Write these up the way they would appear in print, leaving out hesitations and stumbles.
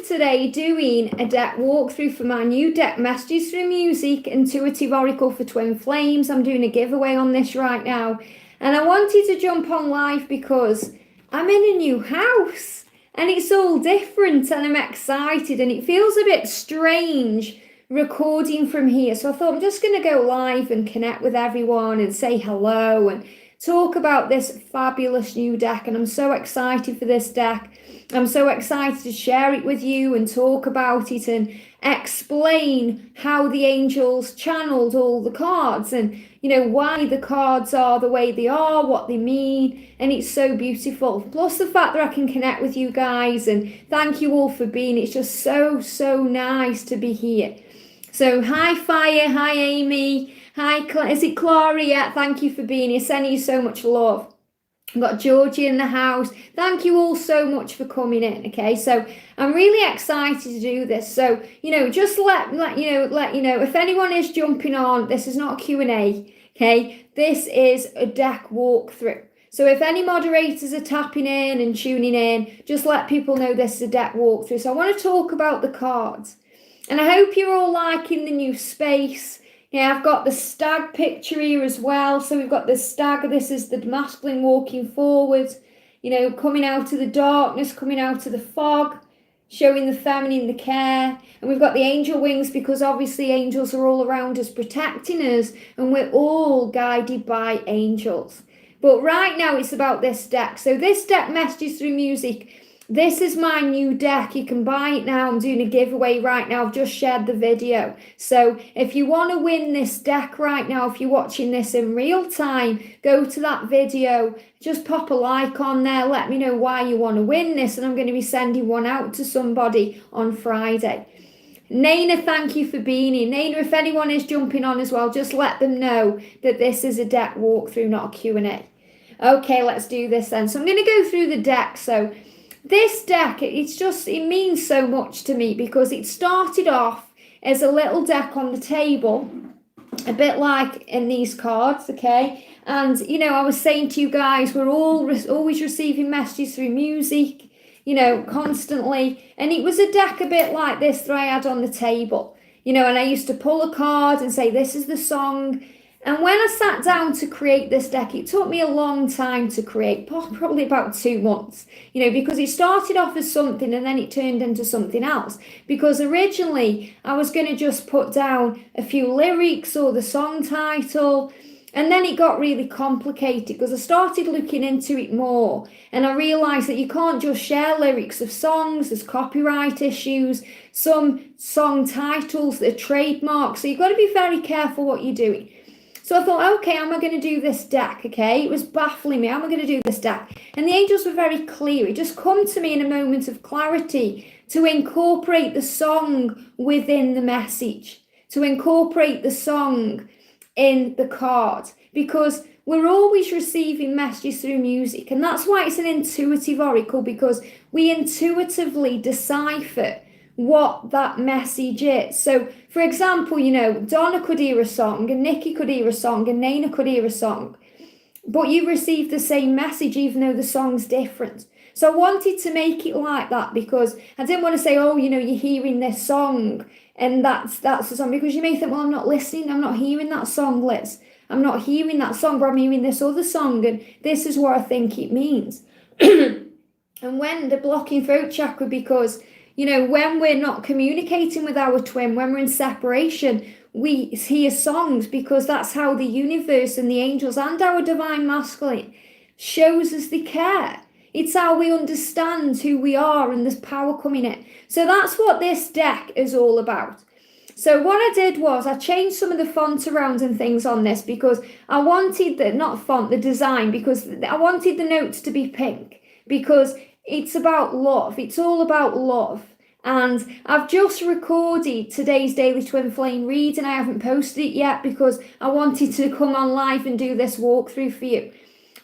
today doing a deck walkthrough for my new deck, Messages Through Music, Intuitive Oracle for Twin Flames. I'm doing a giveaway on this right now. And I wanted to jump on live because I'm in a new house and it's all different and I'm excited and it feels a bit strange recording from here. So I thought I'm just going to go live and connect with everyone and say hello and talk about this fabulous new deck. And I'm so excited for this deck. I'm so excited to share it with you and talk about it and explain how the angels channeled all the cards and, you know, why the cards are the way they are, what they mean, and it's so beautiful. Plus the fact that I can connect with you guys, and thank you all for being. It's just so nice to be here. So hi Fire, hi Amy, hi, is it Claria? Thank you for being here, sending you so much love. I've got Georgie in the house. Thank you all so much for coming in. Okay, so I'm really excited to do this. So, you know, just let you know if anyone is jumping on, this is not a Q&A. Okay, this is a deck walkthrough. So if any moderators are tapping in and tuning in, just let people know this is a deck walkthrough. So I want to talk about the cards. And I hope you're all liking the new space. Yeah, I've got the stag picture here as well. So we've got the stag. This is the masculine walking forward, you know, coming out of the darkness, coming out of the fog, showing the feminine, the care. And we've got the angel wings because obviously angels are all around us protecting us and we're all guided by angels. But right now it's about this deck. So this deck, Messages Through Music, this is my new deck. You can buy it now. I'm doing a giveaway right now. I've just shared the video. So if you want to win this deck right now, if you're watching this in real time, go to that video. Just pop a like on there. Let me know why you want to win this. And I'm going to be sending one out to somebody on Friday. Naina, thank you for being here. Naina, if anyone is jumping on as well, just let them know that this is a deck walkthrough, not a Q&A. Okay, let's do this then. So I'm going to go through the deck. So this deck, it means so much to me because it started off as a little deck on the table, a bit like in these cards, okay? And, you know, I was saying to you guys, we're always receiving messages through music, you know, constantly. And it was a deck a bit like this that I had on the table, you know, and I used to pull a card and say, this is the song. And when I sat down to create this deck, it took me a long time to create, probably about 2 months, you know, because it started off as something and then it turned into something else. Because originally I was going to just put down a few lyrics or the song title, and then it got really complicated because I started looking into it more and I realised that you can't just share lyrics of songs, there's copyright issues, some song titles that are trademarked, so you've got to be very careful what you're doing. So I thought, okay, how am I going to do this deck, okay? It was baffling me. How am I going to do this deck? And the angels were very clear. It just come to me in a moment of clarity to incorporate the song within the message, to incorporate the song in the card, because we're always receiving messages through music. And that's why it's an intuitive oracle, because we intuitively decipher what that message is. So for example, you know, Donna could hear a song and Nikki could hear a song and Naina could hear a song, but you received the same message even though the song's different. So I wanted to make it like that because I didn't want to say, oh, you know, you're hearing this song and that's the song, because you may think, well, I'm not listening, I'm not hearing that song, Liz. I'm not hearing that song, but I'm hearing this other song and this is what I think it means. And when the blocking throat chakra, because you know, when we're not communicating with our twin, when we're in separation, we hear songs because that's how the universe and the angels and our divine masculine shows us they care. It's how we understand who we are and there's power coming in. So that's what this deck is all about. So what I did was I changed some of the font around and things on this because I wanted the design, because I wanted the notes to be pink, because it's about love. It's all about love. And I've just recorded today's Daily Twin Flame read and I haven't posted it yet because I wanted to come on live and do this walkthrough for you.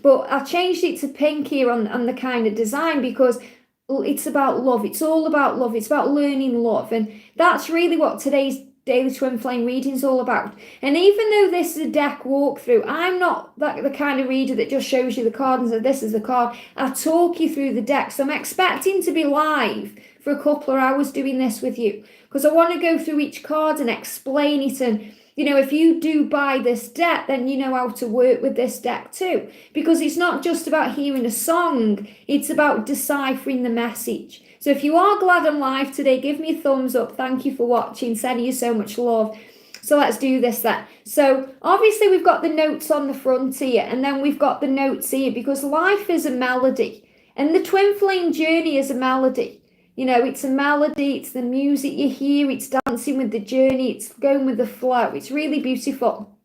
But I changed it to pink here on the kind of design because it's about love. It's all about love. It's about learning love. And that's really what today's Daily Twin Flame reading is all about. And even though this is a deck walkthrough, I'm not the kind of reader that just shows you the card and says this is the card. I talk you through the deck. So I'm expecting to be live for a couple of hours doing this with you, because I want to go through each card and explain it. And if you do buy this deck, then you know how to work with this deck too, because it's not just about hearing a song, it's about deciphering the message. So if you are glad I'm live today, give me a thumbs up. Thank you for watching. Sending you so much love. So let's do this then. So obviously we've got the notes on the front here, and then we've got the notes here, because life is a melody, and the twin flame journey is a melody. It's a melody, it's the music you hear, it's dancing with the journey, it's going with the flow. It's really beautiful.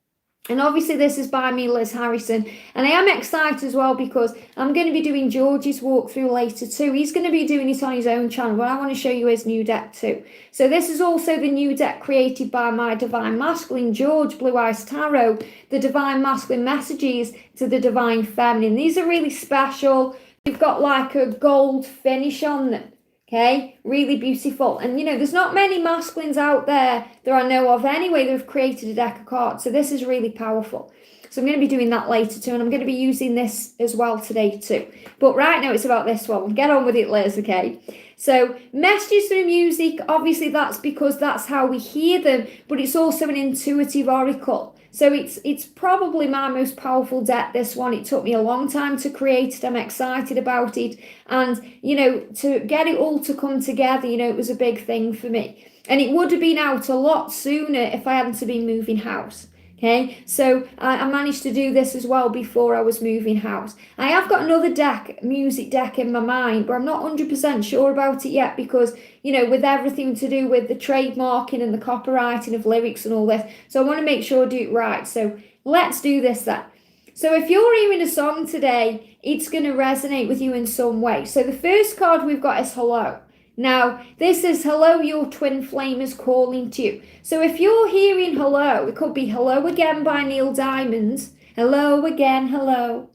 And obviously this is by me, Liz Harrison. And I am excited as well, because I'm going to be doing George's walkthrough later too. He's going to be doing it on his own channel, but I want to show you his new deck too. So this is also the new deck created by my Divine Masculine, George Blue Eyes Tarot, the Divine Masculine Messages to the Divine Feminine. These are really special. You've got like a gold finish on them. Okay, really beautiful. And there's not many masculines out there that I know of anyway that have created a deck of cards. So this is really powerful. So I'm going to be doing that later too. And I'm going to be using this as well today too. But right now it's about this one. Get on with it, Liz, okay? So messages through music, obviously that's because that's how we hear them. But it's also an intuitive oracle. So it's probably my most powerful deck, this one. It took me a long time to create it. I'm excited about it. And, to get it all to come together, it was a big thing for me. And it would have been out a lot sooner if I hadn't been moving house. Okay, so I managed to do this as well before I was moving house. I have got another deck, music deck in my mind, but I'm not 100% sure about it yet, because, with everything to do with the trademarking and the copywriting of lyrics and all this. So I want to make sure I do it right. So let's do this then. So if you're hearing a song today, it's going to resonate with you in some way. So the first card we've got is Hello. Now, this is Hello, your twin flame is calling to you. So if you're hearing hello, it could be Hello Again by Neil Diamond. Hello again, hello.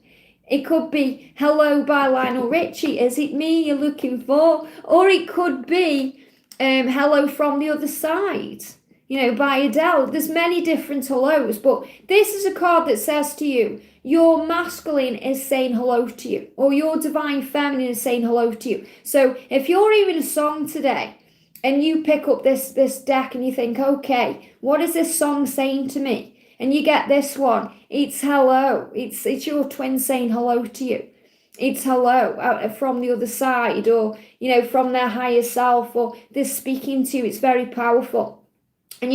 It could be Hello by Lionel Richie. Is it me you're looking for? Or it could be Hello from the Other Side, by Adele. There's many different hellos, but this is a card that says to you, your masculine is saying hello to you, or your divine feminine is saying hello to you. So if you're hearing a song today and you pick up this deck and you think, okay, what is this song saying to me? And you get this one, it's hello. It's your twin saying hello to you. It's hello from the other side, or, from their higher self, or they're speaking to you. It's very powerful. And,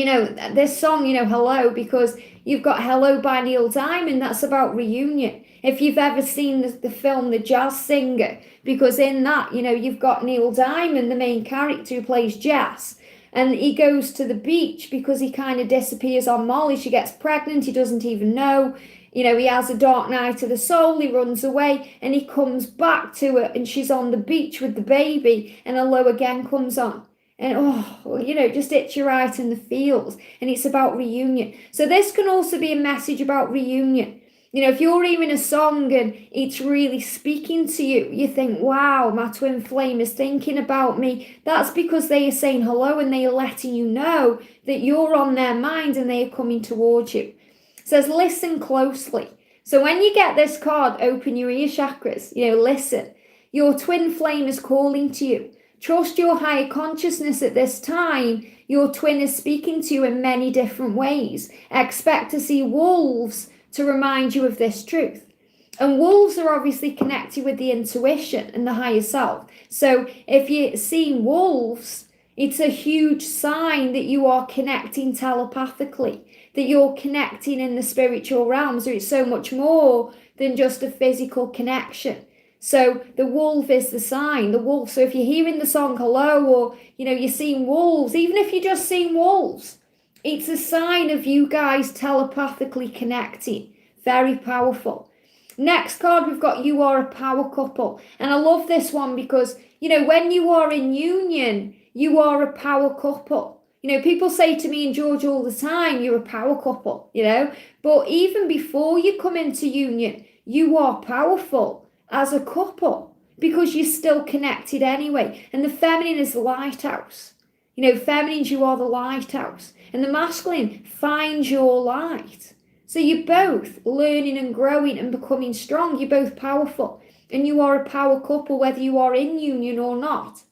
this song, hello, because you've got Hello by Neil Diamond, that's about reunion. If you've ever seen the film The Jazz Singer, because in that, you've got Neil Diamond, the main character who plays jazz, and he goes to the beach because he kind of disappears on Molly. She gets pregnant, he doesn't even know. He has a dark night of the soul, he runs away, and he comes back to her, and she's on the beach with the baby, and Hello Again comes on. And, just hits you right in the feels. And it's about reunion. So this can also be a message about reunion. If you're hearing a song and it's really speaking to you, you think, wow, my twin flame is thinking about me. That's because they are saying hello, and they are letting you know that you're on their mind and they are coming towards you. It says, listen closely. So when you get this card, open your ear chakras, listen. Your twin flame is calling to you. Trust your higher consciousness at this time. Your twin is speaking to you in many different ways. Expect to see wolves to remind you of this truth. And wolves are obviously connected with the intuition and the higher self. So if you're seeing wolves, it's a huge sign that you are connecting telepathically, that you're connecting in the spiritual realms. So it's so much more than just a physical connection. So the wolf is the sign, the wolf. So if you're hearing the song hello, or, you're seeing wolves, even if you're just seeing wolves, it's a sign of you guys telepathically connecting. Very powerful. Next card, we've got you are a power couple. And I love this one because, when you are in union, you are a power couple. People say to me and George all the time, you're a power couple, But even before you come into union, you are powerful as a couple, because you're still connected anyway. And the feminine is the lighthouse. Feminines, you are the lighthouse. And the masculine finds your light. So you're both learning and growing and becoming strong. You're both powerful. And you are a power couple, whether you are in union or not.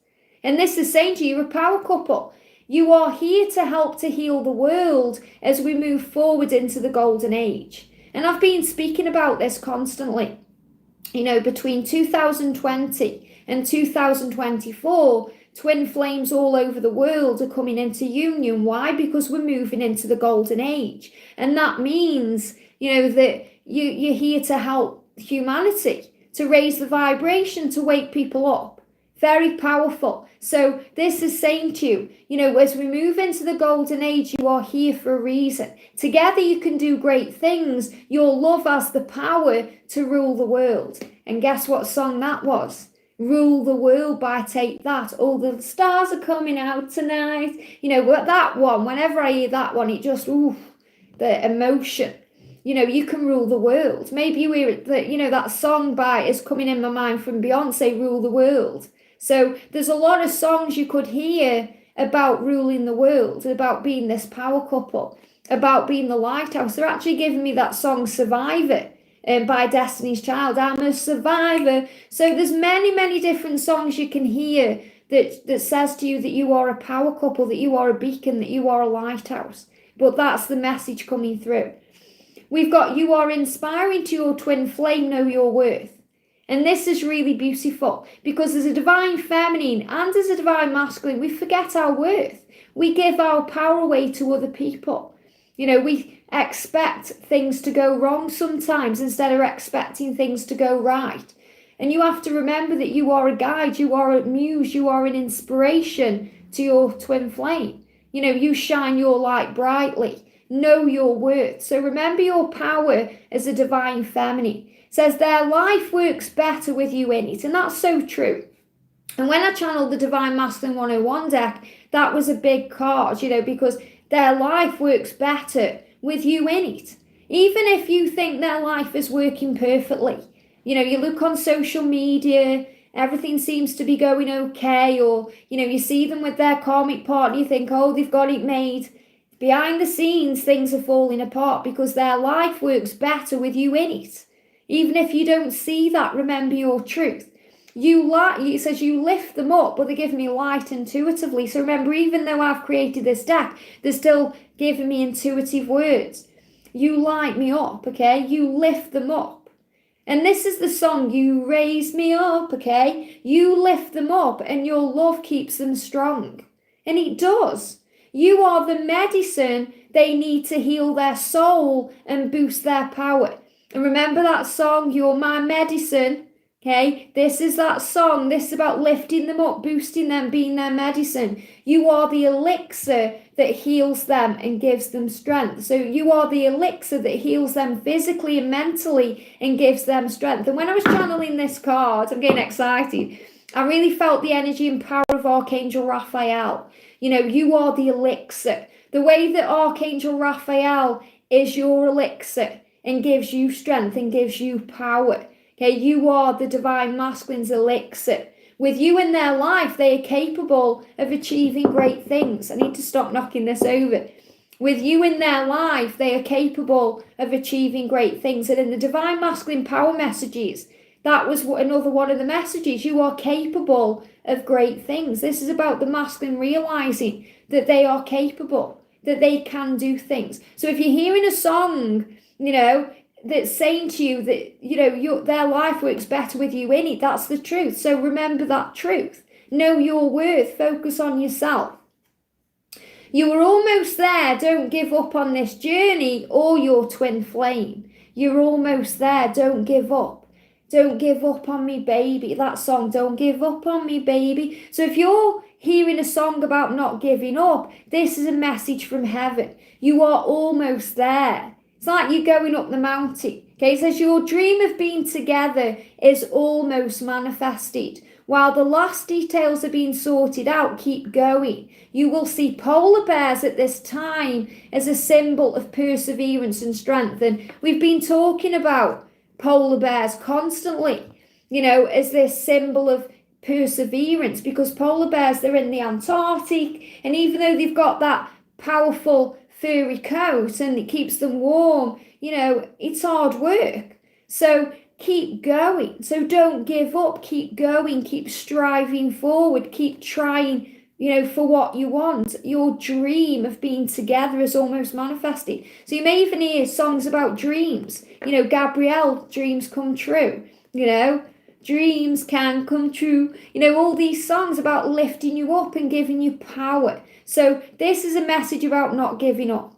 And this is saying to you, you're a power couple. You are here to help to heal the world as we move forward into the golden age. And I've been speaking about this constantly. You know, between 2020 and 2024, twin flames all over the world are coming into union. Why? Because we're moving into the golden age. And that means, you know, that you're here to help humanity, to raise the vibration, to wake people up. Very powerful. So this is saying to you, you know, as we move into the golden age, you are here for a reason. Together you can do great things. Your love has the power to rule the world. And guess what song that was? Rule the World by Take That. All the stars are coming out tonight. You know, that one, whenever I hear that one, it just, the emotion. You know, you can rule the world. Maybe you hear that, you know, that song is coming in my mind from Beyonce, Rule the World. So there's a lot of songs you could hear about ruling the world, about being this power couple, about being the lighthouse. They're actually giving me that song Survivor by Destiny's Child. I'm a survivor. So there's many, many different songs you can hear that says to you that you are a power couple, that you are a beacon, that you are a lighthouse. But that's the message coming through. We've got you are inspiring to your twin flame, know your worth. And this is really beautiful because as a divine feminine and as a divine masculine, we forget our worth. We give our power away to other people. You know, we expect things to go wrong sometimes instead of expecting things to go right. And you have to remember that you are a guide, you are a muse, you are an inspiration to your twin flame. You know, you shine your light brightly. Know your worth. So remember your power as a divine feminine. It says their life works better with you in it. And that's so true. And when I channeled the Divine Masculine 101 deck, that was a big card, you know, because their life works better with you in it. Even if you think their life is working perfectly. You know, you look on social media, everything seems to be going okay, or, you know, you see them with their karmic partner, you think, oh, they've got it made. Behind the scenes, things are falling apart because their life works better with you in it. Even if you don't see that, remember your truth. It says you lift them up, but they give me light intuitively. So remember, even though I've created this deck, they're still giving me intuitive words. You light me up, okay? You lift them up. And this is the song, you raise me up, okay? You lift them up and your love keeps them strong. And it does. You are the medicine they need to heal their soul and boost their power. And remember that song, you're my medicine, okay? This is that song. This is about lifting them up, boosting them, being their medicine. You are the elixir that heals them and gives them strength. So you are the elixir that heals them physically and mentally and gives them strength. And when I was channeling this card, I'm getting excited. I really felt the energy and power of Archangel Raphael. You know, you are the elixir. The way that Archangel Raphael is your elixir and gives you strength and gives you power. Okay, you are the Divine Masculine's elixir. With you in their life, they are capable of achieving great things. I need to stop knocking this over. With you in their life, they are capable of achieving great things. And in the Divine Masculine power messages, that was another one of the messages. You are capable of great things. This is about the masculine realizing that they are capable, that they can do things. So if you're hearing a song, you know, that's saying to you that, you know, their life works better with you in it, that's the truth. So remember that truth. Know your worth. Focus on yourself. You are almost there. Don't give up on this journey or your twin flame. You're almost there. Don't give up. Don't give up on me, baby. That song, don't give up on me, baby. So if you're hearing a song about not giving up, this is a message from heaven. You are almost there. It's like you're going up the mountain. Okay, it says your dream of being together is almost manifested. While the last details are being sorted out, keep going. You will see polar bears at this time as a symbol of perseverance and strength. And we've been talking about polar bears constantly, you know, as this symbol of perseverance, because polar bears, they're in the Antarctic, and even though they've got that powerful furry coat and it keeps them warm, you know, it's hard work. So keep going. So don't give up. Keep going. Keep striving forward. Keep trying, for what you want. Your dream of being together is almost manifested. So you may even hear songs about dreams. Gabrielle, dreams come true. Dreams can come true. All these songs about lifting you up and giving you power. So this is a message about not giving up.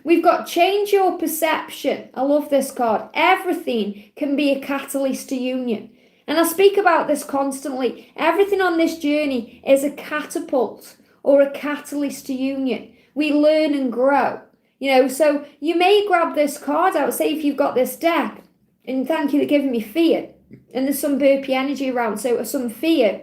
We've got change your perception. I love this card. Everything can be a catalyst to union. And I speak about this constantly. Everything on this journey is a catapult or a catalyst to union. We learn and grow. So you may grab this card out, say if you've got this deck, and thank you for giving me fear. And there's some burpee energy around, so some fear.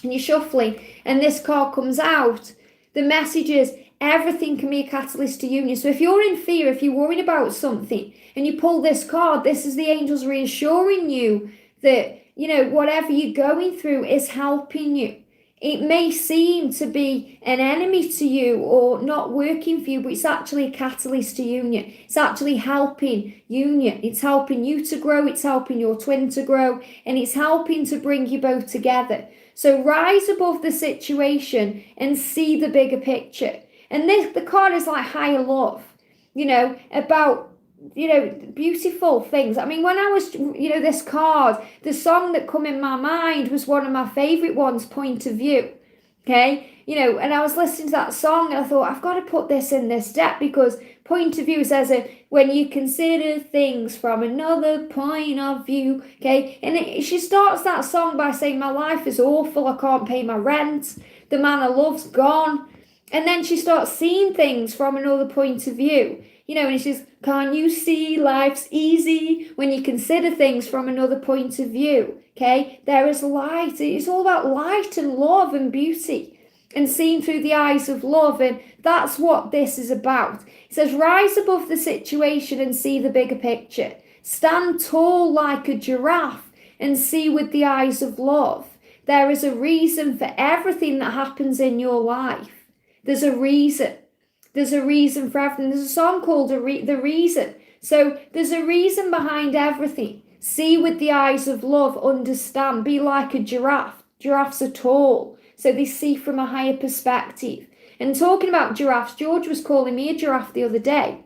And you're shuffling, and this card comes out. The message is, everything can be a catalyst to union. So if you're in fear, if you're worried about something, and you pull this card, this is the angels reassuring you that, whatever you're going through is helping you. It may seem to be an enemy to you or not working for you, but it's actually a catalyst to union. It's actually helping union. It's helping you to grow. It's helping your twin to grow. And it's helping to bring you both together. So rise above the situation and see the bigger picture. And the card is like higher love, about, beautiful things. I mean, when I was, this card, the song that come in my mind was one of my favorite ones, Point of View. Okay. And I was listening to that song and I thought, I've got to put this in this deck because Point of View says when you consider things from another point of view. Okay. And she starts that song by saying, my life is awful. I can't pay my rent. The man I love's gone. And then she starts seeing things from another point of view. And she says, can't you see life's easy when you consider things from another point of view? Okay, there is light. It's all about light and love and beauty and seeing through the eyes of love. And that's what this is about. It says, rise above the situation and see the bigger picture. Stand tall like a giraffe and see with the eyes of love. There is a reason for everything that happens in your life. There's a reason. There's a reason for everything. There's a song called The Reason. So there's a reason behind everything. See with the eyes of love, understand, be like a giraffe. Giraffes are tall, so they see from a higher perspective. And talking about giraffes, George was calling me a giraffe the other day.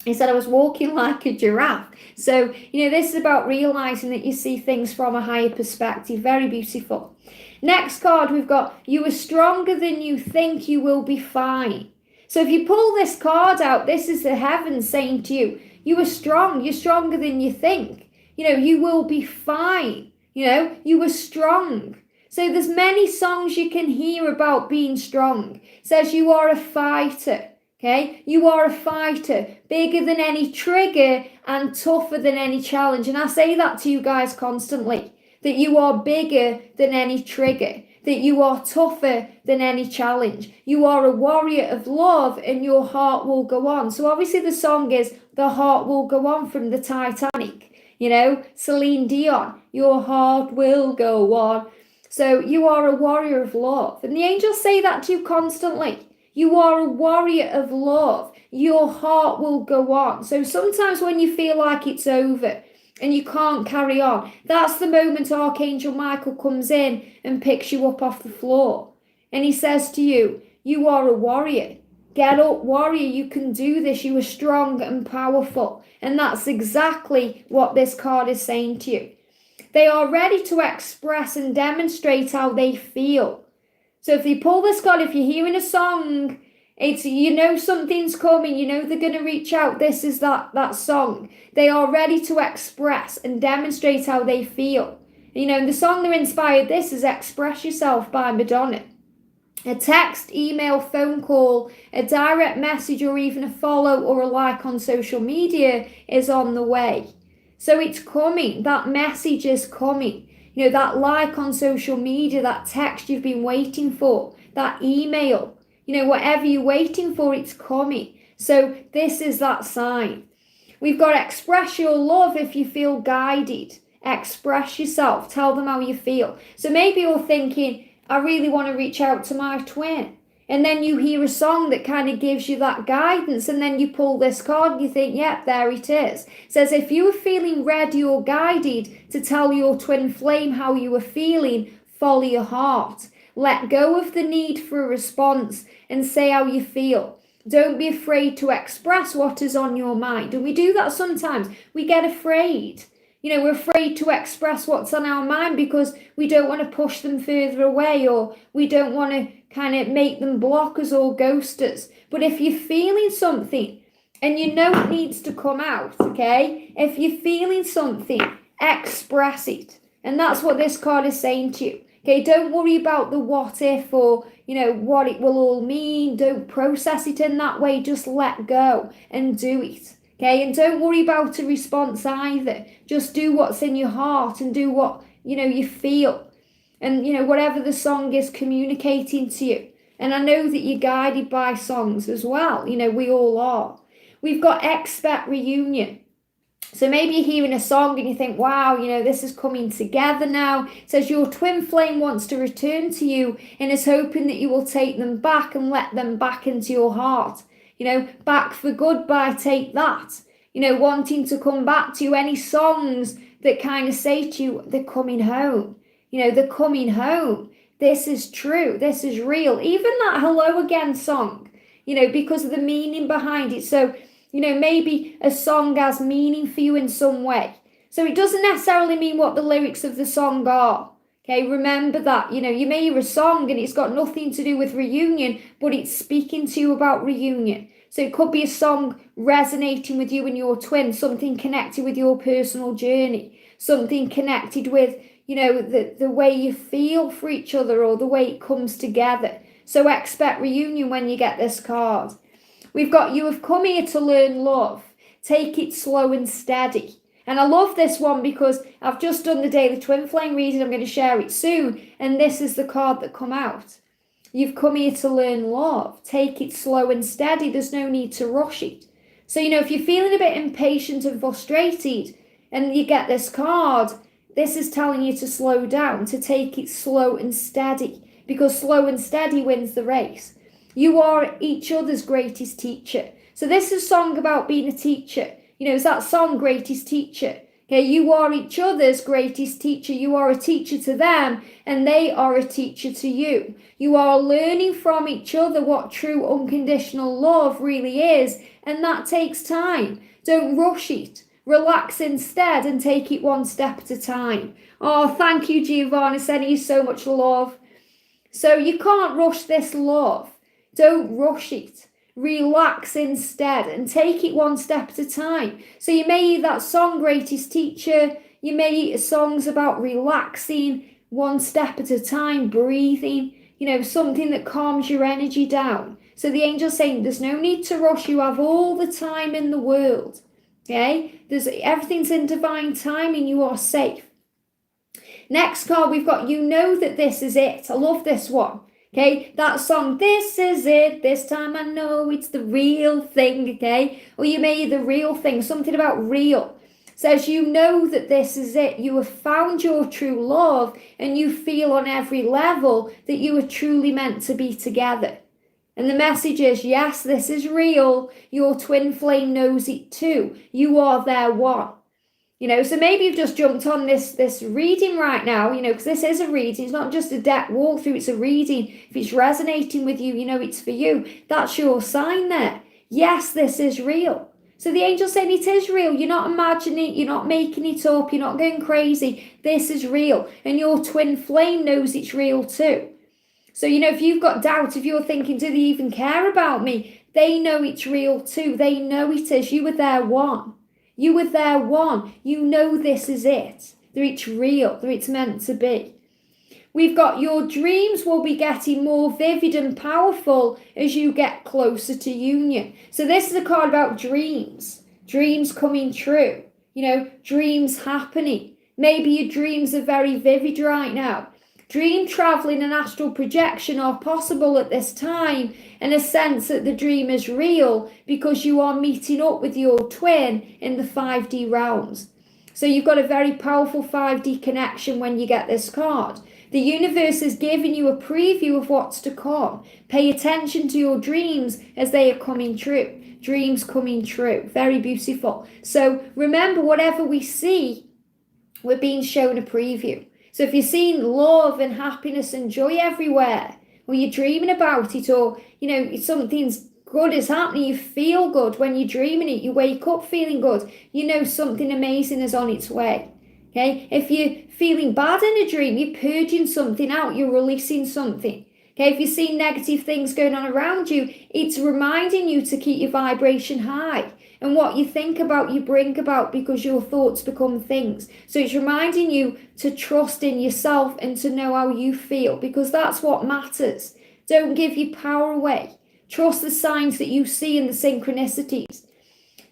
He said I was walking like a giraffe. So, this is about realizing that you see things from a higher perspective. Very beautiful. Next card, we've got, you are stronger than you think, you will be fine. So if you pull this card out, this is the heavens saying to you, you are strong. You're stronger than you think. You will be fine. You are strong. So there's many songs you can hear about being strong. It says you are a fighter. Okay, you are a fighter, bigger than any trigger and tougher than any challenge. And I say that to you guys constantly, that you are bigger than any trigger, that you are tougher than any challenge. You are a warrior of love and your heart will go on. So obviously the song is The Heart Will Go On from the Titanic. Celine Dion, your heart will go on. So you are a warrior of love. And the angels say that to you constantly. You are a warrior of love. Your heart will go on. So sometimes when you feel like it's over and you can't carry on, that's the moment Archangel Michael comes in and picks you up off the floor. And he says to you, you are a warrior. Get up, warrior. You can do this. You are strong and powerful. And that's exactly what this card is saying to you. They are ready to express and demonstrate how they feel. So if you pull this card, if you're hearing a song, it's, something's coming, they're going to reach out. This is that song. They are ready to express and demonstrate how they feel. And the song they're inspired, this is Express Yourself by Madonna. A text, email, phone call, a direct message, or even a follow or a like on social media is on the way. So it's coming. That message is coming. That like on social media, that text you've been waiting for, that email, whatever you're waiting for, it's coming. So this is that sign. We've got to express your love if you feel guided. Express yourself. Tell them how you feel. So maybe you're thinking, I really want to reach out to my twin. And then you hear a song that kind of gives you that guidance, and then you pull this card and you think, yep, there it is. It says, if you are feeling ready or guided to tell your twin flame how you are feeling, follow your heart. Let go of the need for a response and say how you feel. Don't be afraid to express what is on your mind. And we do that sometimes. We get afraid. We're afraid to express what's on our mind because we don't want to push them further away, or we don't want to kind of make them block us or ghost us. But if you're feeling something and you know it needs to come out, okay? If you're feeling something, express it. And that's what this card is saying to you. Okay, don't worry about the what if or, what it will all mean. Don't process it in that way. Just let go and do it. Okay, and don't worry about a response either. Just do what's in your heart and do what, you feel. And, whatever the song is communicating to you. And I know that you're guided by songs as well. We all are. We've got expect reunion. So maybe you're hearing a song and you think, wow, this is coming together now. It says your twin flame wants to return to you and is hoping that you will take them back and let them back into your heart. Back for goodbye, take that. Wanting to come back to you. Any songs that kind of say to you, they're coming home. They're coming home. This is true. This is real. Even that hello again song, because of the meaning behind it. So, maybe a song has meaning for you in some way. So it doesn't necessarily mean what the lyrics of the song are. Okay, remember that. You may hear a song and it's got nothing to do with reunion, but it's speaking to you about reunion. So it could be a song resonating with you and your twin, something connected with your personal journey, something connected with, the way you feel for each other or the way it comes together. So expect reunion when you get this card. We've got you have come here to learn love. Take it slow and steady. And I love this one because I've just done the daily twin flame reading. I'm going to share it soon. And this is the card that come out. You've come here to learn love. Take it slow and steady. There's no need to rush it. So, if you're feeling a bit impatient and frustrated and you get this card, this is telling you to slow down, to take it slow and steady, because slow and steady wins the race. You are each other's greatest teacher. So this is a song about being a teacher. It's that song, Greatest Teacher. Okay, you are each other's greatest teacher. You are a teacher to them, and they are a teacher to you. You are learning from each other what true unconditional love really is, and that takes time. Don't rush it. Relax instead and take it one step at a time. Oh, thank you, Giovanna, sending you so much love. So you can't rush this love. Don't rush it. Relax instead and take it one step at a time. So you may hear that song, Greatest Teacher. You may hear songs about relaxing one step at a time, breathing, something that calms your energy down. So the angel's saying there's no need to rush. You have all the time in the world. Okay? Everything's in divine timing. You are safe. Next card, we've got you know that this is it. I love this one. Okay, that song, this is it, this time I know it's the real thing, okay? Or you may hear the real thing, something about real. Says you know that this is it. You have found your true love and you feel on every level that you are truly meant to be together. And the message is, yes, this is real. Your twin flame knows it too. You are their one. So maybe you've just jumped on this reading right now, because this is a reading. It's not just a deck walkthrough, it's a reading. If it's resonating with you, it's for you. That's your sign there. Yes, this is real. So the angel's saying it is real. You're not imagining it. You're not making it up. You're not going crazy. This is real. And your twin flame knows it's real too. So, if you've got doubt, if you're thinking, do they even care about me? They know it's real too. They know it is. You were their one. You were their one. You know this is it. That it's real. That it's meant to be. We've got your dreams will be getting more vivid and powerful as you get closer to union. So this is a card about dreams. Dreams coming true. Dreams happening. Maybe your dreams are very vivid right now. Dream traveling and astral projection are possible at this time, and a sense that the dream is real because you are meeting up with your twin in the 5D realms. So you've got a very powerful 5D connection when you get this card. The universe is giving you a preview of what's to come. Pay attention to your dreams as they are coming true. Dreams coming true. Very beautiful. So remember, whatever we see, we're being shown a preview. So if you're seeing love and happiness and joy everywhere, or you're dreaming about it, or, something's good is happening, you feel good when you're dreaming it, you wake up feeling good, something amazing is on its way. Okay, if you're feeling bad in a dream, you're purging something out, you're releasing something. Okay, if you're seeing negative things going on around you, it's reminding you to keep your vibration high. And what you think about, you bring about, because your thoughts become things. So it's reminding you to trust in yourself and to know how you feel, because that's what matters. Don't give your power away. Trust the signs that you see and the synchronicities.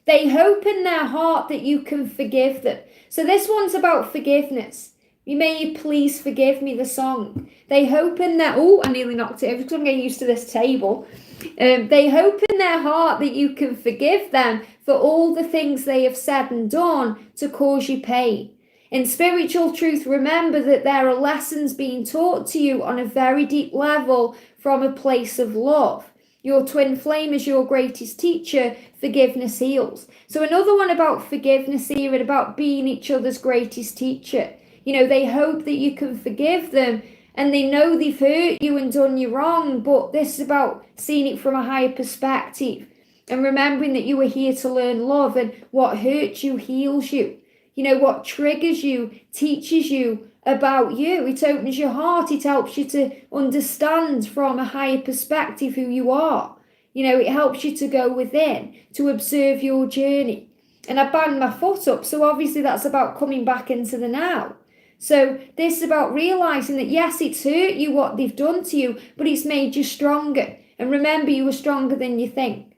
They hope in their heart that you can forgive them. So this one's about forgiveness. May you please forgive me, the song. They hope in their... Oh, I nearly knocked it over because I'm getting used to this table. They hope in their heart that you can forgive them for all the things they have said and done to cause you pain. In spiritual truth, remember that there are lessons being taught to you on a very deep level from a place of love. Your twin flame is your greatest teacher. Forgiveness heals. So another one about forgiveness here and about being each other's greatest teacher. They hope that you can forgive them, and they know they've hurt you and done you wrong, but this is about seeing it from a higher perspective and remembering that you are here to learn love, and what hurts you heals you. What triggers you teaches you about you. It opens your heart. It helps you to understand from a higher perspective who you are. It helps you to go within, to observe your journey. And I banged my foot up, so obviously that's about coming back into the now. So this is about realizing that yes, it's hurt you what they've done to you, but it's made you stronger. And remember, you are stronger than you think.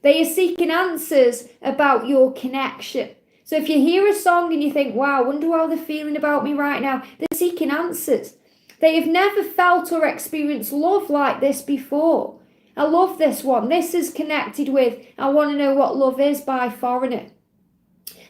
They are seeking answers about your connection. So if you hear a song and you think, wow, I wonder how they're feeling about me right now, they're seeking answers. They have never felt or experienced love like this before. I love this one. This is connected with I Want to Know What Love Is by Foreigner.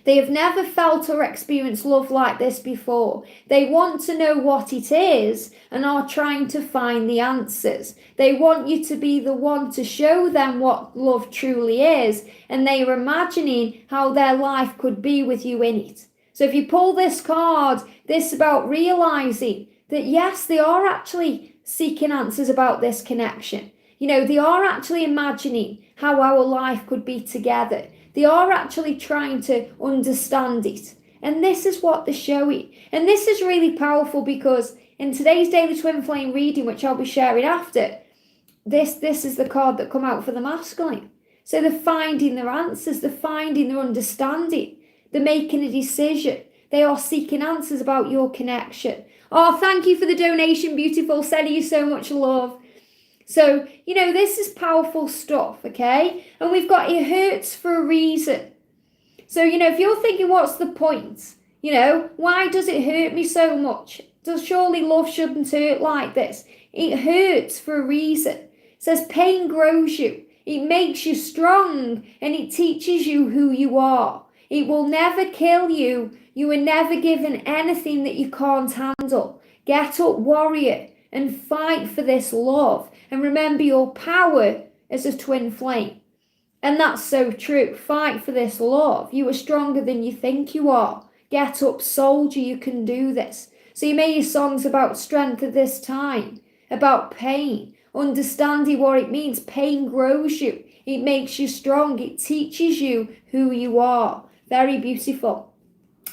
They have never felt or experienced love like this before. They want to know what it is and are trying to find the answers. They want you to be the one to show them what love truly is, and they are imagining how their life could be with you in it. So if you pull this card, this is about realizing that yes, they are actually seeking answers about this connection. They are actually imagining how our life could be together. They are actually trying to understand it. And this is what they're showing. And this is really powerful because in today's Daily Twin Flame reading, which I'll be sharing after, this is the card that come out for the masculine. So they're finding their answers. They're finding their understanding. They're making a decision. They are seeking answers about your connection. Oh, thank you for the donation, beautiful. Sending you so much love. So, this is powerful stuff, okay? And we've got it hurts for a reason. So, if you're thinking, what's the point? Why does it hurt me so much? Surely love shouldn't hurt like this. It hurts for a reason. It says pain grows you. It makes you strong, and it teaches you who you are. It will never kill you. You are never given anything that you can't handle. Get up, warrior, and fight for this love. And remember your power as a twin flame. And that's so true. Fight for this love. You are stronger than you think you are. Get up, soldier. You can do this. So you may hear songs about strength at this time, about pain, understanding what it means. Pain grows you. It makes you strong. It teaches you who you are. Very beautiful.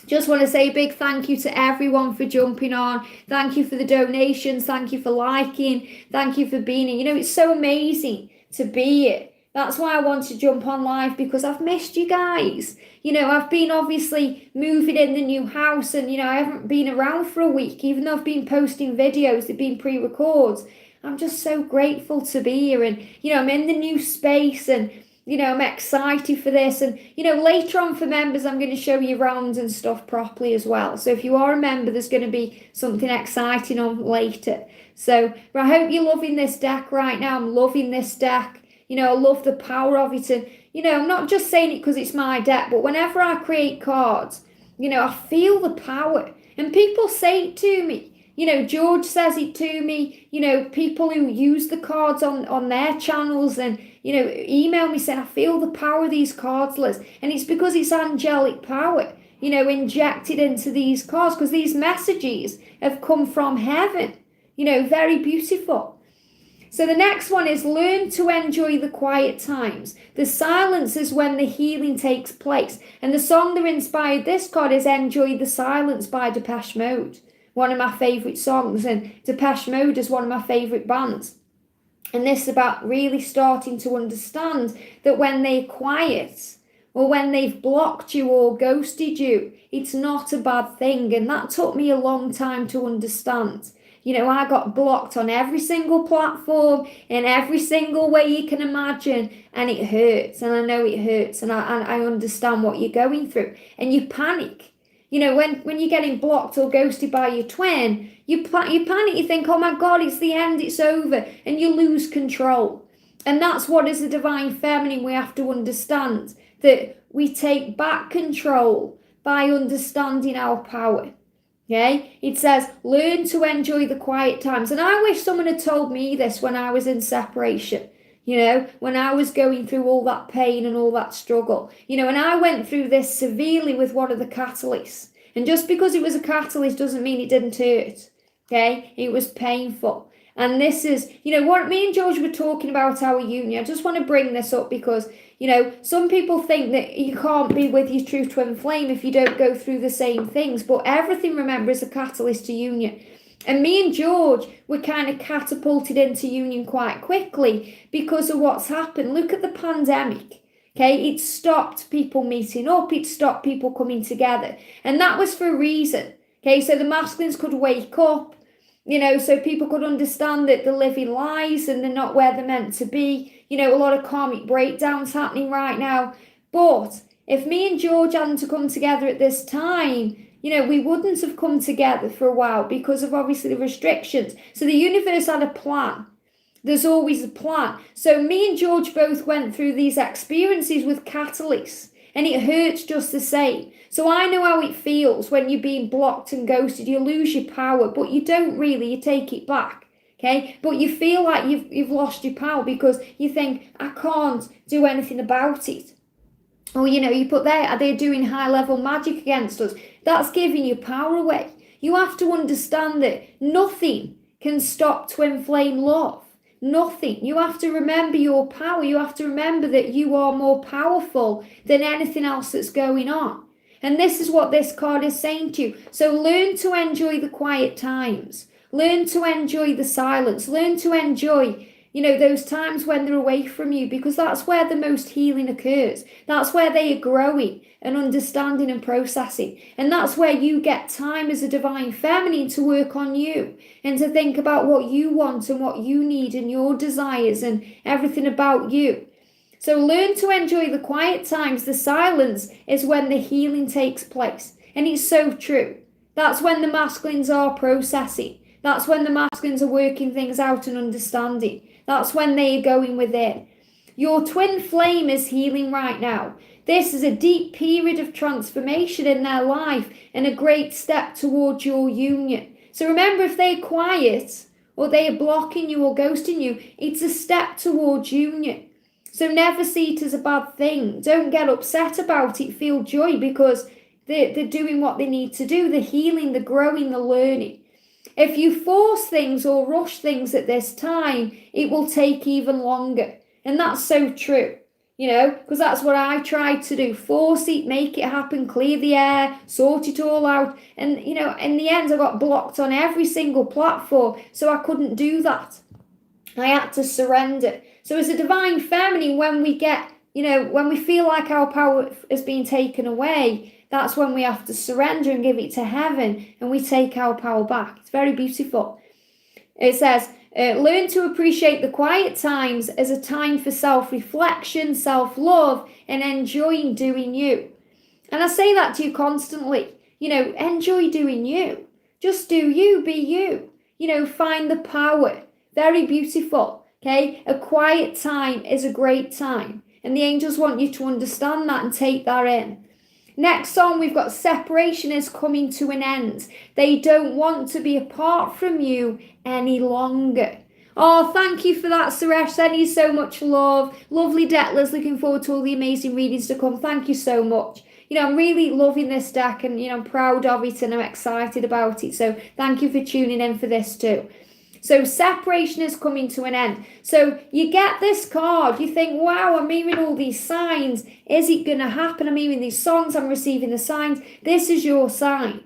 Just want to say a big thank you to everyone for jumping on. Thank you for the donations. Thank you for liking. Thank you for being here. It's so amazing to be here. That's why I want to jump on live, because I've missed you guys. I've been obviously moving in the new house, and, I haven't been around for a week, even though I've been posting videos. They've been pre-records. I'm just so grateful to be here, and, I'm in the new space, and, I'm excited for this. And, later on for members, I'm going to show you rounds and stuff properly as well. So if you are a member, there's going to be something exciting on later. So I hope you're loving this deck right now. I'm loving this deck. I love the power of it. And, I'm not just saying it because it's my deck, but whenever I create cards, I feel the power. And people say it to me. George says it to me, people who use the cards on their channels and, email me saying, I feel the power of these cards, Liz. And it's because it's angelic power, injected into these cards, because these messages have come from heaven, very beautiful. So the next one is learn to enjoy the quiet times. The silence is when the healing takes place. And the song that inspired this card is Enjoy the Silence by Depeche Mode. One of my favourite songs, and Depeche Mode is one of my favourite bands. And this is about really starting to understand that when they're quiet, or when they've blocked you or ghosted you, it's not a bad thing. And that took me a long time to understand. I got blocked on every single platform, in every single way you can imagine, and it hurts, and I know it hurts, and I understand what you're going through, and you panic. When you're getting blocked or ghosted by your twin, you panic, you think, oh my God, it's the end, it's over, and you lose control. And that's what, as a divine feminine, we have to understand, that we take back control by understanding our power. Okay, it says, learn to enjoy the quiet times. And I wish someone had told me this when I was in separation, when I was going through all that pain and all that struggle, and I went through this severely with one of the catalysts. And just because it was a catalyst doesn't mean it didn't hurt. Okay, it was painful. And this is, what me and George were talking about our union. I just want to bring this up because, some people think that you can't be with your true twin flame if you don't go through the same things. But everything, remember, is a catalyst to union. And me and George were kind of catapulted into union quite quickly because of what's happened. Look at the pandemic. Okay, it stopped people meeting up. It stopped people coming together. And that was for a reason. Okay, so the masculines could wake up. So people could understand that they're living lies and they're not where they're meant to be. A lot of karmic breakdowns happening right now. But if me and George hadn't to come together at this time, we wouldn't have come together for a while because of obviously the restrictions. So the universe had a plan. There's always a plan. So me and George both went through these experiences with catalysts, and it hurts just the same. So I know how it feels when you're being blocked and ghosted. You lose your power, but you don't really. You take it back, okay? But you feel like you've lost your power because you think, I can't do anything about it. Or, you put there, are they doing high-level magic against us? That's giving your power away. You have to understand that nothing can stop twin flame love. Nothing. You have to remember your power. You have to remember that you are more powerful than anything else that's going on. And this is what this card is saying to you. So learn to enjoy the quiet times. Learn to enjoy the silence. Learn to enjoy, those times when they're away from you, because that's where the most healing occurs. That's where they are growing and understanding and processing. And that's where you get time as a divine feminine to work on you and to think about what you want and what you need and your desires and everything about you. So learn to enjoy the quiet times. The silence is when the healing takes place. And it's so true. That's when the masculines are processing. That's when the masculines are working things out and understanding. That's when they are going within. Your twin flame is healing right now. This is a deep period of transformation in their life and a great step towards your union. So remember, if they're quiet or they are blocking you or ghosting you, it's a step towards union. So never see it as a bad thing. Don't get upset about it. Feel joy because they're doing what they need to do. The healing, the growing, the learning. If you force things or rush things at this time, it will take even longer. And that's so true, because that's what I tried to do. Force it, make it happen, clear the air, sort it all out. And, in the end, I got blocked on every single platform, so I couldn't do that. I had to surrender. So as a divine feminine, when we get, when we feel like our power has been taken away, that's when we have to surrender and give it to heaven, and we take our power back. It's very beautiful. It says, learn to appreciate the quiet times as a time for self-reflection, self-love, and enjoying doing you. And I say that to you constantly. Enjoy doing you. Just do you, be you. Find the power. Very beautiful. Okay, a quiet time is a great time. And the angels want you to understand that and take that in. Next song, we've got separation is coming to an end. They don't want to be apart from you any longer. Oh, thank you for that, Suresh. Sending you so much love. Lovely Detlers. Looking forward to all the amazing readings to come. Thank you so much. I'm really loving this deck, and, I'm proud of it and I'm excited about it. So thank you for tuning in for this too. So separation is coming to an end. So you get this card, you think, wow, I'm hearing all these signs. Is it going to happen? I'm hearing these songs, I'm receiving the signs. This is your sign.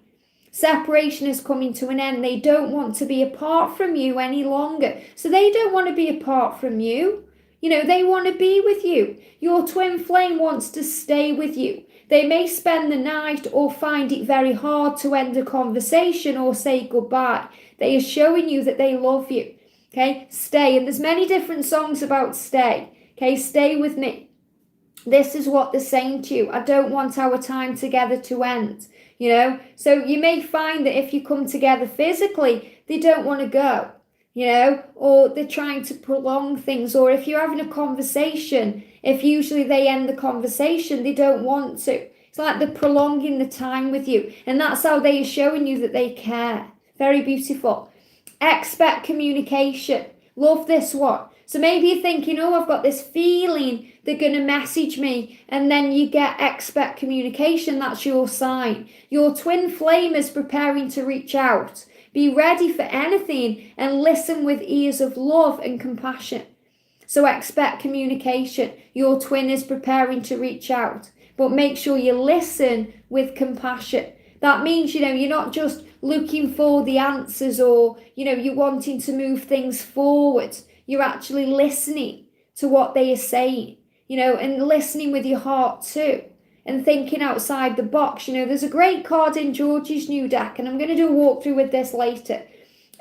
Separation is coming to an end. They don't want to be apart from you any longer. So they don't want to be apart from you. They want to be with you. Your twin flame wants to stay with you. They may spend the night or find it very hard to end a conversation or say goodbye. They are showing you that they love you. Okay, stay. And there's many different songs about stay. Okay, stay with me. This is what they're saying to you. I don't want our time together to end. So you may find that if you come together physically, they don't want to go, or they're trying to prolong things. Or if you're having a conversation, if usually they end the conversation, they don't want to. It's like they're prolonging the time with you. And that's how they are showing you that they care. Very beautiful. Expect communication. Love this one. So maybe you're thinking, I've got this feeling they're going to message me, and then you get expect communication. That's your sign. Your twin flame is preparing to reach out. Be ready for anything and listen with ears of love and compassion. So expect communication. Your twin is preparing to reach out, but make sure you listen with compassion. That means, you're not just looking for the answers, or, you're wanting to move things forward. You're actually listening to what they are saying, and listening with your heart too, and thinking outside the box. There's a great card in George's new deck, and I'm going to do a walkthrough with this later.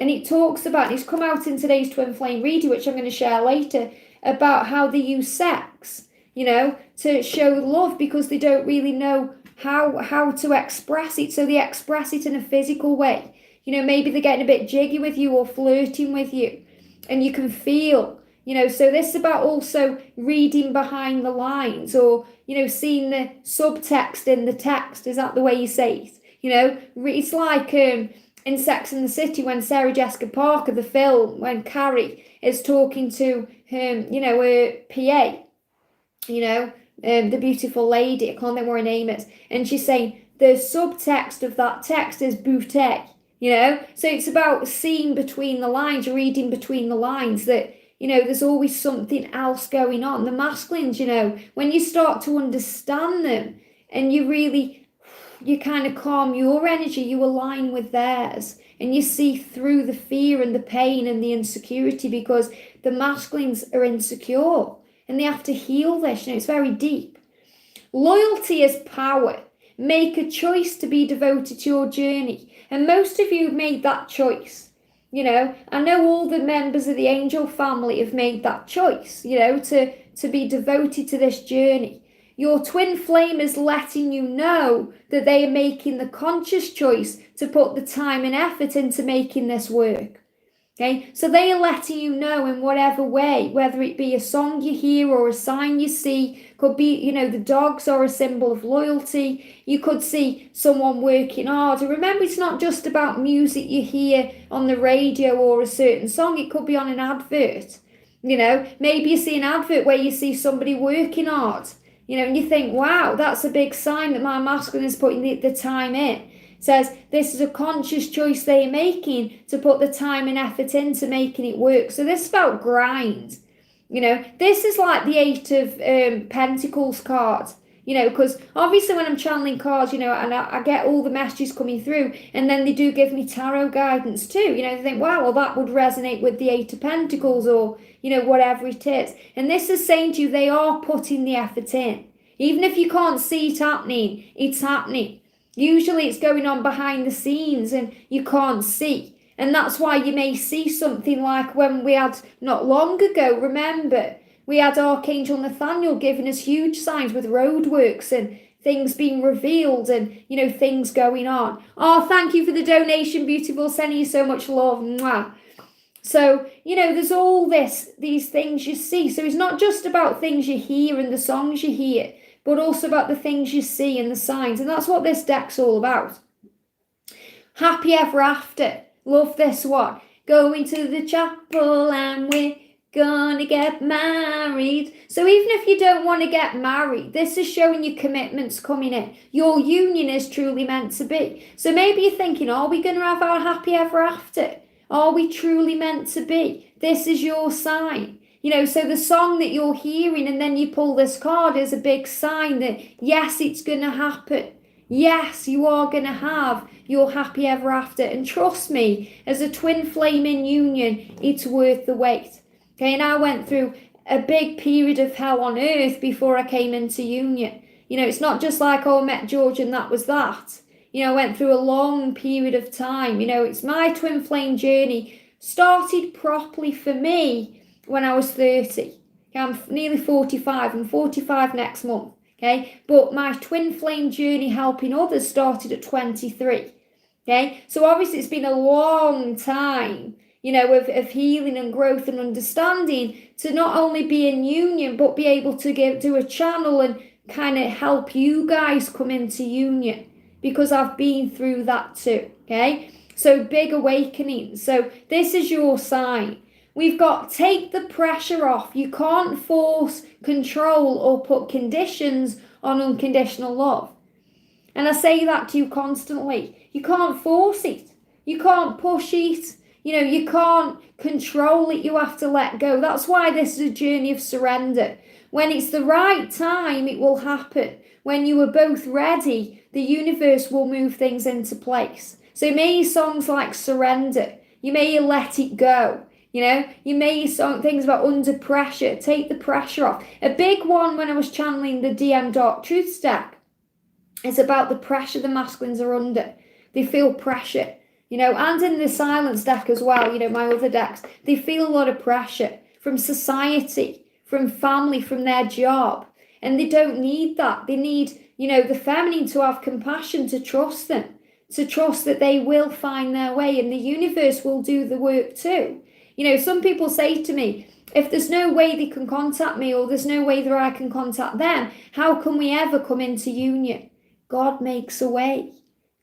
And it talks about, it's come out in today's Twin Flame reading, which I'm going to share later, about how they use sex, to show love, because they don't really know how to express it. So they express it in a physical way. Maybe they're getting a bit jiggy with you or flirting with you, and you can feel, so this is about also reading behind the lines, or, seeing the subtext in the text. Is that the way you say it? It's like in Sex and the City, when Sarah Jessica Parker, the film, when Carrie is talking to her PA, the beautiful lady, I can't think what her name is, and she's saying the subtext of that text is bouteille, so it's about seeing between the lines, reading between the lines, that there's always something else going on. The masculines, when you start to understand them, and you kind of calm your energy, you align with theirs, and you see through the fear and the pain and the insecurity, because the masculines are insecure and they have to heal this. It's very deep. Loyalty is power. Make a choice to be devoted to your journey. And most of you have made that choice. I know all the members of the angel family have made that choice, to be devoted to this journey. Your twin flame is letting you know that they are making the conscious choice to put the time and effort into making this work. Okay, so they are letting you know in whatever way, whether it be a song you hear or a sign you see. Could be, the dogs are a symbol of loyalty. You could see someone working hard. And remember, it's not just about music you hear on the radio or a certain song. It could be on an advert. Maybe you see an advert where you see somebody working hard, and you think, wow, that's a big sign that my masculine is putting the time in. It says this is a conscious choice they are making to put the time and effort into making it work. So this is about grind. This is like the Eight of Pentacles card, because obviously when I'm channeling cards, and I get all the messages coming through, and then they do give me tarot guidance too. They think, wow, well, that would resonate with the Eight of Pentacles, or, whatever it is. And this is saying to you, they are putting the effort in. Even if you can't see it happening, it's happening. Usually it's going on behind the scenes and you can't see. And that's why you may see something like when we had, not long ago, remember, we had Archangel Nathaniel giving us huge signs with roadworks and things being revealed and, things going on. Oh, thank you for the donation, beautiful. Sending you so much love. Mwah. So, there's all these things you see. So it's not just about things you hear and the songs you hear, but also about the things you see and the signs. And that's what this deck's all about. Happy ever after. Love this one. Going to the chapel and we're gonna get married. So even if you don't want to get married, this is showing your commitments coming in. Your union is truly meant to be. So maybe you're thinking, are we going to have our happy ever after? Are we truly meant to be? This is your sign. So the song that you're hearing and then you pull this card is a big sign that yes, it's going to happen. Yes, you are going to have your happy ever after. And trust me, as a twin flame in union, it's worth the wait. Okay, and I went through a big period of hell on earth before I came into union. It's not just like, I met George and that was that. I went through a long period of time. It's my twin flame journey started properly for me when I was 30. Okay, I'm nearly 45. I'm 45 next month. Okay, but my twin flame journey helping others started at 23. Okay, so obviously it's been a long time, of healing and growth and understanding to not only be in union, but be able to do a channel and kind of help you guys come into union, because I've been through that too. Okay, so big awakening. So this is your sign. We've got take the pressure off. You can't force, control, or put conditions on unconditional love. And I say that to you constantly. You can't force it. You can't push it. You can't control it. You have to let go. That's why this is a journey of surrender. When it's the right time, it will happen. When you are both ready, the universe will move things into place. So you may hear songs like surrender. You may hear let it go. You may hear things about under pressure. Take the pressure off. A big one when I was channeling the DM Dark Truth deck is about the pressure the masculines are under. They feel pressure. And in the silence deck as well, my other decks, they feel a lot of pressure from society, from family, from their job. And they don't need that. They need, the feminine to have compassion, to trust them, to trust that they will find their way and the universe will do the work too. Some people say to me, if there's no way they can contact me or there's no way that I can contact them, how can we ever come into union? God makes a way.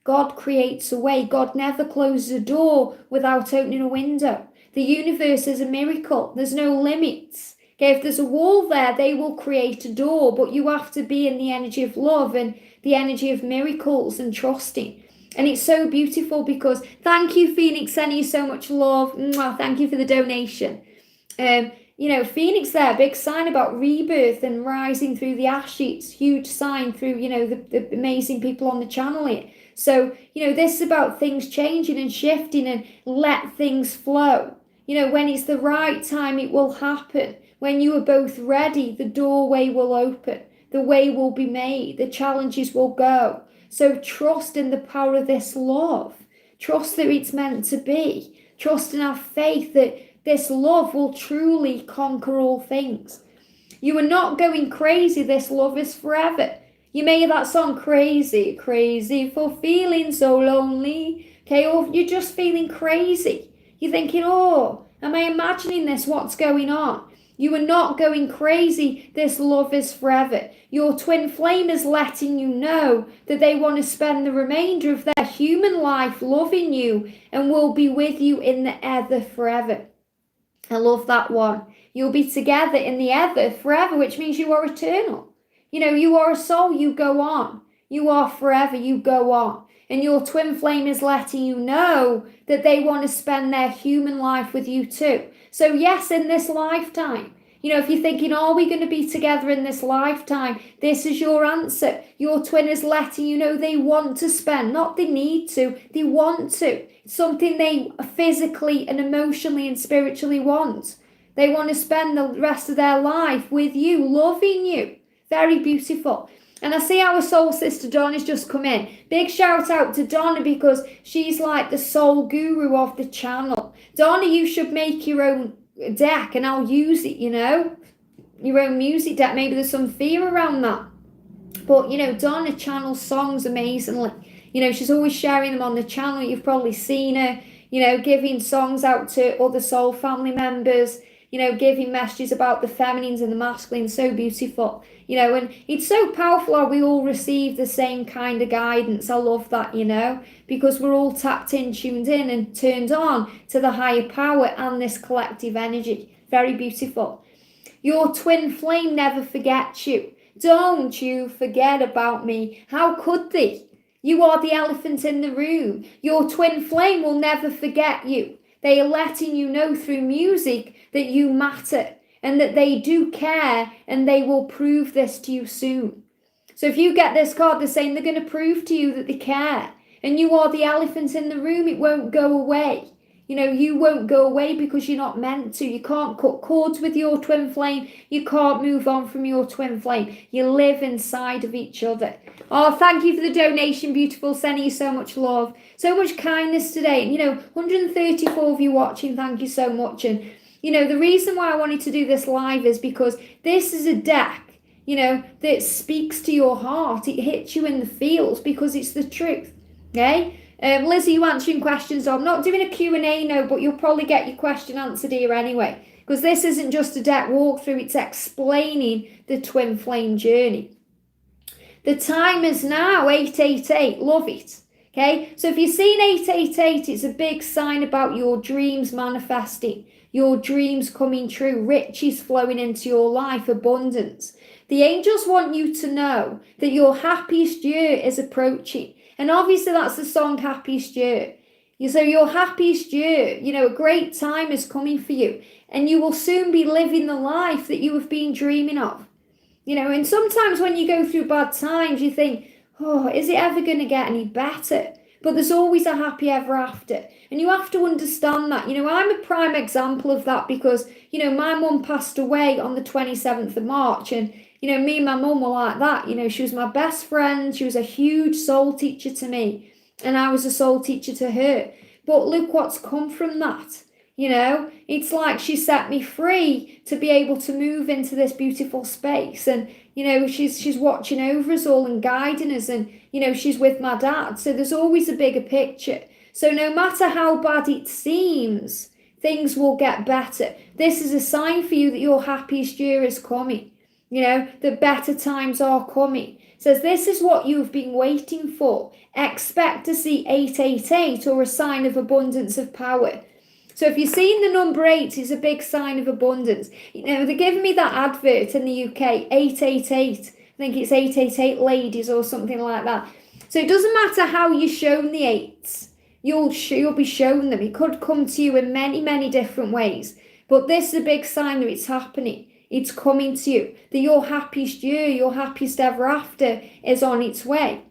God creates a way. God never closes a door without opening a window. The universe is a miracle. There's no limits. Okay, if there's a wall there, they will create a door, but you have to be in the energy of love and the energy of miracles and trusting. And it's so beautiful because thank you, Phoenix, sending you so much love. Mwah, thank you for the donation. Phoenix there, big sign about rebirth and rising through the ashes. Huge sign through, the amazing people on the channel here. So, this is about things changing and shifting and let things flow. When it's the right time, it will happen. When you are both ready, the doorway will open. The way will be made. The challenges will go. So trust in the power of this love. Trust that it's meant to be. Trust and have faith that this love will truly conquer all things. You are not going crazy. This love is forever. You may hear that song, crazy, crazy for feeling so lonely. Okay, or you're just feeling crazy. You're thinking, oh, am I imagining this? What's going on? You are not going crazy. This love is forever. Your twin flame is letting you know that they want to spend the remainder of their human life loving you and will be with you in the ever forever. I love that one. You'll be together in the ever forever, which means you are eternal. You are a soul, you go on. You are forever, you go on. And your twin flame is letting you know that they want to spend their human life with you too. So yes, in this lifetime, if you're thinking, are we going to be together in this lifetime? This is your answer. Your twin is letting you know they want to spend, not they need to, they want to. It's something they physically and emotionally and spiritually want. They want to spend the rest of their life with you, loving you. Very beautiful. And I see our soul sister Donna's just come in. Big shout out to Donna because she's like the soul guru of the channel. Donna, you should make your own deck and I'll use it, your own music deck. Maybe there's some fear around that. But, Donna channels songs amazingly. She's always sharing them on the channel. You've probably seen her, giving songs out to other soul family members. giving messages about the feminines and the masculines. So beautiful, and it's so powerful how we all receive the same kind of guidance. I love that, because we're all tapped in, tuned in, and turned on to the higher power and this collective energy. Very beautiful. Your twin flame never forgets you. Don't you forget about me. How could they? You are the elephant in the room. Your twin flame will never forget you. They are letting you know through music that you matter and that they do care, and they will prove this to you soon. So if you get this card, they're saying they're going to prove to you that they care. And you are the elephant in the room. It won't go away. You won't go away because you're not meant to. You can't cut cords with your twin flame. You can't move on from your twin flame. You live inside of each other. Oh, thank you for the donation, beautiful. Sending you so much love. So much kindness today. And, 134 of you watching. Thank you so much. And, the reason why I wanted to do this live is because this is a deck, that speaks to your heart. It hits you in the feels because it's the truth. Okay? Lizzie, you answering questions. I'm not doing a Q&A, no, but you'll probably get your question answered here anyway, because this isn't just a deck walkthrough, it's explaining the twin flame journey. The time is now 888. Love it. Okay, so if you're seeing 888, it's a big sign about your dreams manifesting, your dreams coming true, riches flowing into your life, abundance. The angels want you to know that your happiest year is approaching. And obviously that's the song Happiest Year. So your happiest year, a great time is coming for you. And you will soon be living the life that you have been dreaming of. And sometimes when you go through bad times, you think, oh, is it ever going to get any better? But there's always a happy ever after. And you have to understand that. I'm a prime example of that because, my mum passed away on the 27th of March. And me and my mum were like that. She was my best friend. She was a huge soul teacher to me. And I was a soul teacher to her. But look what's come from that. It's like she set me free to be able to move into this beautiful space. And, she's watching over us all and guiding us. And, she's with my dad. So there's always a bigger picture. So no matter how bad it seems, things will get better. This is a sign for you that your happiest year is coming. The better times are coming. It says this is what you've been waiting for. Expect to see 888 or a sign of abundance of power. So if you're seeing the number 8, it's a big sign of abundance. They're giving me that advert in the UK, 888. I think it's 888 ladies or something like that. So it doesn't matter how you're shown the 8s. You'll be shown them. It could come to you in many, many different ways. But this is a big sign that it's happening. It's coming to you. That your happiest year, your happiest ever after is on its way.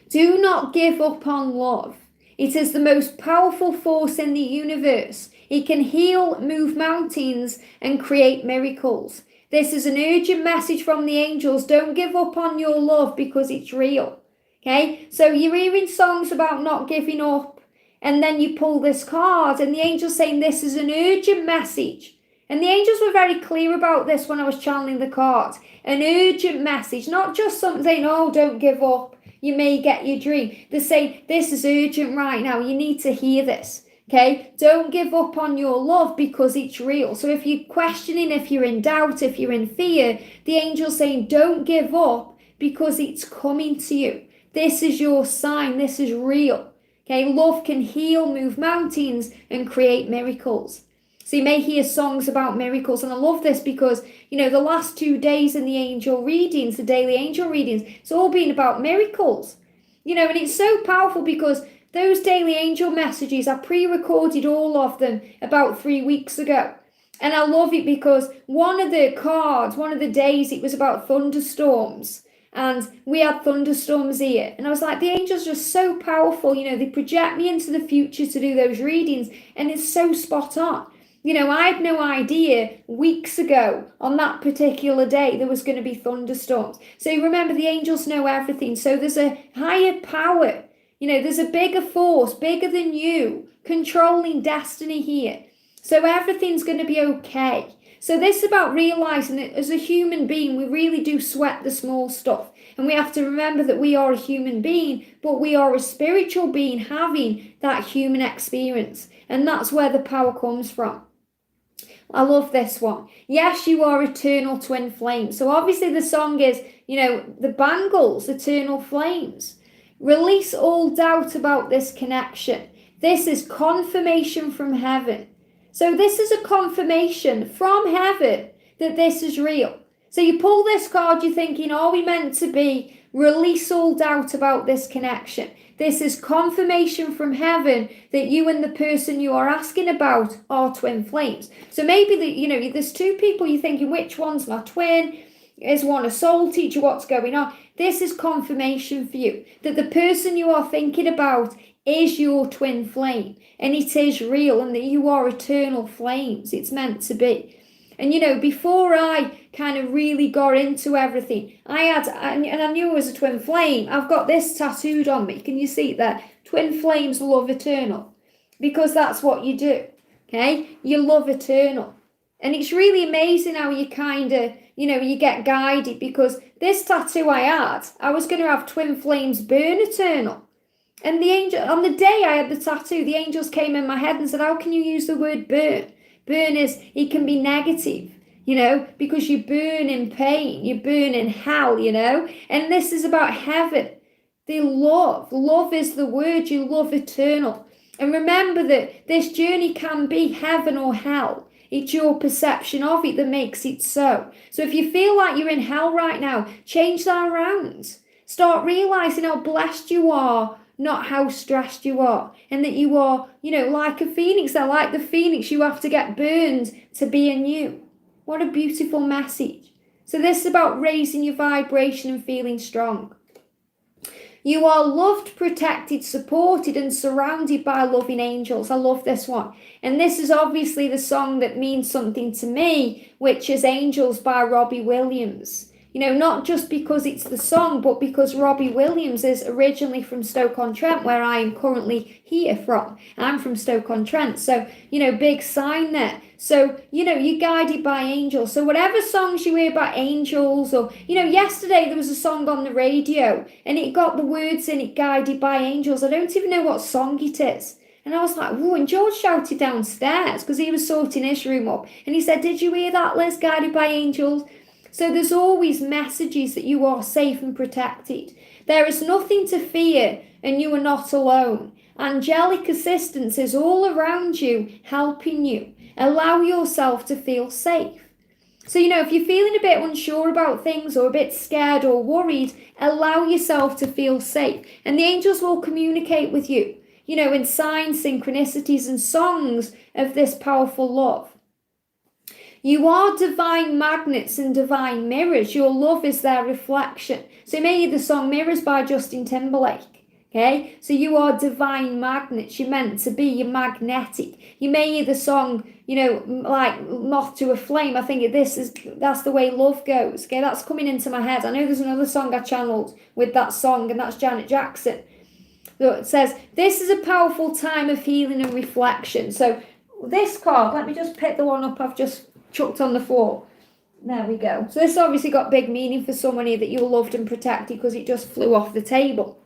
Do not give up on love. It is the most powerful force in the universe. It can heal, move mountains, and create miracles. This is an urgent message from the angels. Don't give up on your love because it's real. Okay? So you're hearing songs about not giving up, and then you pull this card, and the angel's saying this is an urgent message. And the angels were very clear about this when I was channeling the cards. An urgent message, not just something, oh, don't give up. You may get your dream. They're saying, this is urgent right now. You need to hear this. Okay? Don't give up on your love because it's real. So if you're questioning, if you're in doubt, if you're in fear, the angel's saying, don't give up because it's coming to you. This is your sign. This is real. Okay? Love can heal, move mountains, and create miracles. So you may hear songs about miracles. And I love this because, the last 2 days in the angel readings, the daily angel readings, it's all been about miracles. And it's so powerful because those daily angel messages, I pre-recorded all of them about 3 weeks ago. And I love it because one of the days, it was about thunderstorms. And we had thunderstorms here. And I was like, the angels are just so powerful. They project me into the future to do those readings. And it's so spot on. I had no idea weeks ago on that particular day there was going to be thunderstorms. So you remember, the angels know everything. So there's a higher power. There's a bigger force, bigger than you, controlling destiny here. So everything's going to be okay. So this is about realizing that as a human being, we really do sweat the small stuff. And we have to remember that we are a human being, but we are a spiritual being having that human experience. And that's where the power comes from. I love this one. Yes, you are eternal twin flames. So obviously the song is, the Bangles, eternal flames. Release all doubt about this connection. This is confirmation from heaven. So this is a confirmation from heaven that this is real. So you pull this card, you're thinking, are we meant to be? Release all doubt about this connection. This is confirmation from heaven that you and the person you are asking about are twin flames. So maybe there's two people, you're thinking, which one's my twin? Is one a soul teacher? What's going on? This is confirmation for you that the person you are thinking about is your twin flame, and it is real, and that you are eternal flames. It's meant to be. And before I kind of really got into everything, and I knew I was a twin flame. I've got this tattooed on me. Can you see it there? Twin flames love eternal, because that's what you do. Okay, you love eternal, and it's really amazing how you kind of you get guided, because this tattoo I had, I was going to have twin flames burn eternal. And the angel, on the day I had the tattoo, the angels came in my head and said, how can you use the word burn? Burn it can be negative, because you burn in pain, you burn in hell, and this is about heaven. They love is the word, you love eternal. And remember that this journey can be heaven or hell. It's your perception of it that makes it so. So if you feel like you're in hell right now, change that around. Start realizing how blessed you are, not how stressed you are, and that you are, like a phoenix. They're like the phoenix, you have to get burned to be anew. What a beautiful message. So this is about raising your vibration and feeling strong. You are loved, protected, supported, and surrounded by loving angels. I love this one. And this is obviously the song that means something to me, which is Angels by Robbie Williams. Not just because it's the song, but because Robbie Williams is originally from Stoke-on-Trent, where I am currently here from. I'm from Stoke-on-Trent, so, big sign there. So, you're guided by angels. So whatever songs you hear about angels, or, yesterday there was a song on the radio, and it got the words in it, guided by angels. I don't even know what song it is. And I was like, whoa, and George shouted downstairs, because he was sorting his room up. And he said, did you hear that, Liz, guided by angels? So there's always messages that you are safe and protected. There is nothing to fear, and you are not alone. Angelic assistance is all around you, helping you. Allow yourself to feel safe. So, if you're feeling a bit unsure about things, or a bit scared or worried, allow yourself to feel safe. And the angels will communicate with you, in signs, synchronicities, and songs of this powerful love. You are divine magnets and divine mirrors. Your love is their reflection. So you may hear the song Mirrors by Justin Timberlake. Okay, so you are divine magnets. You're meant to be. You're magnetic. You may hear the song, like Moth to a Flame. I think that's the way love goes. Okay, that's coming into my head. I know there's another song I channeled with that song, and that's Janet Jackson. So it says, this is a powerful time of healing and reflection. So this card, let me just pick the one up I've just chucked on the floor. There we go. So this obviously got big meaning for someone here, that you're loved and protected, because it just flew off the table.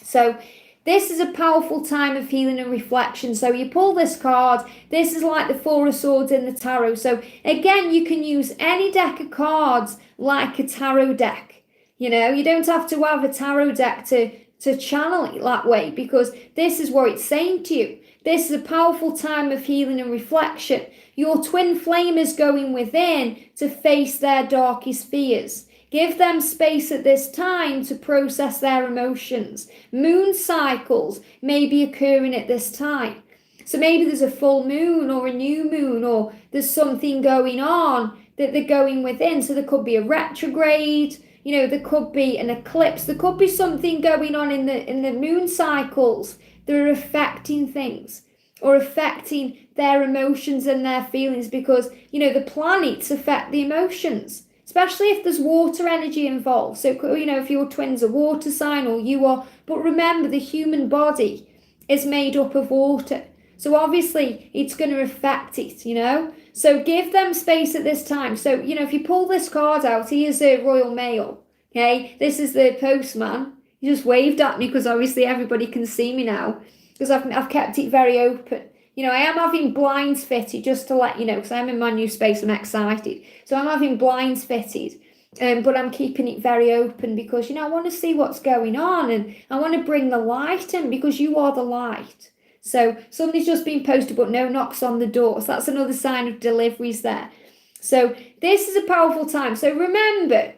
So this is a powerful time of healing and reflection. So you pull this card. This is like the Four of Swords in the tarot. So again, you can use any deck of cards like a tarot deck. You don't have to have a tarot deck to channel it that way, because this is what it's saying to you. This is a powerful time of healing and reflection. Your twin flame is going within to face their darkest fears. Give them space at this time to process their emotions. Moon cycles may be occurring at this time. So maybe there's a full moon or a new moon, or there's something going on that they're going within. So there could be a retrograde, there could be an eclipse, there could be something going on in the moon cycles that are affecting things, or affecting their emotions and their feelings, because, the planets affect the emotions, especially if there's water energy involved. So, if your twin's a water sign, or you are, but remember, the human body is made up of water. So obviously it's going to affect it, So give them space at this time. So, if you pull this card out, he is a Royal Mail. Okay, this is the postman. He just waved at me, because obviously everybody can see me now, because I've kept it very open. I am having blinds fitted, just to let you know, because I'm in my new space, I'm excited. So I'm having blinds fitted, but I'm keeping it very open because, I want to see what's going on, and I want to bring the light in because you are the light. So somebody's just been posted, but no knocks on the door. So that's another sign of deliveries there. So this is a powerful time. So remember,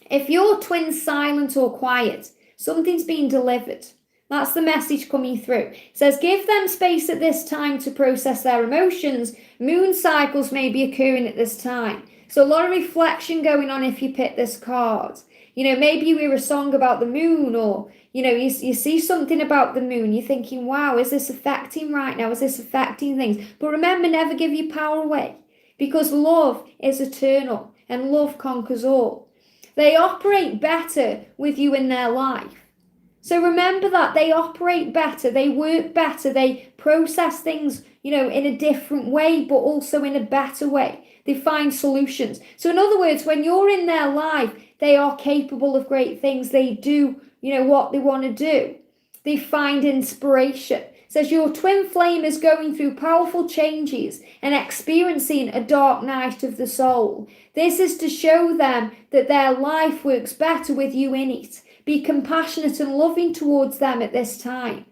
if your twin's silent or quiet, something's being delivered. That's the message coming through. It says, give them space at this time to process their emotions. Moon cycles may be occurring at this time. So a lot of reflection going on if you pick this card. Maybe you hear a song about the moon, or, you see something about the moon. You're thinking, wow, is this affecting right now? Is this affecting things? But remember, never give your power away, because love is eternal and love conquers all. They operate better with you in their life. So remember that they operate better, they work better, they process things, in a different way, but also in a better way. They find solutions. So in other words, when you're in their life, they are capable of great things. They do, what they want to do. They find inspiration. It says your twin flame is going through powerful changes and experiencing a dark night of the soul. This is to show them that their life works better with you in it. Be compassionate and loving towards them at this time.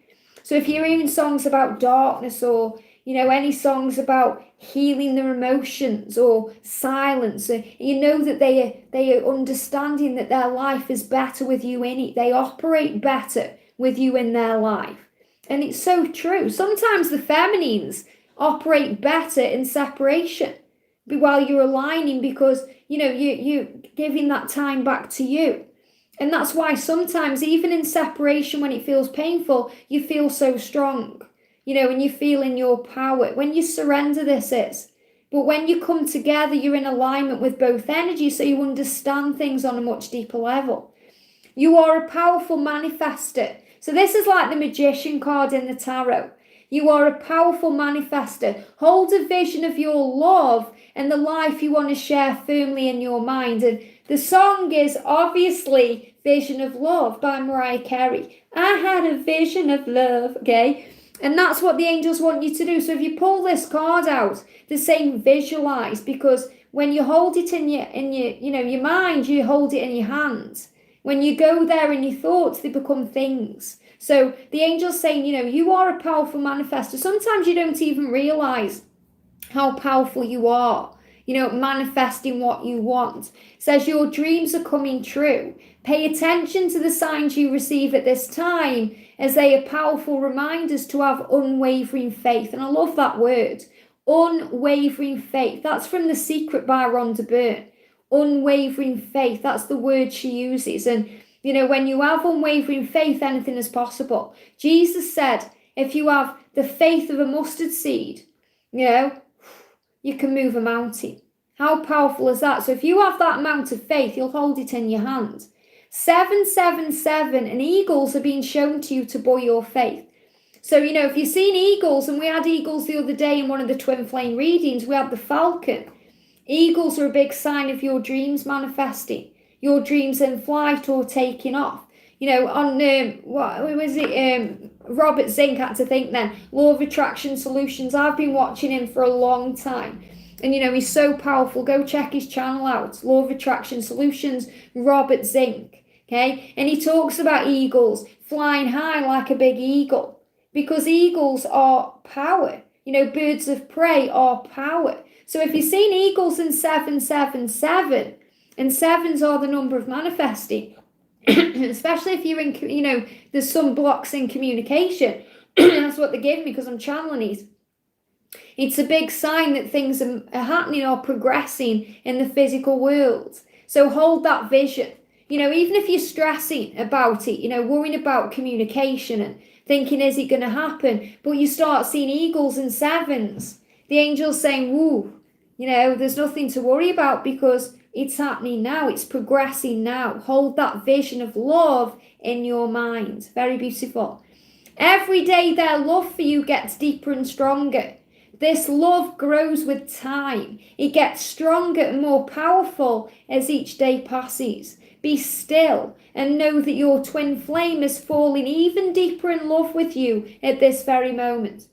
So if you're hearing songs about darkness, or, any songs about healing their emotions or silence, you know that they are understanding that their life is better with you in it. They operate better with you in their life. And it's so true. Sometimes the feminines operate better in separation while you're aligning, because, you're giving that time back to you. And that's why sometimes, even in separation, when it feels painful, you feel so strong, and you feel in your power. When you surrender, this is. But when you come together, you're in alignment with both energies, so you understand things on a much deeper level. You are a powerful manifester. So this is like the Magician card in the tarot. You are a powerful manifester. Hold a vision of your love and the life you want to share firmly in your mind. And the song is obviously Vision of Love by Mariah Carey. I had a vision of love, okay? And that's what the angels want you to do. So if you pull this card out, they're saying visualize, because when you hold it in your mind, you hold it in your hands. When you go there in your thoughts, they become things. So the angel's saying, you are a powerful manifester. Sometimes you don't even realize how powerful you are. Manifesting what you want. It says your dreams are coming true. Pay attention to the signs you receive at this time, as they are powerful reminders to have unwavering faith. And I love that word, unwavering faith. That's from The Secret by Rhonda Byrne. Unwavering faith, that's the word she uses. And, when you have unwavering faith, anything is possible. Jesus said, if you have the faith of a mustard seed, you can move a mountain. How powerful is that? So if you have that amount of faith, you'll hold it in your hand. 777 and eagles are being shown to you to buoy your faith. So, if you've seen eagles, and we had eagles the other day in one of the twin flame readings, we had the falcon. Eagles are a big sign of your dreams manifesting, your dreams in flight or taking off. On what was it? Robert Zink, had to think then. Law of Attraction Solutions. I've been watching him for a long time, and he's so powerful. Go check his channel out. Law of Attraction Solutions, Robert Zink. Okay, and he talks about eagles flying high like a big eagle, because eagles are power. Birds of prey are power. So if you've seen eagles in 777, and sevens are the number of manifesting, especially if you're in, there's some blocks in communication. That's what they give me, because I'm channeling it. It's a big sign that things are happening or progressing in the physical world. So hold that vision. Even if you're stressing about it, worrying about communication and thinking, is it going to happen? But you start seeing eagles and sevens. The angel's saying, woo, there's nothing to worry about, because it's happening now. It's progressing now. Hold that vision of love in your mind. Very beautiful. Every day their love for you gets deeper and stronger. This love grows with time. It gets stronger and more powerful as each day passes. Be still and know that your twin flame is falling even deeper in love with you at this very moment.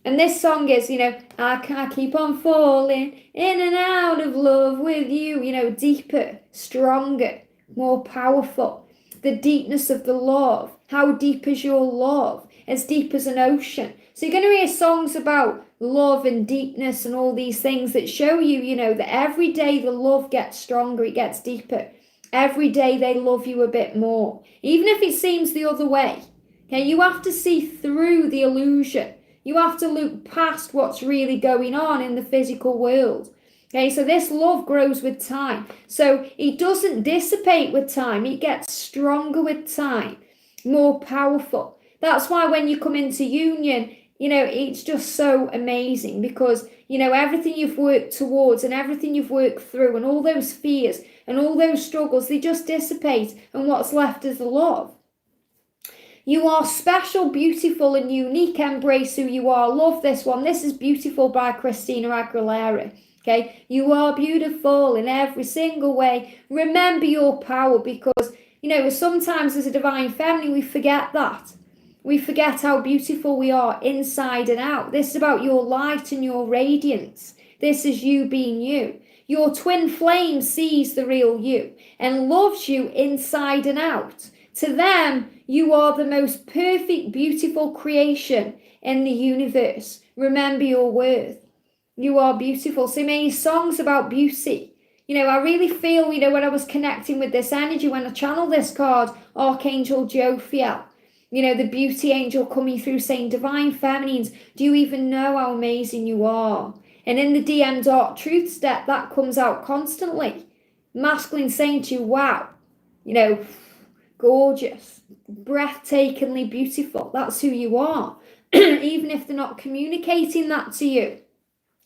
And this song is, I can't keep on falling in and out of love with you, deeper, stronger, more powerful. The deepness of the love. How deep is your love? As deep as an ocean. So you're going to hear songs about love and deepness and all these things that show you, that every day the love gets stronger, it gets deeper. Every day they love you a bit more. Even if it seems the other way. Okay, you have to see through the illusion. You have to look past what's really going on in the physical world. Okay, so this love grows with time. So it doesn't dissipate with time. It gets stronger with time, more powerful. That's why when you come into union, it's just so amazing because, everything you've worked towards and everything you've worked through and all those fears and all those struggles, they just dissipate. And what's left is the love. You are special, beautiful, and unique. Embrace who you are. Love this one. This is Beautiful by Christina Aguilera. Okay, you are beautiful in every single way. Remember your power because, sometimes as a divine feminine, we forget that. We forget how beautiful we are inside and out. This is about your light and your radiance. This is you being you. Your twin flame sees the real you and loves you inside and out. To them, you are the most perfect, beautiful creation in the universe. Remember your worth. You are beautiful. So many songs about beauty. I really feel, when I was connecting with this energy, when I channeled this card, Archangel Jophiel, the beauty angel coming through saying, Divine Feminines, do you even know how amazing you are? And in the DM Dark Truth step, that comes out constantly. Masculine saying to you, wow, gorgeous, breathtakingly beautiful. That's who you are. Even if they're not communicating that to you,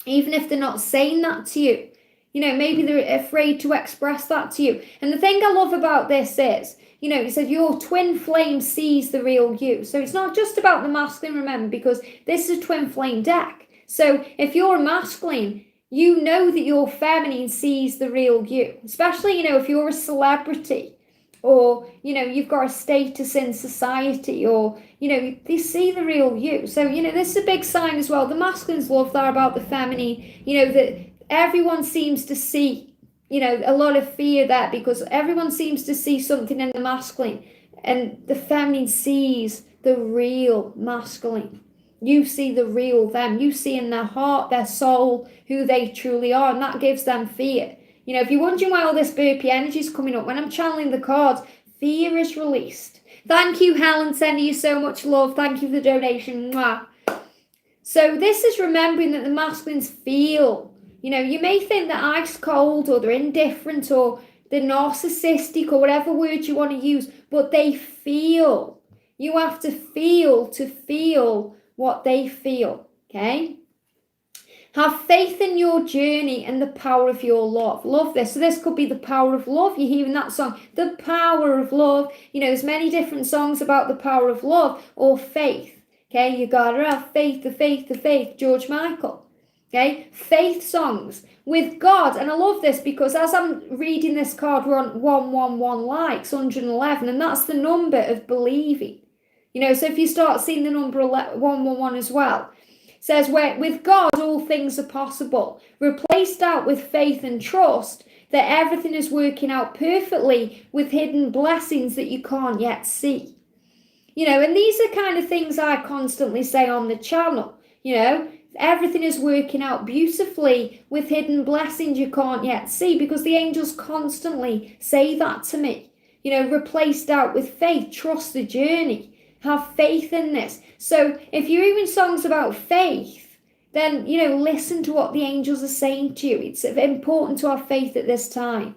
even if they're not saying that to you, maybe they're afraid to express that to you. And the thing I love about this is, it says your twin flame sees the real you. So it's not just about the masculine, remember, because this is a twin flame deck. So if you're a masculine, you know that your feminine sees the real you, especially, if you're a celebrity or, you've got a status in society or, they see the real you. So, this is a big sign as well. The masculines love that about the feminine, that everyone seems to see, a lot of fear there because everyone seems to see something in the masculine and the feminine sees the real masculine. You see the real them. You see in their heart, their soul, who they truly are, and that gives them fear. If you're wondering why all this burpee energy is coming up, when I'm channeling the cards, fear is released. Thank you, Helen, sending you so much love. Thank you for the donation. Mwah. So this is remembering that the masculines feel. You may think they're ice cold or they're indifferent or they're narcissistic or whatever word you want to use, but they feel. You have to feel what they feel, okay? Have faith in your journey and the power of your love. Love this. So this could be the power of love. You're hearing that song, the power of love. There's many different songs about the power of love or faith. Okay, you gotta have faith, the faith, the faith. George Michael. Okay, faith songs with God. And I love this because as I'm reading this card, we're on 111 likes, 111, and that's the number of believing. So if you start seeing the number 111 as well, says with God all things are possible. Replaced out with faith and trust that everything is working out perfectly with hidden blessings that you can't yet see. And these are kind of things I constantly say on the channel. Everything is working out beautifully with hidden blessings you can't yet see because the angels constantly say that to me. Replaced out with faith, trust the journey. Have faith in this. So if you're hearing songs about faith, then, listen to what the angels are saying to you. It's important to have faith at this time.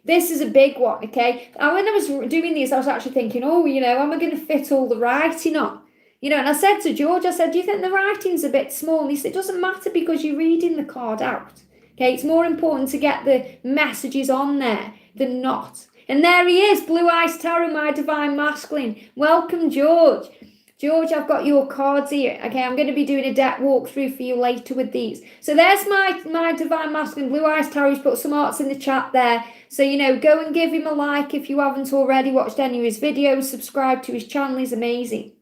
This is a big one, okay? And when I was doing these, I was actually thinking, am I going to fit all the writing on? And I said to George, do you think the writing's a bit small? And he said, it doesn't matter because you're reading the card out. Okay, it's more important to get the messages on there than not. And there he is, Blue Eyes Tarot, my divine masculine. Welcome, George. George, I've got your cards here. Okay, I'm going to be doing a deck walkthrough for you later with these. So there's my divine masculine, Blue Eyes Tarot. He's put some arts in the chat there. So, go and give him a like if you haven't already watched any of his videos. Subscribe to his channel, he's amazing.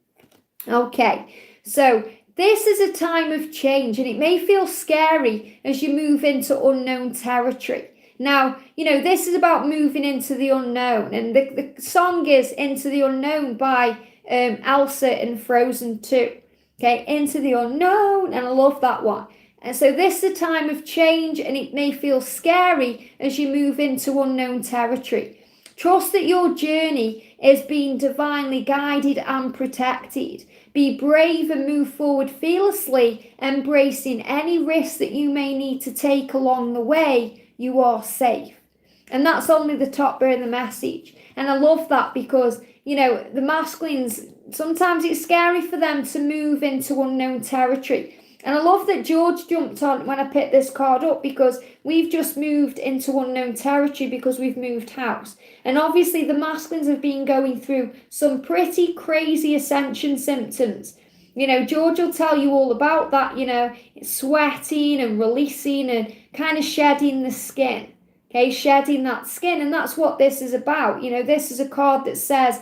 Okay, so this is a time of change, and it may feel scary as you move into unknown territory. Now, this is about moving into the unknown, and the song is Into the Unknown by Elsa in Frozen 2. Okay, Into the Unknown, and I love that one. And so this is a time of change, and it may feel scary as you move into unknown territory. Trust that your journey is being divinely guided and protected. Be brave and move forward fearlessly, embracing any risk that you may need to take along the way. You are safe. And that's only the top bit of the message. And I love that because, the masculines, sometimes it's scary for them to move into unknown territory. And I love that George jumped on when I picked this card up, because we've just moved into unknown territory because we've moved house. And obviously the masculines have been going through some pretty crazy ascension symptoms. George will tell you all about that, sweating and releasing and kind of shedding the skin. Okay, shedding that skin. And that's what this is about. This is a card that says,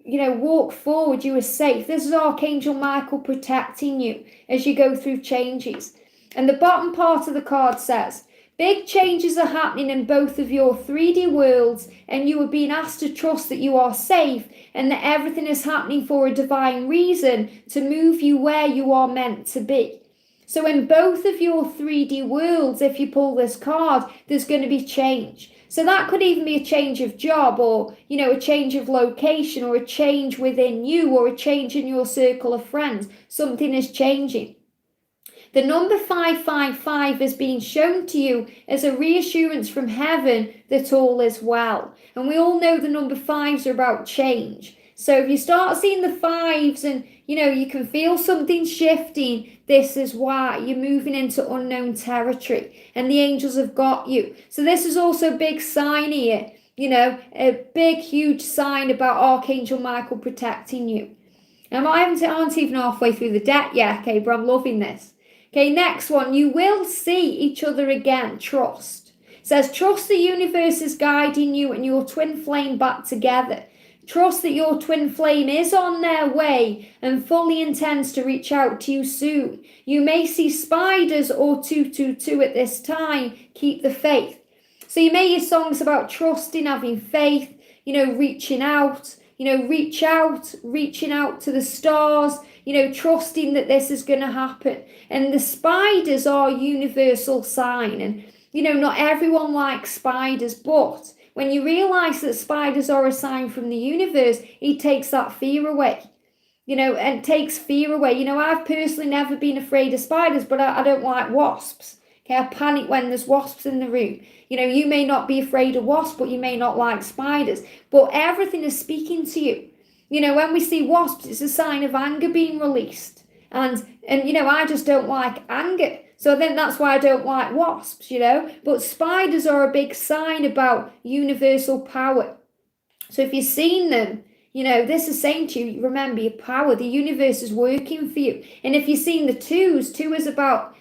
walk forward, you are safe. This is Archangel Michael protecting you as you go through changes. And the bottom part of the card says, big changes are happening in both of your 3D worlds, and you are being asked to trust that you are safe and that everything is happening for a divine reason to move you where you are meant to be. So in both of your 3D worlds, if you pull this card, there's going to be change. So that could even be a change of job, or, a change of location, or a change within you, or a change in your circle of friends. Something is changing. The number 555 is being shown to you as a reassurance from heaven that all is well. And we all know the number 5s are about change. So if you start seeing the 5s and, you can feel something shifting, this is why you're moving into unknown territory and the angels have got you. So this is also a big sign here, a big, huge sign about Archangel Michael protecting you. And I aren't even halfway through the deck yet, okay, but I'm loving this. Okay, next one, you will see each other again, trust. It says, trust the universe is guiding you and your twin flame back together. Trust that your twin flame is on their way and fully intends to reach out to you soon. You may see spiders or 222 at this time. Keep the faith. So you may hear songs about trusting, having faith, reaching out, reaching out to the stars, trusting that this is going to happen. And the spiders are a universal sign. And, not everyone likes spiders, but when you realize that spiders are a sign from the universe, it takes that fear away, and takes fear away. I've personally never been afraid of spiders, but I don't like wasps. Okay, I panic when there's wasps in the room. You may not be afraid of wasps, but you may not like spiders. But everything is speaking to you. When we see wasps, it's a sign of anger being released. And I just don't like anger. So then that's why I don't like wasps, But spiders are a big sign about universal power. So if you've seen them, this is saying to you, remember your power. The universe is working for you. And if you've seen the 2s, 2 is about,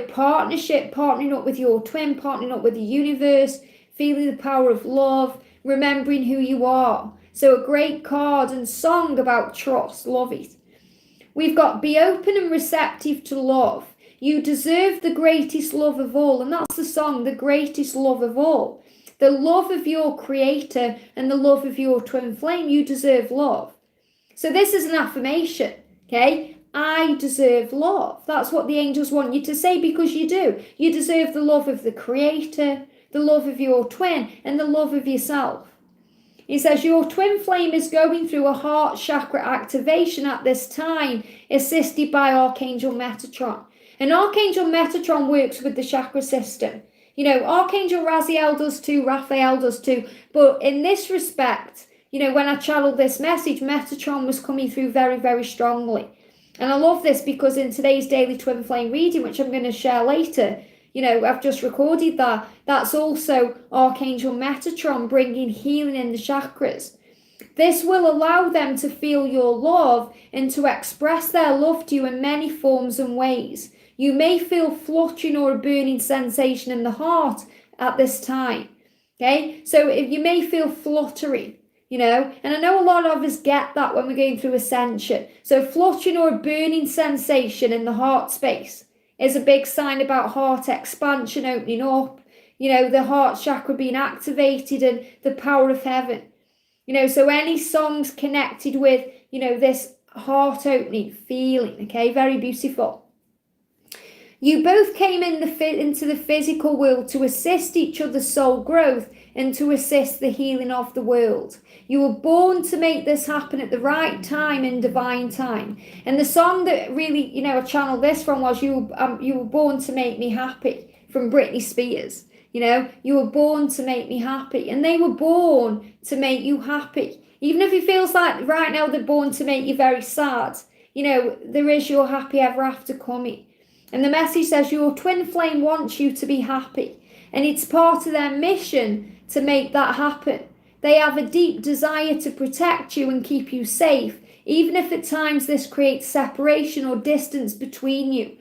partnership, partnering up with your twin, partnering up with the universe, feeling the power of love, remembering who you are. So a great card and song about trust. Love it. We've got be open and receptive to love. You deserve the greatest love of all. And that's the song, the greatest love of all. The love of your creator and the love of your twin flame. You deserve love. So this is an affirmation, okay? I deserve love. That's what the angels want you to say, because you do. You deserve the love of the creator, the love of your twin, and the love of yourself. He says your twin flame is going through a heart chakra activation at this time, assisted by Archangel Metatron. And Archangel Metatron works with the chakra system. Archangel Raziel does too, Raphael does too. But in this respect, when I channeled this message, Metatron was coming through very, very strongly. And I love this because in today's daily twin flame reading, which I'm going to share later, I've just recorded that. That's also Archangel Metatron bringing healing in the chakras. This will allow them to feel your love and to express their love to you in many forms and ways. You may feel fluttering or a burning sensation in the heart at this time. Okay, so if you may feel fluttering, And I know a lot of us get that when we're going through Ascension. So fluttering or a burning sensation in the heart space is a big sign about heart expansion, opening up, the heart chakra being activated and the power of heaven. So any songs connected with, this heart opening feeling, okay, very beautiful. You both came into the physical world to assist each other's soul growth and to assist the healing of the world. You were born to make this happen at the right time in divine time. And the song that really, I channeled this from was You Were Born to Make Me Happy from Britney Spears. You were born to make me happy. And they were born to make you happy. Even if it feels like right now they're born to make you very sad, there is your happy ever after coming. And the message says your twin flame wants you to be happy. And it's part of their mission to make that happen. They have a deep desire to protect you and keep you safe, even if at times this creates separation or distance between you.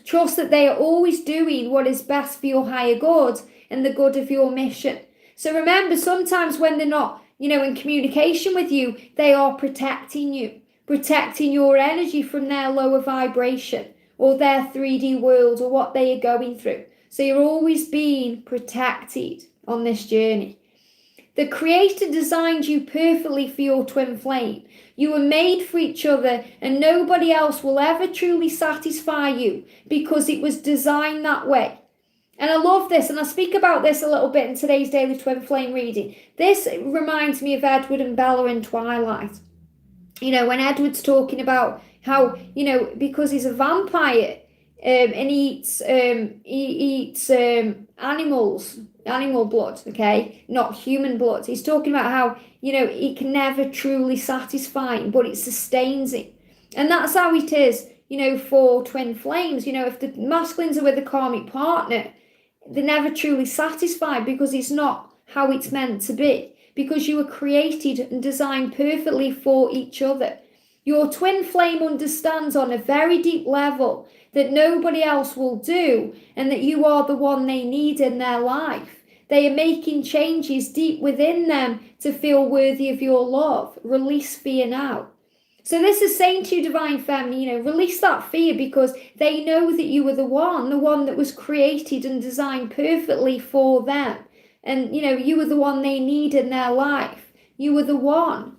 Trust that they are always doing what is best for your higher good and the good of your mission. So remember, sometimes when they're not, in communication with you, they are protecting you, protecting your energy from their lower vibration or their 3D world or what they are going through. So you're always being protected on this journey. The Creator designed you perfectly for your twin flame. You were made for each other, and nobody else will ever truly satisfy you because it was designed that way. And I love this, and I speak about this a little bit in today's daily twin flame reading. This reminds me of Edward and Bella in Twilight. When Edward's talking about how, because he's a vampire, and he eats animal blood, okay, not human blood. He's talking about how, he can never truly satisfy him, but it sustains him. And that's how it is, for twin flames. If the masculines are with a karmic partner, they're never truly satisfied because it's not how it's meant to be, because you were created and designed perfectly for each other. Your twin flame understands on a very deep level that nobody else will do and that you are the one they need in their life. They are making changes deep within them to feel worthy of your love. Release fear now. So this is saying to you, Divine Feminine, release that fear because they know that you were the one that was created and designed perfectly for them. And, you were the one they need in their life. You were the one.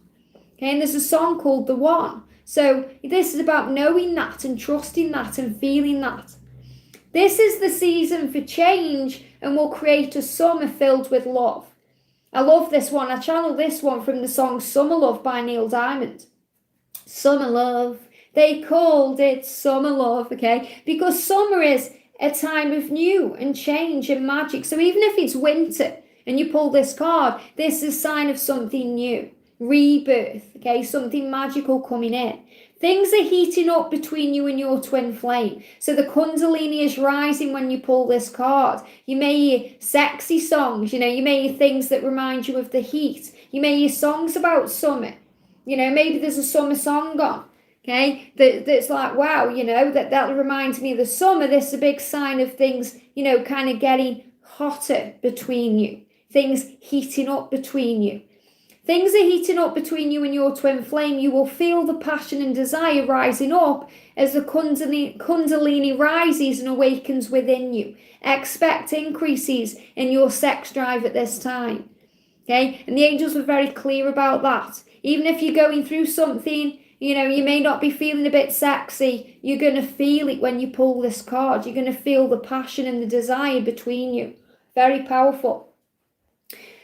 Okay, and there's a song called The One. So this is about knowing that and trusting that and feeling that. This is the season for change and will create a summer filled with love. I love this one. I channeled this one from the song Summer Love by Neil Diamond. Summer love. They called it summer love, okay? Because summer is a time of new and change and magic. So even if it's winter and you pull this card, this is a sign of something new. Rebirth, okay, something magical coming in. Things are heating up between you and your twin flame. So the Kundalini is rising when you pull this card. You may hear sexy songs, you may hear things that remind you of the heat. You may hear songs about summer. Maybe there's a summer song on, okay, that's like, wow, that reminds me of the summer. This is a big sign of things, kind of getting hotter between you. Things heating up between you. Things are heating up between you and your twin flame. You will feel the passion and desire rising up as the Kundalini rises and awakens within you. Expect increases in your sex drive at this time. Okay? And the angels were very clear about that. Even if you're going through something, you may not be feeling a bit sexy, you're going to feel it when you pull this card. You're going to feel the passion and the desire between you. Very powerful.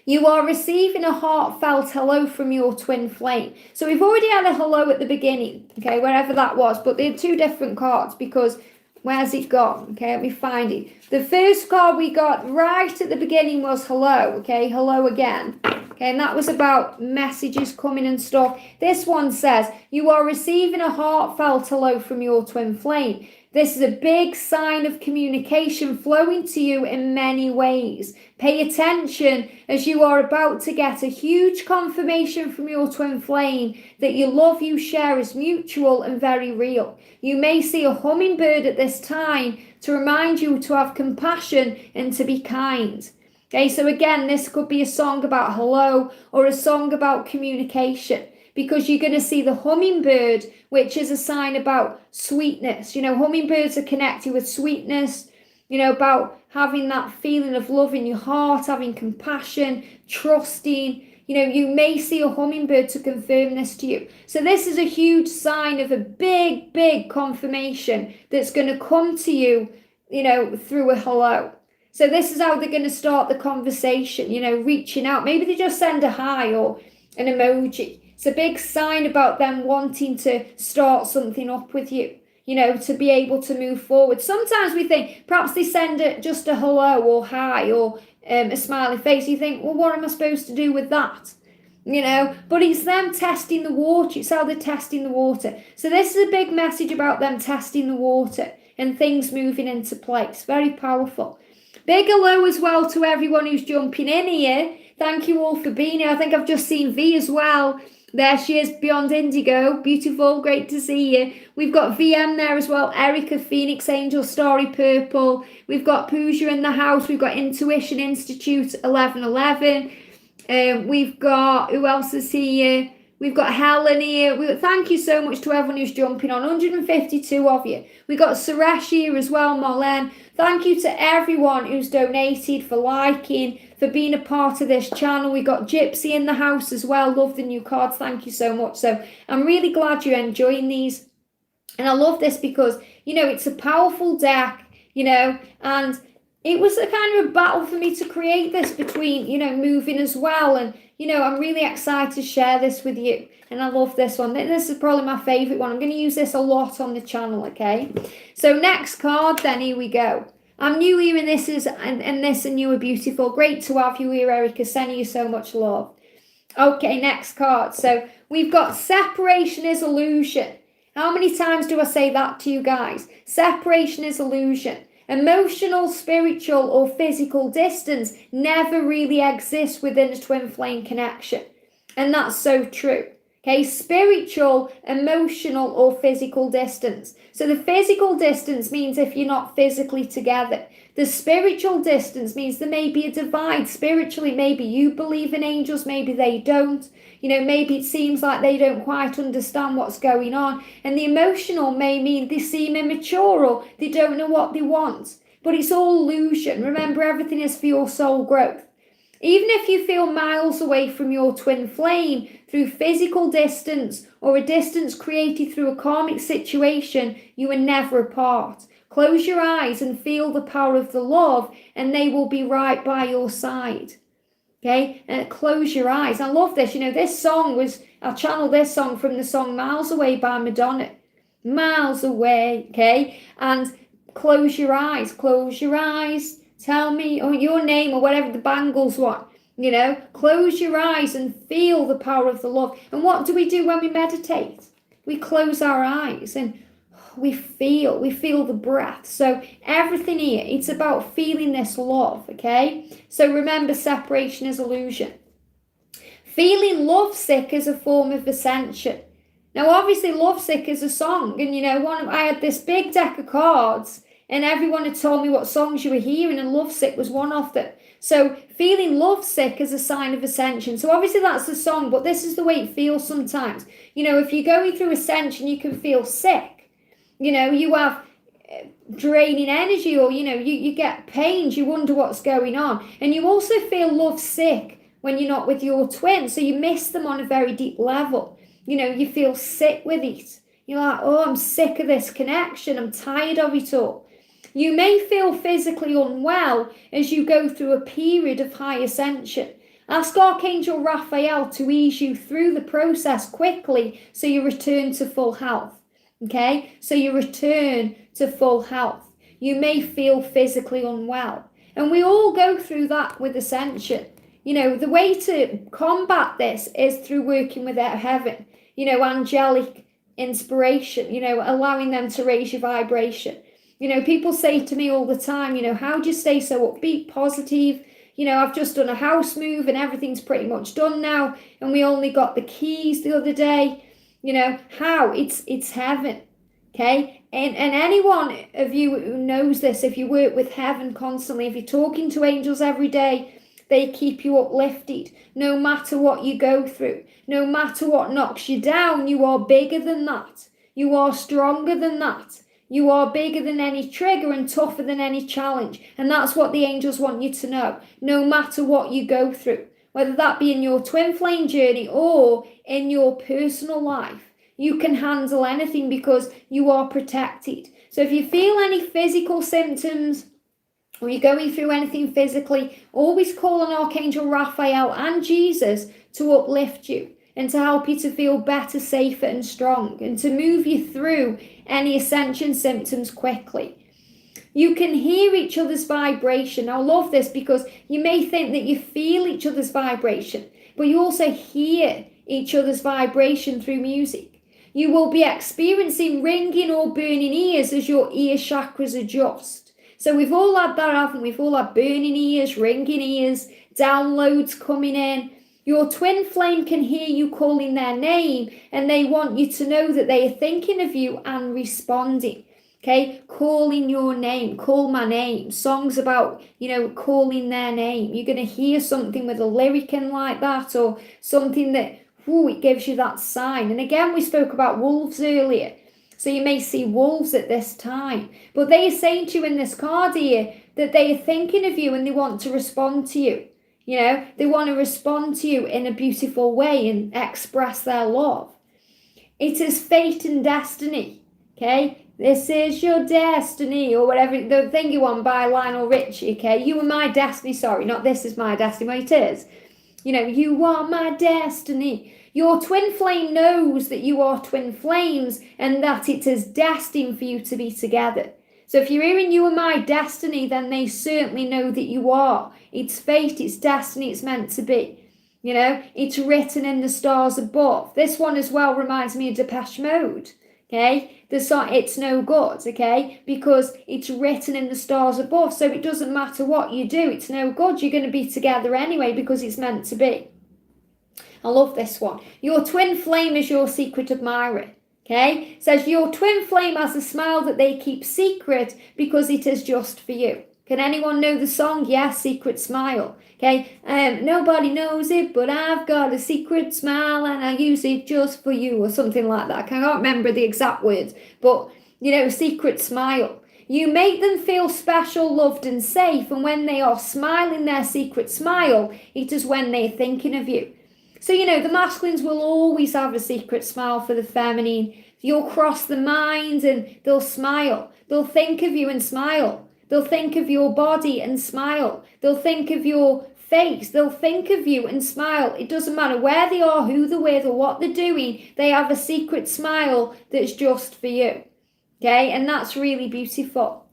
You are receiving a heartfelt hello from your twin flame. So we've already had a hello at the beginning, okay, wherever that was, but they're two different cards because where's it gone? Okay, let me find it. The first card we got right at the beginning was hello, okay, hello again. Okay, and that was about messages coming and stuff. This one says, you are receiving a heartfelt hello from your twin flame. This is a big sign of communication flowing to you in many ways. Pay attention as you are about to get a huge confirmation from your twin flame that your love you share is mutual and very real. You may see a hummingbird at this time to remind you to have compassion and to be kind. Okay, so again, this could be a song about hello or a song about communication, because you're going to see the hummingbird, which is a sign about sweetness. Hummingbirds are connected with sweetness, about having that feeling of love in your heart, having compassion, trusting. You may see a hummingbird to confirm this to you. So this is a huge sign of a big, big confirmation that's going to come to you, through a hello. So this is how they're going to start the conversation, reaching out. Maybe they just send a hi or an emoji. It's a big sign about them wanting to start something up with you, to be able to move forward. Sometimes we think perhaps they send just a hello or hi or a smiley face. You think, well, what am I supposed to do with that? But it's them testing the water. It's how they're testing the water. So this is a big message about them testing the water and things moving into place. Very powerful. Big hello as well to everyone who's jumping in here. Thank you all for being here. I think I've just seen V as well. There she is, Beyond Indigo. Beautiful, great to see you. We've got VM there as well. Erica, Phoenix Angel, Starry Purple. We've got Pooja in the house. We've got Intuition Institute, 1111. We've got, who else is here? We've got Helen here. Thank you so much to everyone who's jumping on. 152 of you. We've got Suresh here as well, Marlene. Thank you to everyone who's donated, for liking, for being a part of this channel. We got Gypsy in the house as well. Love the new cards. Thank you so much. So I'm really glad you're enjoying these. And I love this because, it's a powerful deck, and it was a kind of a battle for me to create this between, moving as well. And, I'm really excited to share this with you. And I love this one. This is probably my favorite one. I'm going to use this a lot on the channel, okay? So next card, then, here we go. I'm new here, and this is, and this, and you are beautiful. Great to have you here, Erica. Sending you so much love. Okay, next card. So we've got separation is illusion. How many times do I say that to you guys? Separation is illusion. Emotional, spiritual, or physical distance never really exists within a twin flame connection. And that's so true. Okay, spiritual, emotional, or physical distance. So the physical distance means if you're not physically together. The spiritual distance means there may be a divide spiritually. Maybe you believe in angels, maybe they don't. Maybe it seems like they don't quite understand what's going on. And the emotional may mean they seem immature or they don't know what they want. But it's all illusion. Remember, everything is for your soul growth. Even if you feel miles away from your twin flame through physical distance or a distance created through a karmic situation, you are never apart. Close your eyes and feel the power of the love, and they will be right by your side. Okay, and close your eyes. I love this. This song I channeled this song from the song Miles Away by Madonna. Miles away, okay? And close your eyes. Tell me your name or whatever the Bangles want. Close your eyes and feel the power of the love. And what do we do when we meditate? We close our eyes and we feel the breath. So everything here, it's about feeling this love, okay? So remember, separation is illusion. Feeling lovesick is a form of ascension. Now, obviously, lovesick is a song. And, I had this big deck of cards and everyone had told me what songs you were hearing, and lovesick was one of them. So feeling lovesick is a sign of ascension. So obviously that's the song, but this is the way it feels sometimes. If you're going through ascension, you can feel sick. You have draining energy, or, you get pains, you wonder what's going on. And you also feel lovesick when you're not with your twin. So you miss them on a very deep level. You feel sick with it. You're like, oh, I'm sick of this connection. I'm tired of it all. You may feel physically unwell as you go through a period of high ascension. Ask Archangel Raphael to ease you through the process quickly so you return to full health. Okay, so you return to full health. You may feel physically unwell. And we all go through that with ascension. The way to combat this is through working with heaven, angelic inspiration, allowing them to raise your vibration. People say to me all the time, how do you stay so upbeat, positive? I've just done a house move and everything's pretty much done now. And we only got the keys the other day. How? It's heaven. Okay? And anyone of you who knows this, if you work with heaven constantly, if you're talking to angels every day, they keep you uplifted. No matter what you go through, no matter what knocks you down, you are bigger than that. You are stronger than that. You are bigger than any trigger and tougher than any challenge. And that's what the angels want you to know. No matter what you go through, whether that be in your twin flame journey or in your personal life, you can handle anything because you are protected. So if you feel any physical symptoms or you're going through anything physically, always call on Archangel Raphael and Jesus to uplift you and to help you to feel better, safer and strong, and to move you through any ascension symptoms quickly. You can hear each other's vibration. I love this because you may think that you feel each other's vibration, but you also hear each other's vibration through music. You will be experiencing ringing or burning ears as your ear chakras adjust. So we've all had that, haven't we? We've all had burning ears, ringing ears, downloads coming in. Your twin flame can hear you calling their name, and they want you to know that they are thinking of you and responding. Okay, calling your name, call my name, songs about, calling their name. You're going to hear something with a lyric in like that, or something that, it gives you that sign. And again, we spoke about wolves earlier. So you may see wolves at this time, but they are saying to you in this card here that they are thinking of you and they want to respond to you. They want to respond to you in a beautiful way and express their love. It is fate and destiny, okay? This is your destiny, or whatever, the thing you want by Lionel Richie, okay? You are my destiny, sorry, not this is my destiny, well, it is. You are my destiny. Your twin flame knows that you are twin flames and that it is destined for you to be together. So if you're hearing you are my destiny, then they certainly know that you are. It's fate, it's destiny, it's meant to be. It's written in the stars above. This one as well reminds me of Depeche Mode, okay? The song, It's No Good, okay? Because it's written in the stars above, so it doesn't matter what you do, it's no good. You're going to be together anyway because it's meant to be. I love this one. Your twin flame is your secret admirer. Okay, it says your twin flame has a smile that they keep secret because it is just for you. Can anyone know the song? Yes, Secret Smile. Okay, nobody knows it, but I've got a secret smile and I use it just for you, or something like that. I can't remember the exact words, but secret smile. You make them feel special, loved and safe, and when they are smiling their secret smile, it is when they're thinking of you. So, the masculines will always have a secret smile for the feminine. You'll cross the mind and they'll smile. They'll think of you and smile. They'll think of your body and smile. They'll think of your face. They'll think of you and smile. It doesn't matter where they are, who they're with, or what they're doing. They have a secret smile that's just for you. Okay, and that's really beautiful.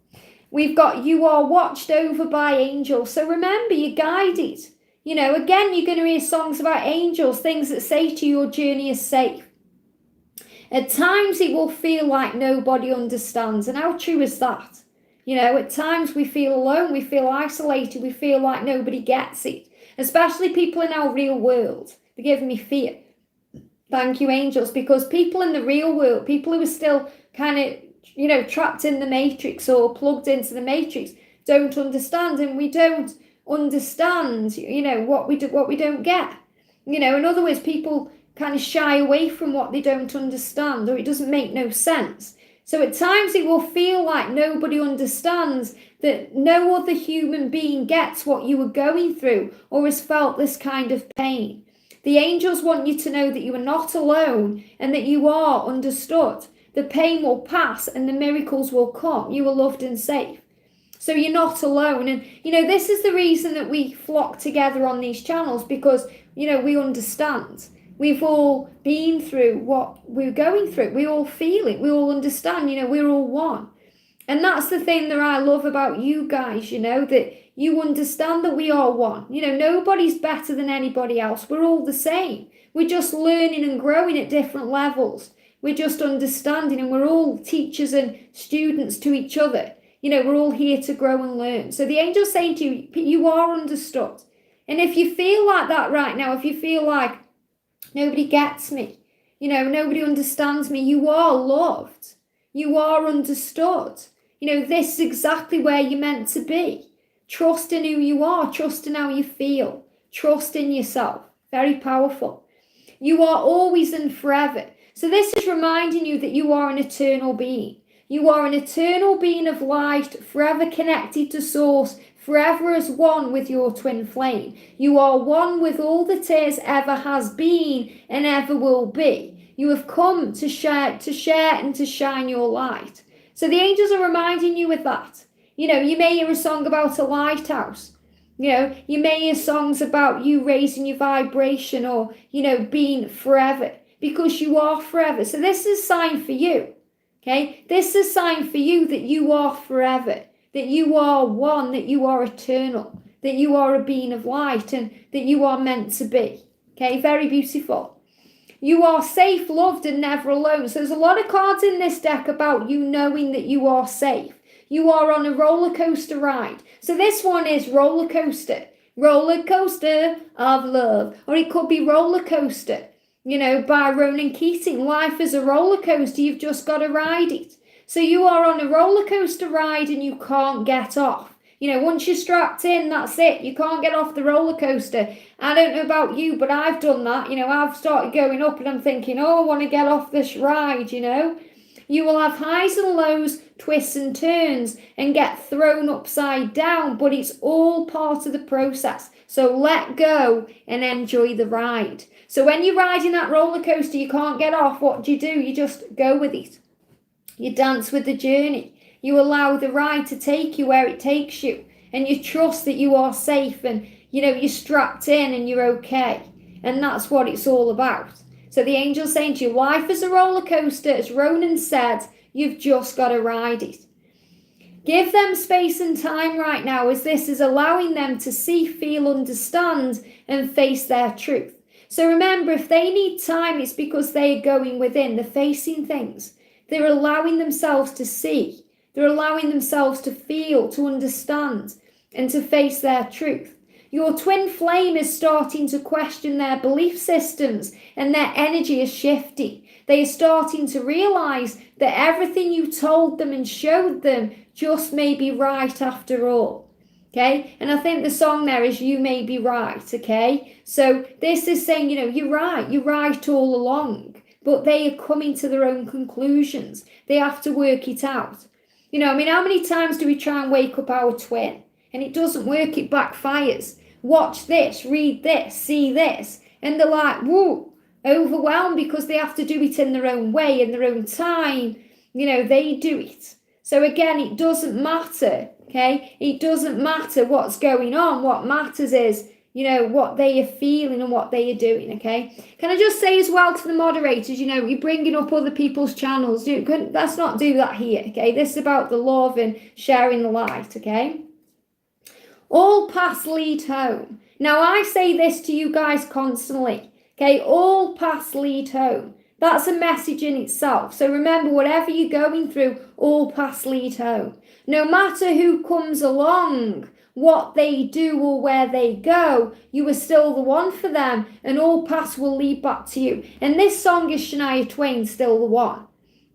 We've got you are watched over by angels. So remember, you're guided. Again, you're going to hear songs about angels, things that say to you your journey is safe. At times, it will feel like nobody understands. And how true is that? At times we feel alone, we feel isolated, we feel like nobody gets it. Especially people in our real world. They give me fear. Thank you, angels, because people in the real world, people who are still kind of, trapped in the matrix or plugged into the matrix, don't understand, and we don't understand, what we don't get. In other words, people kind of shy away from what they don't understand, or it doesn't make no sense. So at times it will feel like nobody understands, that no other human being gets what you are going through or has felt this kind of pain. The angels want you to know that you are not alone and that you are understood. The pain will pass and the miracles will come. You are loved and safe. So you're not alone. And, this is the reason that we flock together on these channels, because, we understand. We've all been through what we're going through. We all feel it. We all understand, we're all one. And that's the thing that I love about you guys, that you understand that we are one. Nobody's better than anybody else. We're all the same. We're just learning and growing at different levels. We're just understanding, and we're all teachers and students to each other. We're all here to grow and learn. So the angel's saying to you, you are understood. And if you feel like that right now, if you feel like nobody gets me, nobody understands me, you are loved. You are understood. This is exactly where you're meant to be. Trust in who you are. Trust in how you feel. Trust in yourself. Very powerful. You are always and forever. So this is reminding you that you are an eternal being. You are an eternal being of light, forever connected to source, forever as one with your twin flame. You are one with all that is, ever has been, and ever will be. You have come to share and to shine your light. So the angels are reminding you with that. You know, you may hear a song about a lighthouse. You know, you may hear songs about you raising your vibration or, you know, being forever, because you are forever. So this is a sign for you. Okay, this is a sign for you that you are forever, that you are one, that you are eternal, that you are a being of light, and that you are meant to be. Okay, very beautiful. You are safe, loved, and never alone. So there's a lot of cards in this deck about you knowing that you are safe. You are on a roller coaster ride. So this one is roller coaster of love, or it could be roller coaster. You know, by Ronan Keating, life is a roller coaster, you've just got to ride it. So you are on a roller coaster ride and you can't get off. You know, once you're strapped in, that's it. You can't get off the roller coaster. I don't know about you, but I've done that. You know, I've started going up and I'm thinking, oh, I want to get off this ride, you know. You will have highs and lows, twists and turns, and get thrown upside down, but it's all part of the process. So let go and enjoy the ride. So when you're riding that roller coaster, you can't get off. What do? You just go with it. You dance with the journey. You allow the ride to take you where it takes you. And you trust that you are safe and, you know, you're strapped in and you're okay. And that's what it's all about. So the angel's saying to you, life is a roller coaster. As Ronan said, you've just got to ride it. Give them space and time right now, as this is allowing them to see, feel, understand, and face their truth. So remember, if they need time, it's because they're going within. They're facing things. They're allowing themselves to see. They're allowing themselves to feel, to understand, and to face their truth. Your twin flame is starting to question their belief systems, and their energy is shifting. They are starting to realize that everything you told them and showed them just may be right after all. Okay, and I think the song there is You May Be Right. Okay, so this is saying, you know, you're right all along, but they are coming to their own conclusions. They have to work it out. You know, I mean, how many times do we try and wake up our twin and it doesn't work? It backfires. Watch this, read this, see this, and they're like, whoa, overwhelmed because they have to do it in their own way, in their own time. You know, they do it. So again, it doesn't matter. Okay, it doesn't matter what's going on. What matters is, you know, what they are feeling and what they are doing. Okay, can I just say as well to the moderators, you know, you're bringing up other people's channels. Let's not do that here. Okay, this is about the love and sharing the light. Okay, all paths lead home. Now I say this to you guys constantly. Okay, all paths lead home. That's a message in itself. So remember, whatever you're going through, all paths lead home. No matter who comes along, what they do or where they go, you are still the one for them, and all paths will lead back to you. And this song is Shania Twain, Still the One.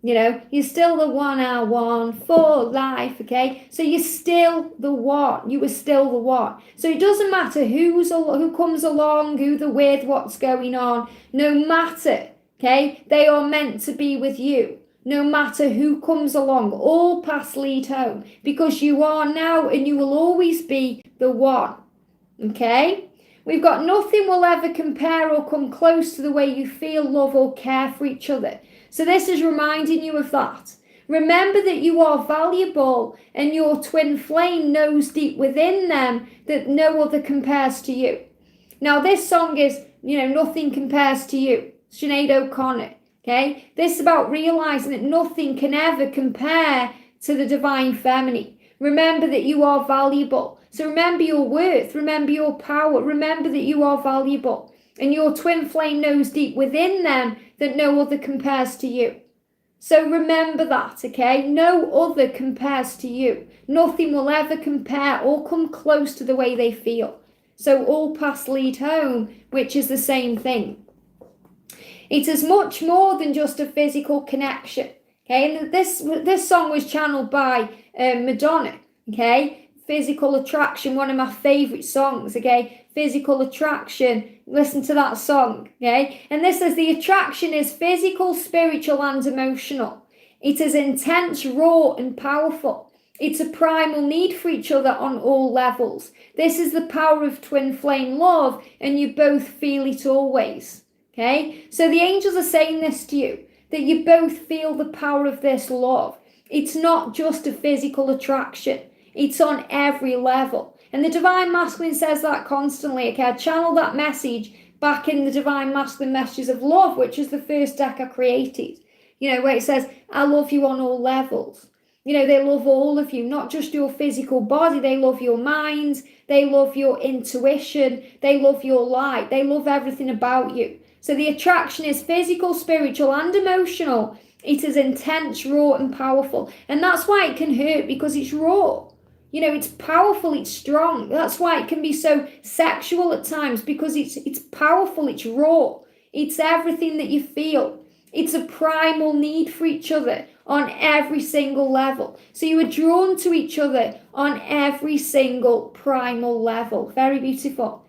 You know, you're still the one I want for life, okay? So you're still the one. You are still the one. So it doesn't matter who comes along, who they're with, what's going on. No matter, okay? They are meant to be with you. No matter who comes along, all paths lead home, because you are now and you will always be the one, okay? We've got nothing will ever compare or come close to the way you feel, love, or care for each other. So this is reminding you of that. Remember that you are valuable, and your twin flame knows deep within them that no other compares to you. Now this song is, you know, Nothing Compares to You, Sinead O'Connor. Okay, this is about realizing that nothing can ever compare to the divine feminine. Remember that you are valuable. So remember your worth, remember your power, remember that you are valuable. And your twin flame knows deep within them that no other compares to you. So remember that, okay? No other compares to you. Nothing will ever compare or come close to the way they feel. So all paths lead home, which is the same thing. It is much more than just a physical connection. Okay, and this song was channeled by Madonna. Okay, Physical Attraction, one of my favorite songs, okay? Physical Attraction, listen to that song, okay? And this says the attraction is physical, spiritual, and emotional. It is intense, raw, and powerful. It's a primal need for each other on all levels. This is the power of twin flame love, and you both feel it always, okay? So the angels are saying this to you, that you both feel the power of this love. It's not just a physical attraction. It's on every level. And the Divine Masculine says that constantly. Okay, I channel that message back in the Divine Masculine Messages of Love, which is the first deck I created. Where it says, I love you on all levels. They love all of you, not just your physical body. They love your mind. They love your intuition. They love your light. They love everything about you. So the attraction is physical, spiritual, and emotional. It is intense, raw, and powerful. And that's why it can hurt, because it's raw. It's powerful, it's strong. That's why it can be so sexual at times, because it's powerful, it's raw. It's everything that you feel. It's a primal need for each other on every single level. So you are drawn to each other on every single primal level. Very beautiful.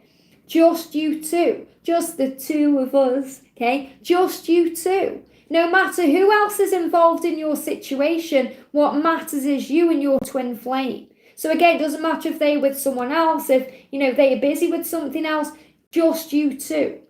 Just you two. Just the two of us, okay? Just you two. No matter who else is involved in your situation, what matters is you and your twin flame. So again, it doesn't matter if they're with someone else, if, they are busy with something else, just you two.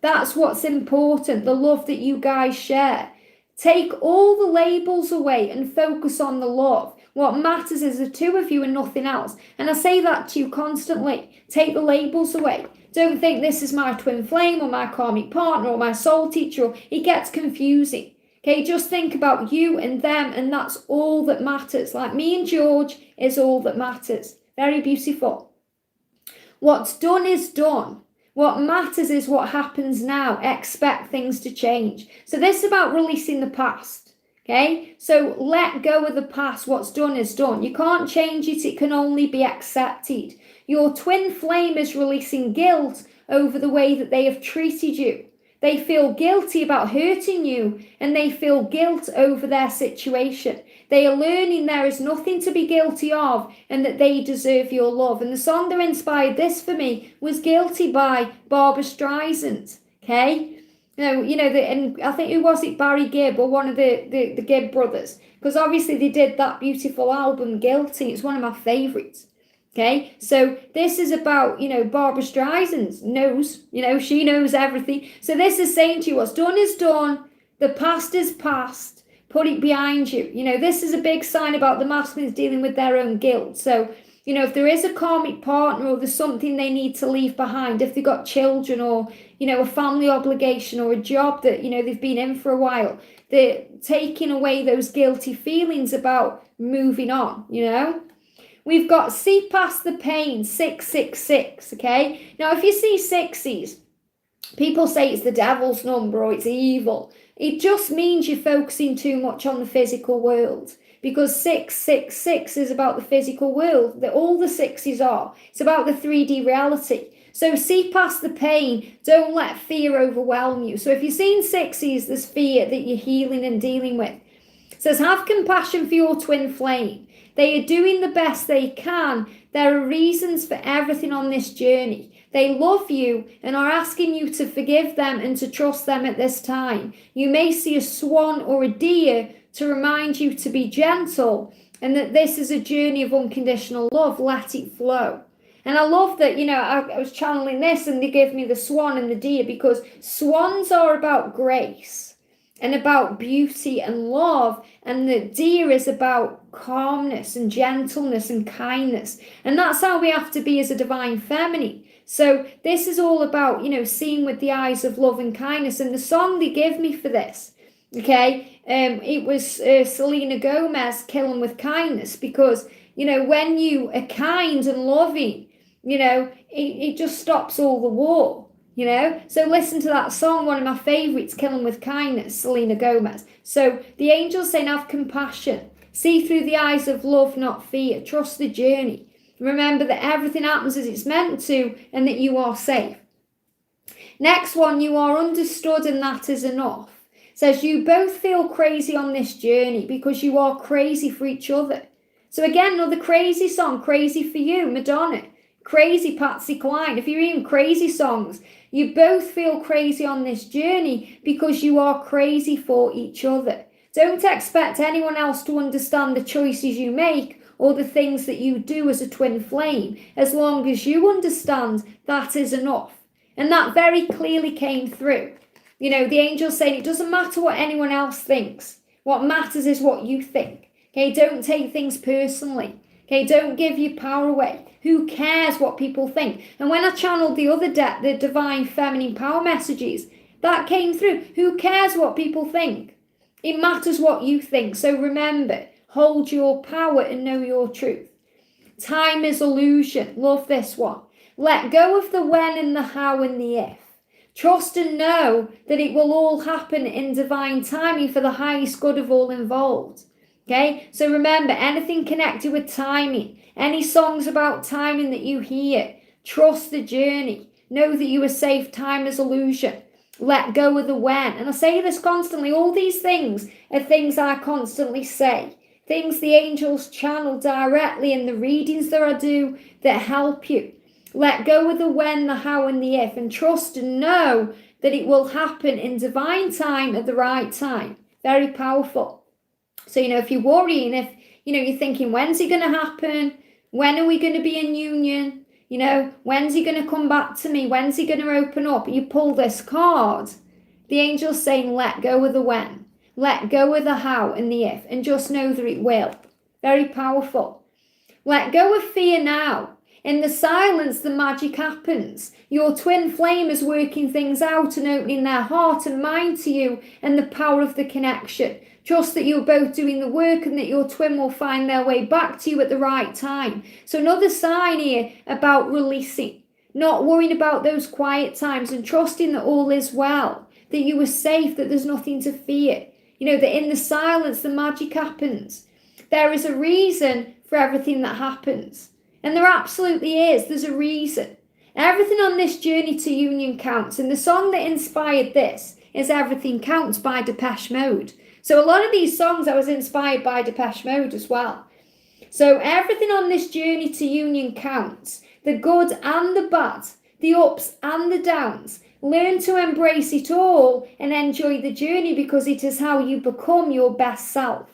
That's what's important, the love that you guys share. Take all the labels away and focus on the love. What matters is the two of you and nothing else. And I say that to you constantly. Take the labels away. Don't think this is my twin flame or my karmic partner or my soul teacher. It gets confusing. Okay, just think about you and them, and that's all that matters. Like me and George is all that matters. Very beautiful. What's done is done. What matters is what happens now. Expect things to change. So this is about releasing the past. Okay, so let go of the past. What's done is done. You can't change it. It can only be accepted. Your twin flame is releasing guilt over the way that they have treated you. They feel guilty about hurting you, and they feel guilt over their situation. They are learning there is nothing to be guilty of, and that they deserve your love. And the song that inspired this for me was Guilty by Barbra Streisand. Okay? And I think, who was it, Barry Gibb, or one of the Gibb brothers? Because obviously they did that beautiful album, Guilty. It's one of my favourites. Okay, so this is about, Barbra Streisand knows, she knows everything. So this is saying to you, what's done is done. The past is past. Put it behind you. This is a big sign about the masculines dealing with their own guilt. So, if there is a karmic partner, or there's something they need to leave behind, if they've got children, or, a family obligation, or a job that, they've been in for a while, they're taking away those guilty feelings about moving on, We've got see past the pain, 666, okay? Now, if you see sixes, people say it's the devil's number or it's evil. It just means you're focusing too much on the physical world, because 666 is about the physical world, that all the sixes are. It's about the 3D reality. So see past the pain. Don't let fear overwhelm you. So if you're seeing sixes, there's fear that you're healing and dealing with. It says, have compassion for your twin flame. They are doing the best they can. There are reasons for everything on this journey. They love you and are asking you to forgive them and to trust them at this time. You may see a swan or a deer to remind you to be gentle, and that this is a journey of unconditional love. Let it flow. And I love that, I was channeling this and they gave me the swan and the deer, because swans are about grace and about beauty and love, and the deer is about calmness and gentleness and kindness. And that's how we have to be as a divine feminine. So this is all about, seeing with the eyes of love and kindness. And the song they give me for this, okay, it was Selena Gomez, Kill 'Em With Kindness, because, when you are kind and loving, it just stops all the war. So listen to that song, one of my favorites, Kill 'Em With Kindness, Selena Gomez. So the angels saying, have compassion, see through the eyes of love, not fear, trust the journey. Remember that everything happens as it's meant to, and that you are safe. Next one, you are understood, and that is enough. It says you both feel crazy on this journey because you are crazy for each other. So again, another crazy song, Crazy for You, Madonna. Crazy, Patsy Cline. If you're hearing crazy songs, you both feel crazy on this journey because you are crazy for each other. Don't expect anyone else to understand the choices you make or the things that you do as a twin flame. As long as you understand, that is enough. And that very clearly came through. You know, the angel's saying it doesn't matter what anyone else thinks. What matters is what you think. Okay, don't take things personally. Okay, don't give your power away. Who cares what people think? And when I channeled the other deck, the divine feminine power messages, that came through. Who cares what people think? It matters what you think. So remember, hold your power and know your truth. Time is illusion. Love this one. Let go of the when and the how and the if. Trust and know that it will all happen in divine timing for the highest good of all involved. Okay, so remember, anything connected with timing, any songs about timing that you hear, trust the journey. Know that you are safe. Time is illusion. Let go of the when. And I say this constantly. All these things are things I constantly say. Things the angels channel directly in the readings that I do that help you. Let go of the when, the how, and the if, and trust and know that it will happen in divine time at the right time. Very powerful. So, you know, if you're worrying, if, you know, you're thinking, when's it going to happen? When are we going to be in union? You know, when's he going to come back to me? When's he going to open up? You pull this card. The angel's saying, let go of the when. Let go of the how and the if, and just know that it will. Very powerful. Let go of fear now. In the silence, the magic happens. Your twin flame is working things out and opening their heart and mind to you and the power of the connection. Trust that you're both doing the work and that your twin will find their way back to you at the right time. So another sign here about releasing, not worrying about those quiet times and trusting that all is well, that you are safe, that there's nothing to fear. You know, that in the silence, the magic happens. There is a reason for everything that happens. And there absolutely is. There's a reason. Everything on this journey to union counts. And the song that inspired this is Everything Counts by Depeche Mode. So a lot of these songs I was inspired by Depeche Mode as well. So everything on this journey to union counts. The good and the bad. The ups and the downs. Learn to embrace it all and enjoy the journey because it is how you become your best self.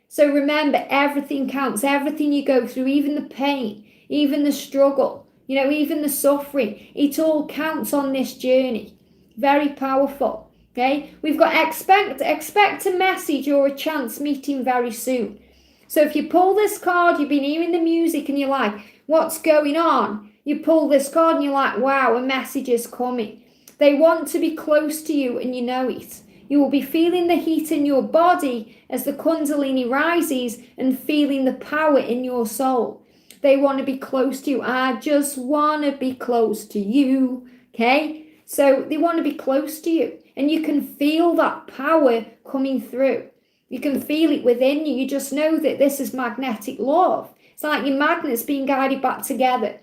So remember, everything counts. Everything you go through, even the pain, even the struggle, you know, even the suffering, it all counts on this journey. Very powerful. Okay, we've got expect a message or a chance meeting very soon. So if you pull this card, you've been hearing the music and you're like, what's going on? You pull this card and you're like, wow, a message is coming. They want to be close to you and you know it. You will be feeling the heat in your body as the Kundalini rises and feeling the power in your soul. They want to be close to you. I just want to be close to you. Okay, so they want to be close to you. And you can feel that power coming through. You can feel it within you. You just know that this is magnetic love. It's like your magnets being guided back together.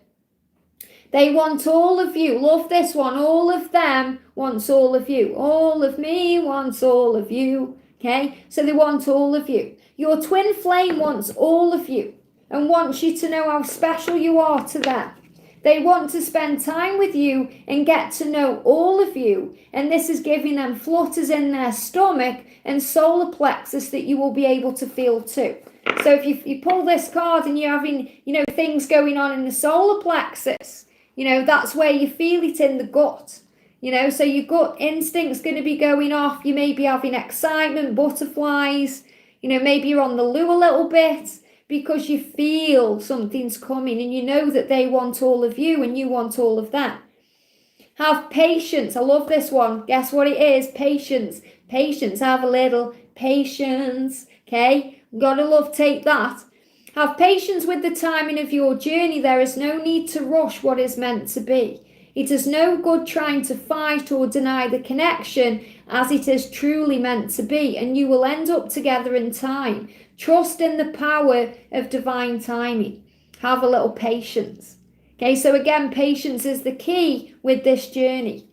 They want all of you. Love this one. All of them wants all of you. All of me wants all of you. Okay? So they want all of you. Your twin flame wants all of you and wants you to know how special you are to them. They want to spend time with you and get to know all of you. And this is giving them flutters in their stomach and solar plexus that you will be able to feel too. So if you pull this card and you're having, you know, things going on in the solar plexus, you know, that's where you feel it in the gut. You know, so your gut instinct's going to be going off. You may be having excitement, butterflies. You know, maybe you're on the loo a little bit, because you feel something's coming and you know that they want all of you and you want all of them. Have patience. I love this one. Guess what it is? Patience. Patience. Have a little patience. Okay? Gotta love, take that. Have patience with the timing of your journey. There is no need to rush what is meant to be. It is no good trying to fight or deny the connection as it is truly meant to be, and you will end up together in time. Trust in the power of divine timing. Have a little patience. Okay, so again, patience is the key with this journey.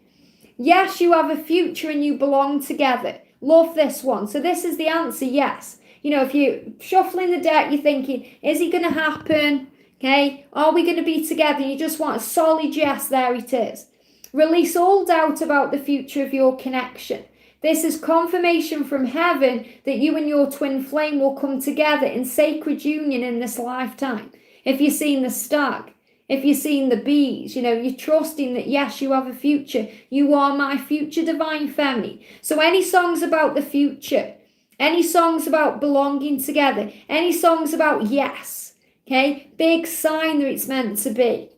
Yes, you have a future and you belong together. Love this one. So this is the answer, yes. if you're shuffling the deck, you're thinking, is it going to happen? Okay, are we going to be together? You just want a solid yes, there it is. Release all doubt about the future of your connection. This is confirmation from heaven that you and your twin flame will come together in sacred union in this lifetime. If you've seen the stag, if you've seen the bees, you're trusting that, yes, you have a future. You are my future divine feminine. So any songs about the future, any songs about belonging together, any songs about yes, okay, big sign that it's meant to be.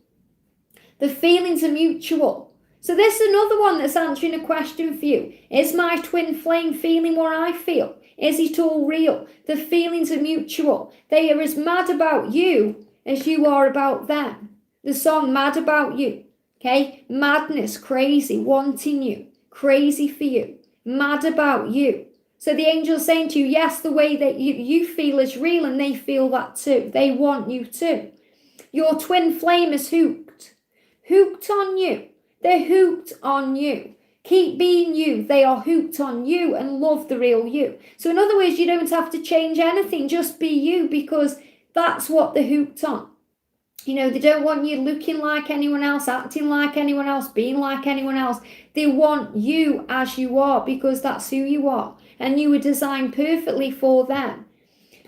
The feelings are mutual. So this is another one that's answering a question for you. Is my twin flame feeling what I feel? Is it all real? The feelings are mutual. They are as mad about you as you are about them. The song Mad About You. Okay? Madness, crazy, wanting you, crazy for you, mad about you. So the angel's saying to you, yes, the way that you feel is real, and they feel that too. They want you too. Your twin flame is hooked. Hooked on you. They're hooked on you. Keep being you. They are hooked on you and love the real you. So in other words, you don't have to change anything. Just be you, because that's what they're hooked on. They don't want you looking like anyone else, acting like anyone else, being like anyone else. They want you as you are, because that's who you are. And you were designed perfectly for them.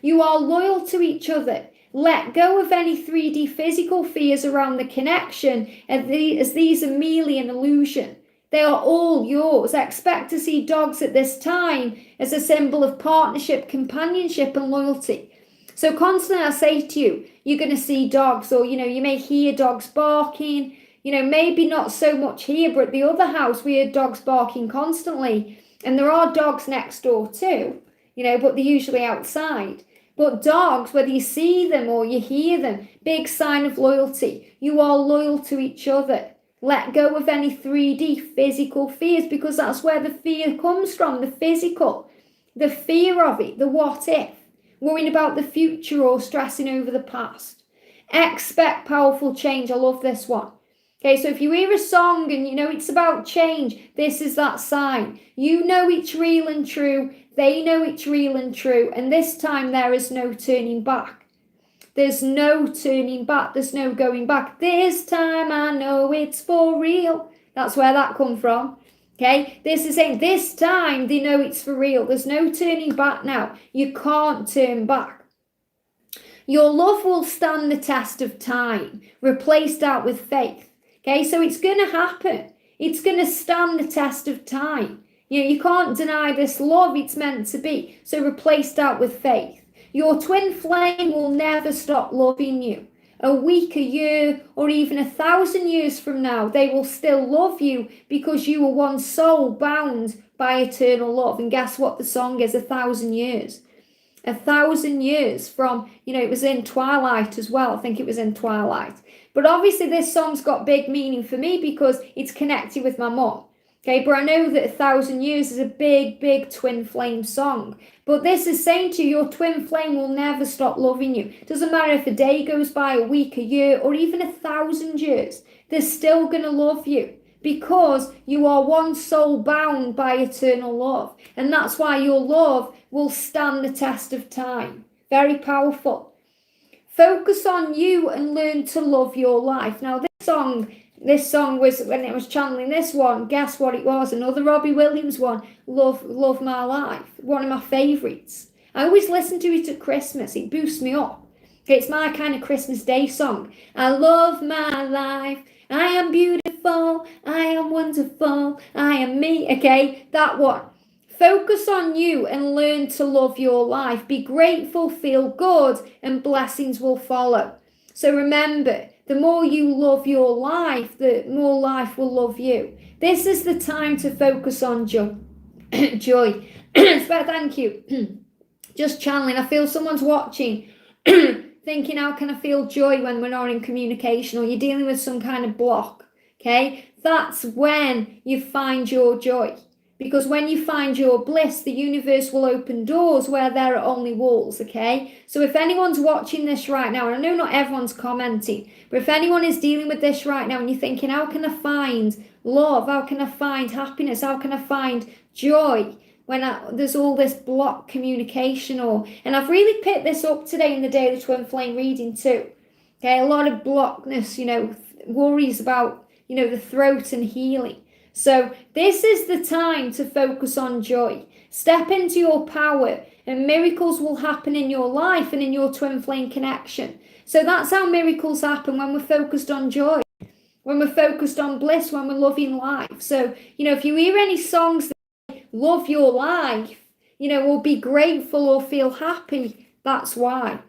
You are loyal to each other. Let go of any 3D physical fears around the connection, as these are merely an illusion. They are all yours. Expect to see dogs at this time as a symbol of partnership, companionship, and loyalty. So constantly I say to you, you're going to see dogs, or, you may hear dogs barking, maybe not so much here, but at the other house, we hear dogs barking constantly. And there are dogs next door too, but they're usually outside. But dogs, whether you see them or you hear them, big sign of loyalty. You are loyal to each other. Let go of any 3D physical fears, because that's where the fear comes from, the physical, the fear of it, the what if, worrying about the future or stressing over the past. Expect powerful change. I love this one. Okay, so if you hear a song and it's about change, this is that sign. It's real and true. They know it's real and true. And this time there is no turning back. There's no turning back. There's no going back. This time I know it's for real. That's where that come from. Okay, this is saying this time they know it's for real. There's no turning back now. You can't turn back. Your love will stand the test of time. Replace that with faith. Okay, so it's going to happen. It's going to stand the test of time. You can't deny this love. It's meant to be. So replace that with faith. Your twin flame will never stop loving you. A week, a year, or even 1,000 years from now, they will still love you, because you were one soul bound by eternal love. And guess what the song is? 1,000 years. 1,000 years from, it was in Twilight as well. I think it was in Twilight. But obviously this song's got big meaning for me because it's connected with my mum. Okay, but I know that 1,000 years is a big, big twin flame song. But this is saying to you, your twin flame will never stop loving you. Doesn't matter if a day goes by, a week, a year, or even 1,000 years. They're still going to love you, because you are one soul bound by eternal love. And that's why your love will stand the test of time. Very powerful. Focus on you and learn to love your life. Now this song was, when it was channeling this one, guess what it was? Another Robbie Williams one, Love My Life. One of my favourites. I always listen to it at Christmas. It boosts me up. It's my kind of Christmas Day song. I love my life. I am beautiful. I am wonderful. I am me. Okay, that one. Focus on you and learn to love your life. Be grateful, feel good, and blessings will follow. So remember, the more you love your life, the more life will love you. This is the time to focus on joy. Joy. Thank you. Just channeling. I feel someone's watching, thinking, how can I feel joy when we're not in communication, or you're dealing with some kind of block? Okay, that's when you find your joy. Because when you find your bliss, the universe will open doors where there are only walls, okay? So if anyone's watching this right now, and I know not everyone's commenting, but if anyone is dealing with this right now and you're thinking, how can I find love? How can I find happiness? How can I find joy? there's all this blocked communication, and I've really picked this up today in the Daily Twin Flame reading too. Okay, a lot of blockness, worries about, the throat and healing. So this is the time to focus on joy. Step into your power and miracles will happen in your life and in your twin flame connection. So that's how miracles happen, when we're focused on joy, when we're focused on bliss, when we're loving life. So, if you hear any songs that say, love your life, or be grateful or feel happy, that's why.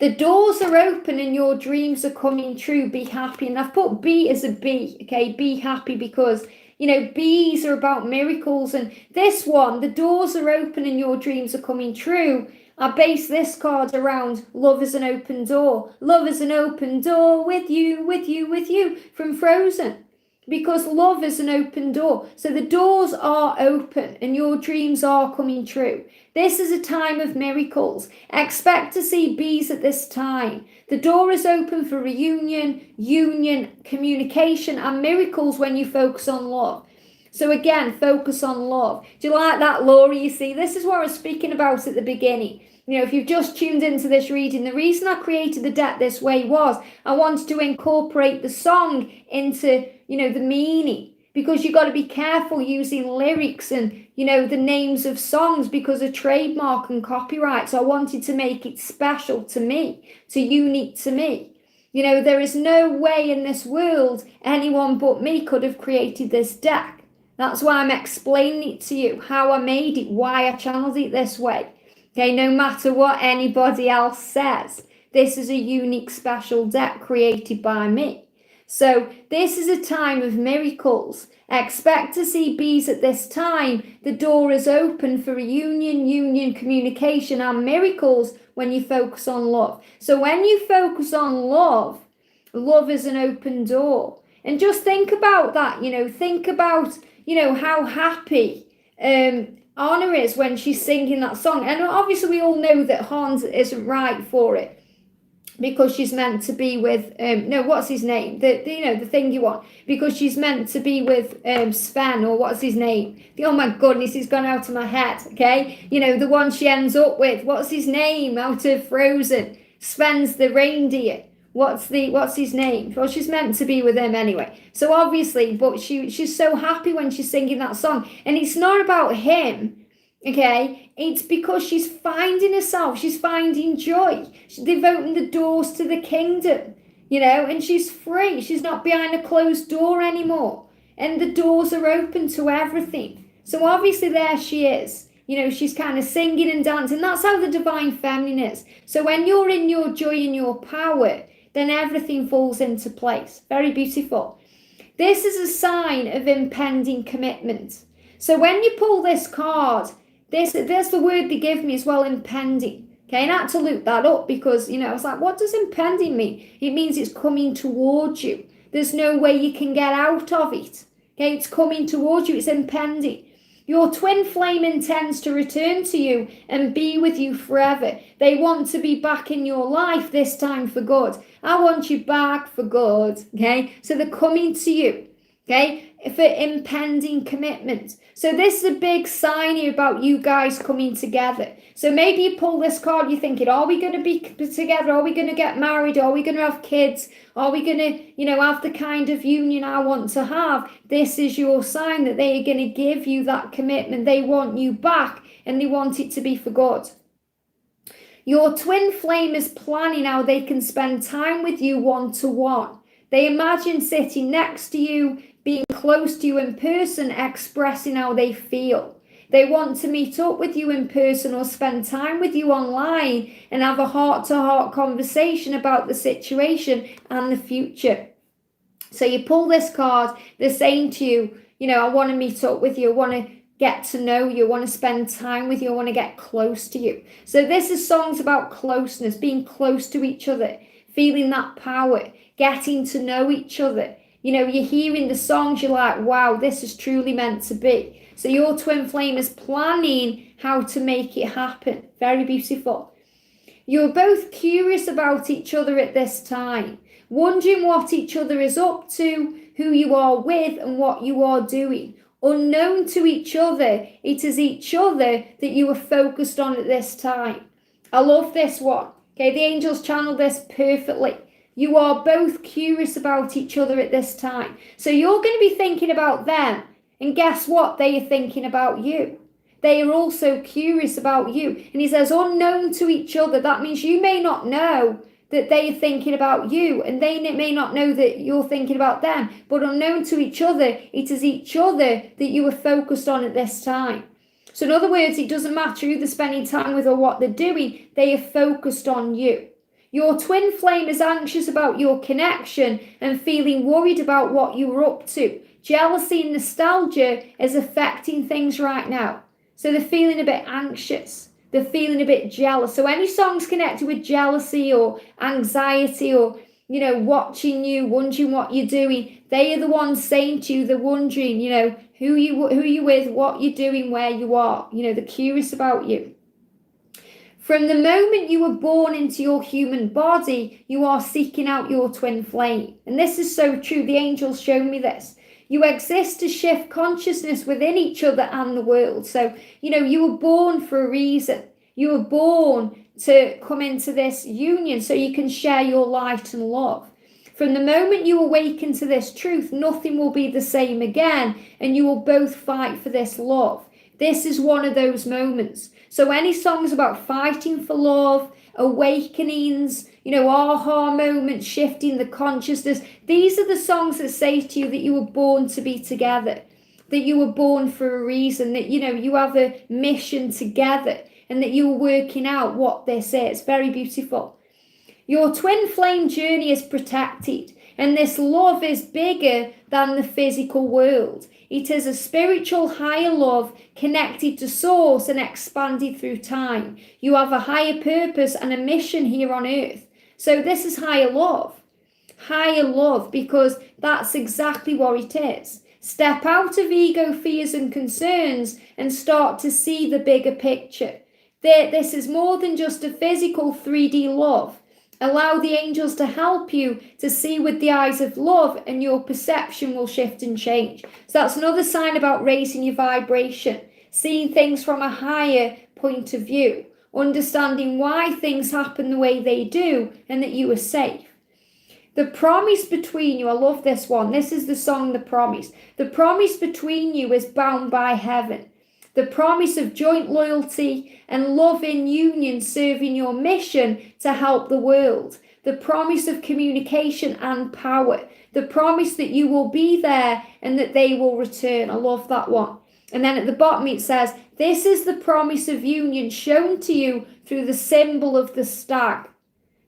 The doors are open and your dreams are coming true. Be happy. And I've put B as a B, okay? Be happy, because, B's are about miracles. And this one, the doors are open and your dreams are coming true. I base this card around love is an open door. Love is an open door with you, with you, with you, from Frozen. Because love is an open door. So the doors are open and your dreams are coming true. This is a time of miracles. Expect to see bees at this time. The door is open for reunion, union, communication, and miracles when you focus on love. So again, focus on love. Do you like that, Laura? You see, this is what I was speaking about at the beginning. If you've just tuned into this reading, the reason I created the deck this way was I wanted to incorporate the song into, the meaning, because you've got to be careful using lyrics and, the names of songs because of trademark and copyright. So I wanted to make it special to me, unique to me. There is no way in this world anyone but me could have created this deck. That's why I'm explaining it to you, how I made it, why I channeled it this way. Okay, no matter what anybody else says, this is a unique, special deck created by me. So this is a time of miracles. Expect to see bees at this time. The door is open for reunion, union, communication, and miracles when you focus on love. So when you focus on love, love is an open door. And just think about that, think about, how happy Anna is when she's singing that song. And obviously we all know that Hans isn't right for it, because she's meant to be with what's his name, the thing you want, because she's meant to be with Sven, or what's his name, oh my goodness, he's gone out of my head. Okay, the one she ends up with, what's his name out of Frozen? Sven's the reindeer. What's his name? Well, she's meant to be with him anyway. So obviously, but she's so happy when she's singing that song. And it's not about him, okay? It's because she's finding herself. She's finding joy. They've opened the doors to the kingdom, and she's free. She's not behind a closed door anymore. And the doors are open to everything. So obviously there she is. She's kind of singing and dancing. That's how the divine feminine is. So when you're in your joy and your power, then everything falls into place. Very beautiful. This is a sign of impending commitment. So when you pull this card, there's the word they give me as well, impending. Okay, and I had to look that up because, I was like, what does impending mean? It means it's coming towards you. There's no way you can get out of it. Okay, it's coming towards you. It's impending. Your twin flame intends to return to you and be with you forever. They want to be back in your life, this time for good. I want you back for good, okay? So they're coming to you, okay, for impending commitment. So this is a big sign here about you guys coming together. So maybe you pull this card, you're thinking, are we going to be together? Are we going to get married? Are we going to have kids? Are we going to, have the kind of union I want to have? This is your sign that they are going to give you that commitment. They want you back and they want it to be for good. Your twin flame is planning how they can spend time with you one-to-one. They imagine sitting next to you, being close to you in person, expressing how they feel. They want to meet up with you in person or spend time with you online and have a heart-to-heart conversation about the situation and the future. So you pull this card, they're saying to you, I want to meet up with you, I want to get to know you, I want to spend time with you, I want to get close to you. So this is songs about closeness, being close to each other, feeling that power, getting to know each other. You're hearing the songs, you're like, wow, this is truly meant to be. So your twin flame is planning how to make it happen. Very beautiful. You're both curious about each other at this time, wondering what each other is up to, who you are with and what you are doing. Unknown to each other, it is each other that you are focused on at this time. I love this one. Okay, the angels channel this perfectly. You are both curious about each other at this time. So you're going to be thinking about them. And guess what? They are thinking about you. They are also curious about you. And he says, unknown to each other. That means you may not know that they are thinking about you, and they may not know that you're thinking about them. But unknown to each other, it is each other that you are focused on at this time. So in other words, it doesn't matter who they're spending time with or what they're doing. They are focused on you. Your twin flame is anxious about your connection and feeling worried about what you are up to. Jealousy and nostalgia is affecting things right now. So they're feeling a bit anxious. They're feeling a bit jealous. So any songs connected with jealousy or anxiety or, watching you, wondering what you're doing, they are the ones saying to you, they're wondering, who you with, what you're doing, where you are. They're curious about you. From the moment you were born into your human body, you are seeking out your twin flame. And this is so true. The angels show me this. You exist to shift consciousness within each other and the world. So, you were born for a reason. You were born to come into this union so you can share your light and love. From the moment you awaken to this truth, nothing will be the same again, and you will both fight for this love. This is one of those moments. So any songs about fighting for love, awakenings, aha moments, shifting the consciousness, these are the songs that say to you that you were born to be together, that you were born for a reason, that, you have a mission together, and that you are working out what this is. Very beautiful. Your twin flame journey is protected, and this love is bigger than the physical world. It is a spiritual higher love connected to source and expanded through time. You have a higher purpose and a mission here on earth. So this is higher love. Higher love, because that's exactly what it is. Step out of ego, fears and concerns and start to see the bigger picture. This is more than just a physical 3D love. Allow the angels to help you to see with the eyes of love, and your perception will shift and change. So that's another sign about raising your vibration, seeing things from a higher point of view, understanding why things happen the way they do, and that you are safe. The promise between you, I love this one. This is the song, The Promise. The promise between you is bound by heaven. The promise of joint loyalty and love in union, serving your mission to help the world. The promise of communication and power. The promise that you will be there and that they will return. I love that one. And then at the bottom it says, this is the promise of union shown to you through the symbol of the stag.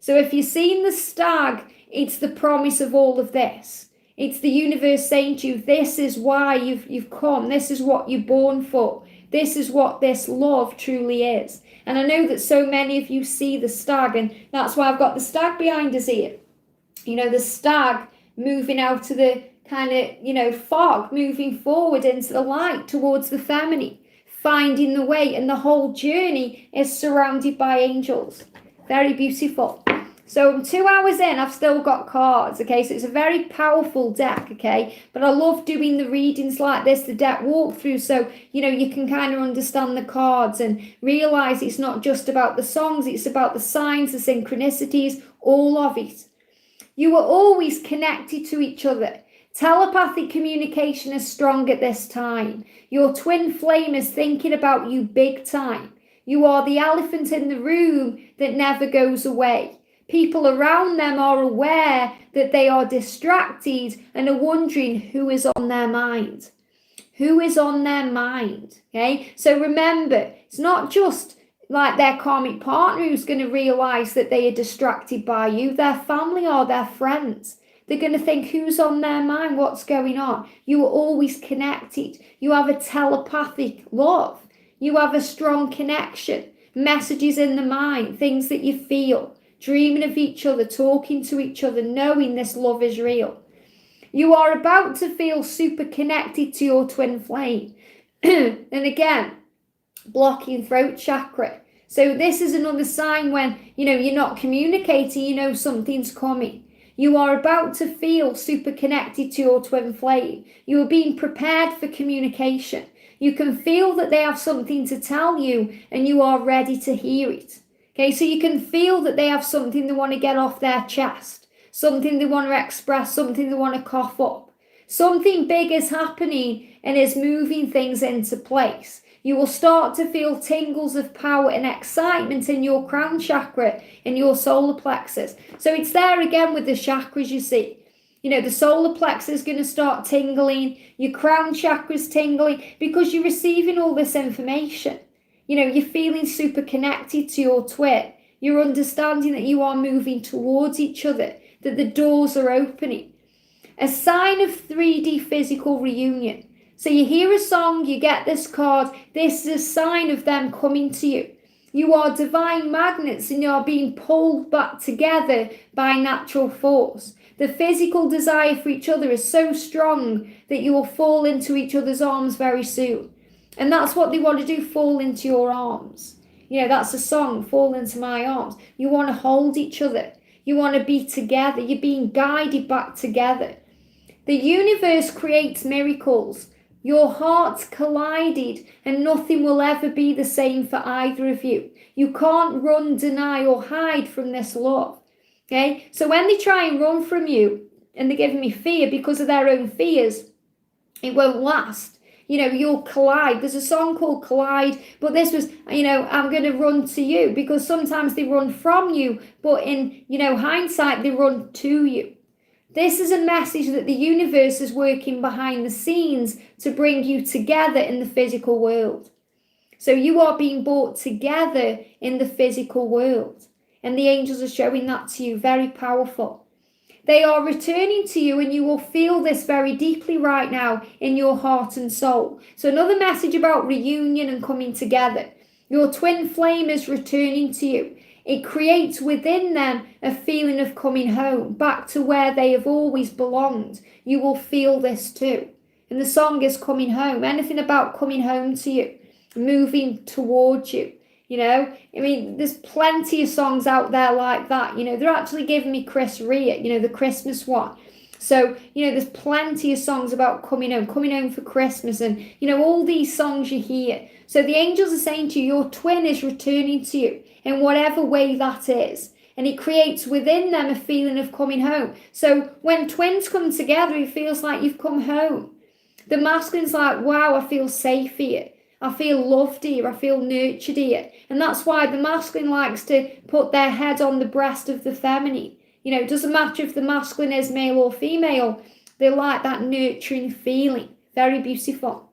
So if you've seen the stag, it's the promise of all of this. It's the universe saying to you, this is why you've come. This is what you're born for. This is what this love truly is. And I know that so many of you see the stag, and that's why I've got the stag behind us here. The stag moving out of the kind of, fog, moving forward into the light towards the feminine, finding the way, and the whole journey is surrounded by angels. Very beautiful. So I'm 2 hours in, I've still got cards, okay? So it's a very powerful deck, okay? But I love doing the readings like this, the deck walkthrough, so, you can kind of understand the cards and realise it's not just about the songs, it's about the signs, the synchronicities, all of it. You are always connected to each other. Telepathic communication is strong at this time. Your twin flame is thinking about you big time. You are the elephant in the room that never goes away. People around them are aware that they are distracted and are wondering who is on their mind. Who is on their mind? Okay, so remember, it's not just like their karmic partner who's going to realise that they are distracted by you. Their family or their friends. They're going to think, who's on their mind? What's going on? You are always connected. You have a telepathic love. You have a strong connection. Messages in the mind, things that you feel. Dreaming of each other, talking to each other, knowing this love is real. You are about to feel super connected to your twin flame. And again, blocking throat chakra. So this is another sign when, you're not communicating, something's coming. You are about to feel super connected to your twin flame. You are being prepared for communication. You can feel that they have something to tell you and you are ready to hear it. Okay, so you can feel that they have something they want to get off their chest, something they want to express, something they want to cough up. Something big is happening and is moving things into place. You will start to feel tingles of power and excitement in your crown chakra, in your solar plexus. So it's there again with the chakras, you see. The solar plexus is going to start tingling, your crown chakra's tingling, because you're receiving all this information. You're feeling super connected to your twin. You're understanding that you are moving towards each other, that the doors are opening. A sign of 3D physical reunion. So you hear a song, you get this card. This is a sign of them coming to you. You are divine magnets and you are being pulled back together by natural force. The physical desire for each other is so strong that you will fall into each other's arms very soon. And that's what they want to do, fall into your arms. That's a song, fall into my arms. You want to hold each other. You want to be together. You're being guided back together. The universe creates miracles. Your hearts collided and nothing will ever be the same for either of you. You can't run, deny or hide from this love. Okay? So when they try and run from you and they're giving me fear because of their own fears, it won't last. You'll collide. There's a song called Collide, but this was, I'm going to run to you, because sometimes they run from you, but in, hindsight, they run to you. This is a message that the universe is working behind the scenes to bring you together in the physical world. So you are being brought together in the physical world. And the angels are showing that to you. Very powerful. They are returning to you, and you will feel this very deeply right now in your heart and soul. So another message about reunion and coming together. Your twin flame is returning to you. It creates within them a feeling of coming home, back to where they have always belonged. You will feel this too. And the song is Coming Home. Anything about coming home to you, moving towards you. There's plenty of songs out there like that. They're actually giving me Chris Rea, the Christmas one. So, there's plenty of songs about coming home for Christmas, and, all these songs you hear. So the angels are saying to you, your twin is returning to you in whatever way that is. And it creates within them a feeling of coming home. So when twins come together, it feels like you've come home. The masculine's like, wow, I feel safe here. I feel loved here. I feel nurtured here. And that's why the masculine likes to put their head on the breast of the feminine. It doesn't matter if the masculine is male or female. They like that nurturing feeling. Very beautiful.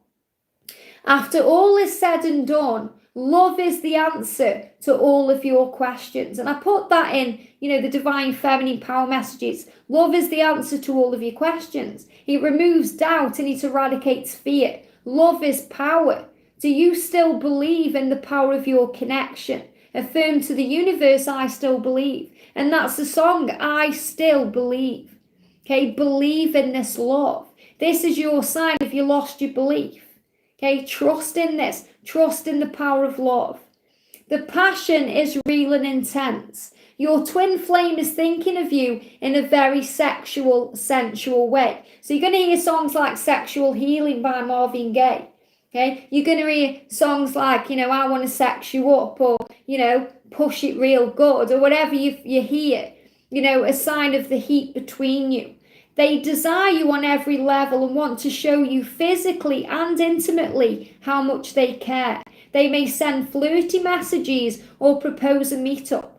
After all is said and done, love is the answer to all of your questions. And I put that in, the divine feminine power messages. Love is the answer to all of your questions. It removes doubt and it eradicates fear. Love is power. Do you still believe in the power of your connection? Affirm to the universe, I still believe. And that's the song, I still believe. Okay, believe in this love. This is your sign if you lost your belief. Okay, trust in this. Trust in the power of love. The passion is real and intense. Your twin flame is thinking of you in a very sexual, sensual way. So you're going to hear songs like Sexual Healing by Marvin Gaye. Okay, you're going to hear songs like, I want to sex you up, or, push it real good, or whatever you hear, a sign of the heat between you. They desire you on every level and want to show you physically and intimately how much they care. They may send flirty messages or propose a meetup.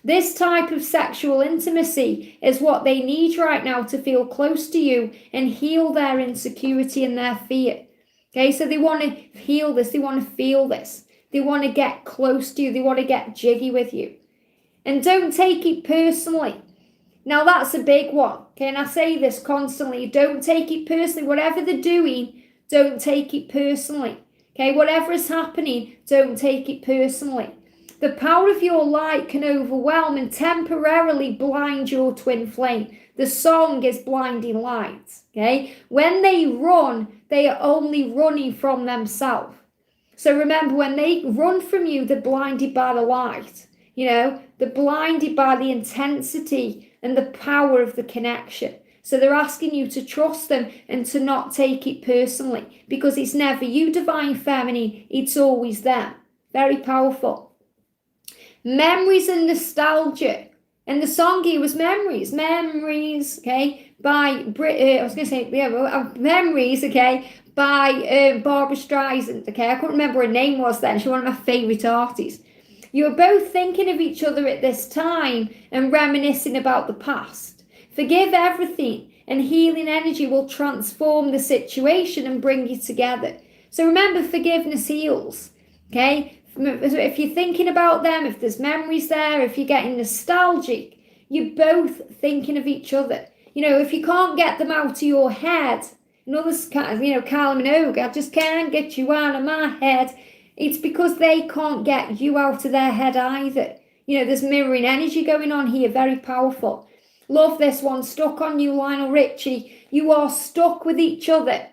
This type of sexual intimacy is what they need right now to feel close to you and heal their insecurity and their fear. Okay, so they want to heal this, they want to feel this, they want to get close to you, they want to get jiggy with you. And don't take it personally. Now that's a big one, okay, and I say this constantly, don't take it personally. Whatever they're doing, don't take it personally. Okay, whatever is happening, don't take it personally. The power of your light can overwhelm and temporarily blind your twin flame. The song is blinding light, okay? When they run, they are only running from themselves. So remember, when they run from you, they're blinded by the light. They're blinded by the intensity and the power of the connection. So they're asking you to trust them and to not take it personally, because it's never you, Divine Feminine, it's always them. Very powerful. Memories and nostalgia. And the song here was Memories, okay, by Memories, okay, by Barbara Streisand, okay. I couldn't remember her name was then. She's one of my favourite artists. You are both thinking of each other at this time and reminiscing about the past. Forgive everything, and healing energy will transform the situation and bring you together. So remember, forgiveness heals, okay? If you're thinking about them, if there's memories there, if you're getting nostalgic, you're both thinking of each other. If you can't get them out of your head, others kind of, Kylie Minogue, I just can't get you out of my head. It's because they can't get you out of their head either. There's mirroring energy going on here, very powerful. Love this one, Stuck on You, Lionel Richie. You are stuck with each other.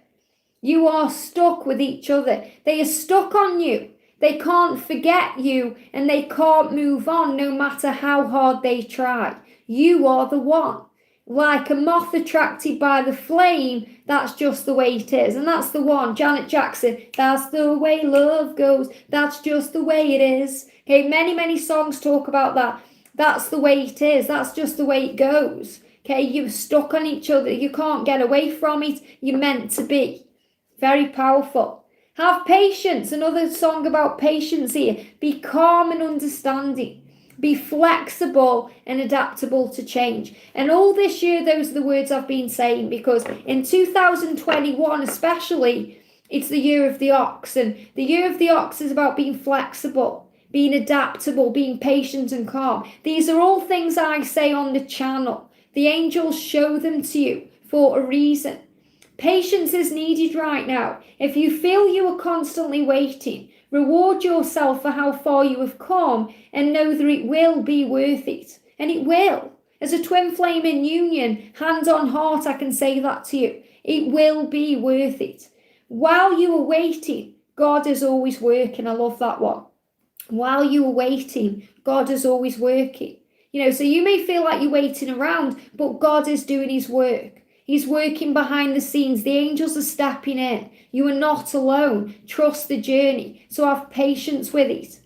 You are stuck with each other. They are stuck on you. They can't forget you, and they can't move on no matter how hard they try. You are the one. Like a moth attracted by the flame, that's just the way it is. And that's the one, Janet Jackson, that's the way love goes, that's just the way it is. Okay, many songs talk about that. That's the way it is, that's just the way it goes. Okay, you're stuck on each other, you can't get away from it, you're meant to be. Very powerful. Have patience, another song about patience here. Be calm and understanding. Be flexible and adaptable to change. And all this year, those are the words I've been saying, because in 2021 especially, it's the year of the ox. And the year of the ox is about being flexible, being adaptable, being patient and calm. These are all things I say on the channel. The angels show them to you for a reason. Patience is needed right now. If you feel you are constantly waiting, reward yourself for how far you have come and know that it will be worth it. And it will. As a twin flame in union, hand on heart, I can say that to you. It will be worth it. While you are waiting, God is always working. I love that one. While you are waiting, God is always working. So you may feel like you're waiting around, but God is doing his work. He's working behind the scenes. The angels are stepping in. You are not alone. Trust the journey. So have patience with it.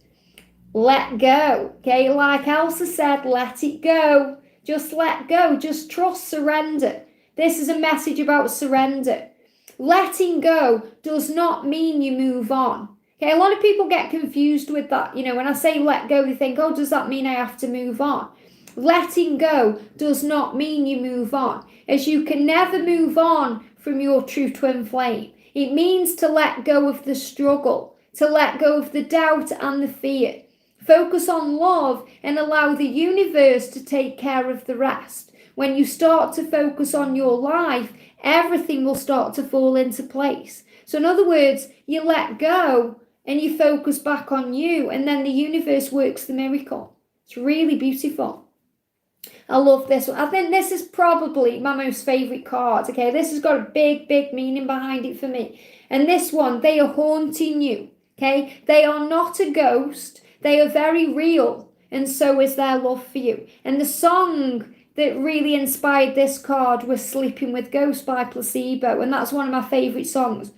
Let go. Okay, like Elsa said, let it go. Just let go. Just trust, surrender. This is a message about surrender. Letting go does not mean you move on. Okay, a lot of people get confused with that. When I say let go, they think, oh, does that mean I have to move on? Letting go does not mean you move on, as you can never move on from your true twin flame. It means to let go of the struggle, to let go of the doubt and the fear. Focus on love and allow the universe to take care of the rest. When you start to focus on your life, everything will start to fall into place. So in other words, you let go and you focus back on you, and then the universe works the miracle. It's really beautiful. I love this one. I think this is probably my most favourite card. Okay, this has got a big meaning behind it for me. And this one, they are haunting you. Okay, they are not a ghost. They are very real, and so is their love for you. And the song that really inspired this card was Sleeping with Ghosts by Placebo, and that's one of my favourite songs.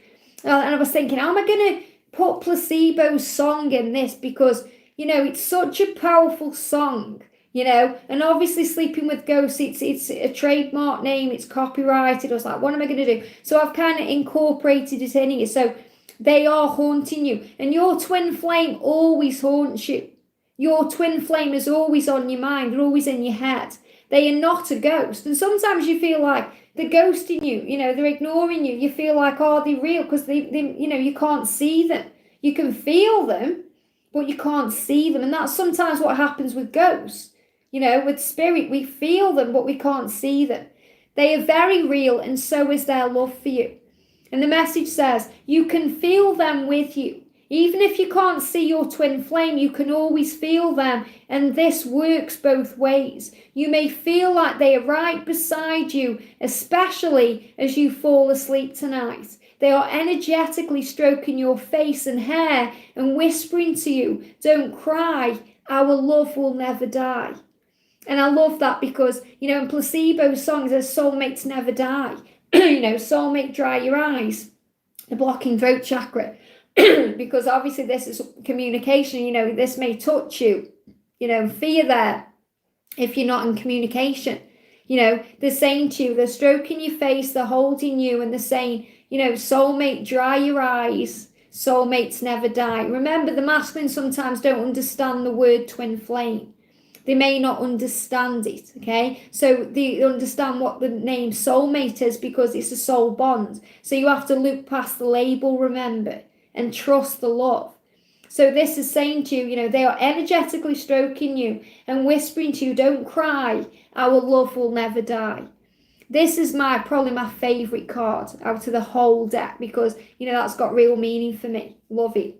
And I was thinking, how am I going to put Placebo's song in this? Because, it's such a powerful song. And obviously Sleeping with Ghosts, it's a trademark name, it's copyrighted. I was like, what am I going to do? So I've kind of incorporated it in here. So they are haunting you, and your twin flame always haunts you. Your twin flame is always on your mind. They're always in your head. They are not a ghost. And sometimes you feel like they're ghosting you, they're ignoring you. You feel like, are they real? Because they you can't see them. You can feel them, but you can't see them. And that's sometimes what happens with ghosts. With spirit, we feel them, but we can't see them. They are very real, and so is their love for you. And the message says, you can feel them with you. Even if you can't see your twin flame, you can always feel them, and this works both ways. You may feel like they are right beside you, especially as you fall asleep tonight. They are energetically stroking your face and hair and whispering to you, don't cry, our love will never die. And I love that because, in Placebo's songs, there's soulmates never die. Soulmate, dry your eyes, the blocking throat chakra. Because obviously this is communication, this may touch you, fear there if you're not in communication. They're saying to you, they're stroking your face, they're holding you, and they're saying, soulmate, dry your eyes, soulmates never die. Remember, the masculine sometimes don't understand the word twin flame. They may not understand it, okay? So they understand what the name soulmate is because it's a soul bond. So you have to look past the label, remember, and trust the love. So this is saying to you, they are energetically stroking you and whispering to you, don't cry, our love will never die. This is probably my favourite card out of the whole deck because, that's got real meaning for me. Love it.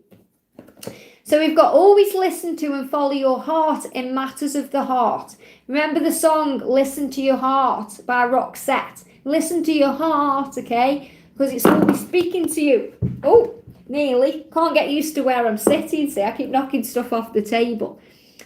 So we've got always listen to and follow your heart in matters of the heart. Remember the song Listen to Your Heart by Roxette. Listen to your heart, okay? Because it's always speaking to you. Oh, nearly. Can't get used to where I'm sitting. See, I keep knocking stuff off the table.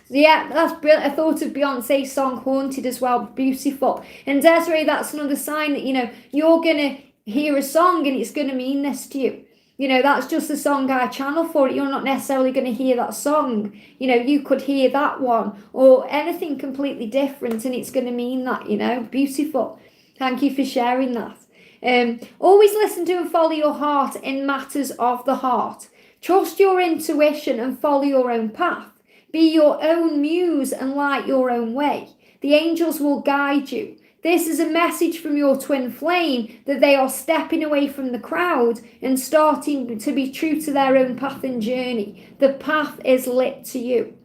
So yeah, that's brilliant. I thought of Beyonce's song Haunted as well. Beautiful. And Desiree, that's another sign that, you're going to hear a song and it's going to mean this to you. That's just the song I channel for it. You're not necessarily going to hear that song. You could hear that one or anything completely different and it's going to mean that, Beautiful. Thank you for sharing that. Always listen to and follow your heart in matters of the heart. Trust your intuition and follow your own path. Be your own muse and light your own way. The angels will guide you. This is a message from your twin flame that they are stepping away from the crowd and starting to be true to their own path and journey. The path is lit to you.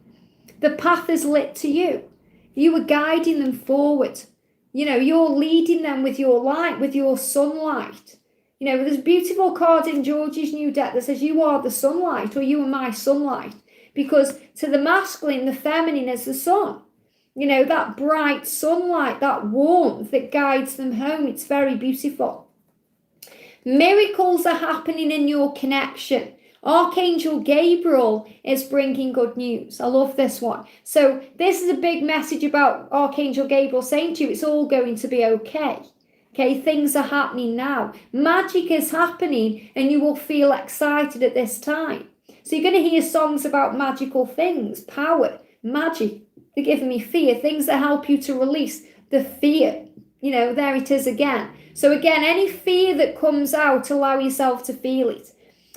The path is lit to you. You are guiding them forward. You're leading them with your light, with your sunlight. There's a beautiful card in George's new deck that says you are the sunlight or you are my sunlight. Because to the masculine, the feminine is the sun. That bright sunlight, that warmth that guides them home. It's very beautiful. Miracles are happening in your connection. Archangel Gabriel is bringing good news. I love this one. So this is a big message about Archangel Gabriel saying to you, it's all going to be okay. Okay, things are happening now. Magic is happening and you will feel excited at this time. So you're going to hear songs about magical things, power, magic. They're giving me fear, things that help you to release the fear. There it is again. So again, any fear that comes out, allow yourself to feel it.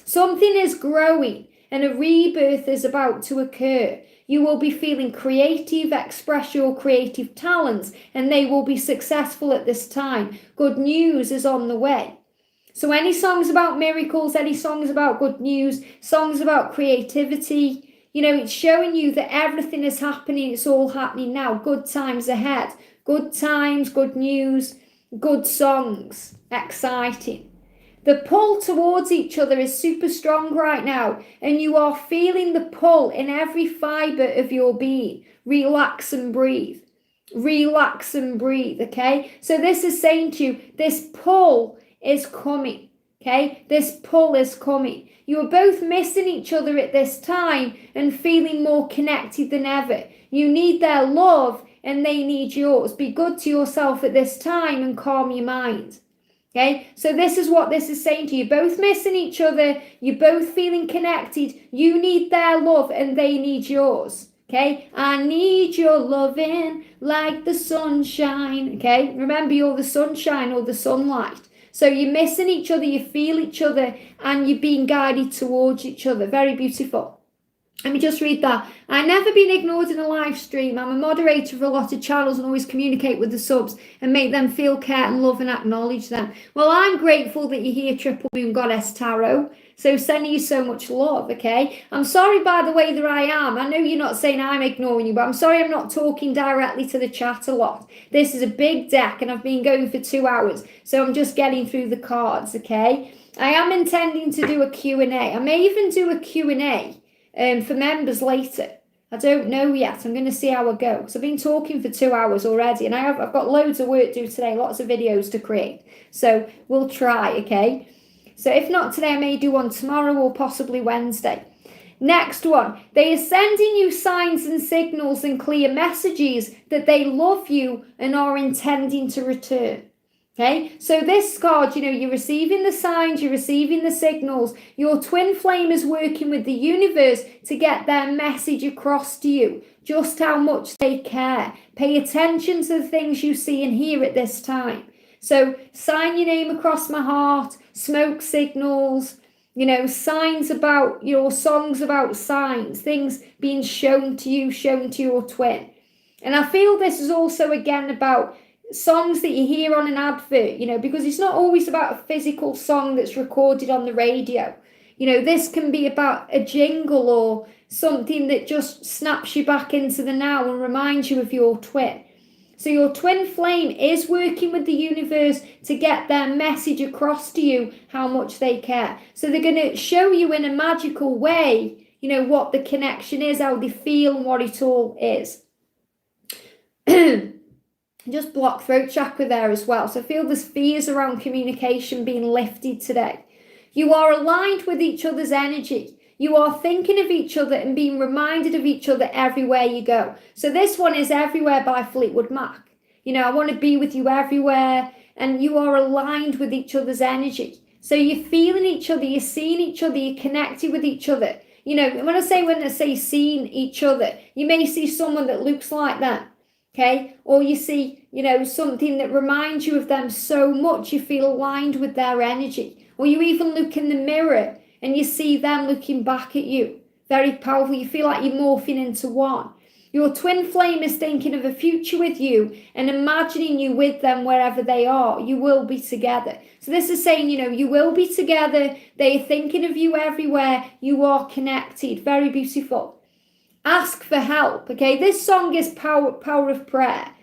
Something is growing and a rebirth is about to occur. You will be feeling creative, express your creative talents, and they will be successful at this time. Good news is on the way. So any songs about miracles, any songs about good news, songs about creativity, it's showing you that everything is happening. It's all happening now. Good times ahead. Good times, good news, good songs. Exciting. The pull towards each other is super strong right now. And you are feeling the pull in every fibre of your being. Relax and breathe. Relax and breathe, okay? So this is saying to you, this pull is coming, okay? This pull is coming. You are both missing each other at this time and feeling more connected than ever. You need their love and they need yours. Be good to yourself at this time and calm your mind. Okay, so this is what this is saying to you. Both missing each other. You're both feeling connected. You need their love and they need yours. Okay, I need your loving like the sunshine. Okay, remember you're the sunshine or the sunlight. So you're missing each other, you feel each other, and you're being guided towards each other. Very beautiful. Let me just read that. I've never been ignored in a live stream. I'm a moderator for a lot of channels and always communicate with the subs and make them feel care and love and acknowledge them. Well, I'm grateful that you're here, Triple Moon Goddess Tarot. So sending you so much love, okay? I'm sorry, by the way, that I am. I know you're not saying I'm ignoring you, but I'm sorry I'm not talking directly to the chat a lot. This is a big deck and I've been going for 2 hours. So I'm just getting through the cards, okay? I am intending to do a Q&A. I may even do a Q&A for members later. I don't know yet. I'm going to see how I go. So I've been talking for 2 hours already and I've got loads of work to do today, lots of videos to create. So we'll try, okay? So if not today, I may do one tomorrow or possibly Wednesday. Next one, they are sending you signs and signals and clear messages that they love you and are intending to return. Okay, so this card, you're receiving the signs, you're receiving the signals. Your twin flame is working with the universe to get their message across to you, just how much they care. Pay attention to the things you see and hear at this time. So sign your name across my heart, smoke signals, signs about your songs about signs, things being shown to you, shown to your twin. And I feel this is also again about songs that you hear on an advert, because it's not always about a physical song that's recorded on the radio. This can be about a jingle or something that just snaps you back into the now and reminds you of your twin. So your twin flame is working with the universe to get their message across to you, how much they care. So they're going to show you in a magical way, what the connection is, how they feel and what it all is. Just block throat chakra there as well. So I feel there's fears around communication being lifted today. You are aligned with each other's energy. You are thinking of each other and being reminded of each other everywhere you go. So this one is Everywhere by Fleetwood Mac. I want to be with you everywhere, and you are aligned with each other's energy. So you're feeling each other, you're seeing each other, you're connected with each other. When I say seeing each other, you may see someone that looks like them. Okay, or you see, something that reminds you of them so much you feel aligned with their energy. Or you even look in the mirror and you see them looking back at you. Very powerful. You feel like you're morphing into one. Your twin flame is thinking of a future with you and imagining you with them wherever they are. You will be together. So this is saying, you will be together. They are thinking of you everywhere. You are connected. Very beautiful. Ask for help, okay? This song is power of prayer.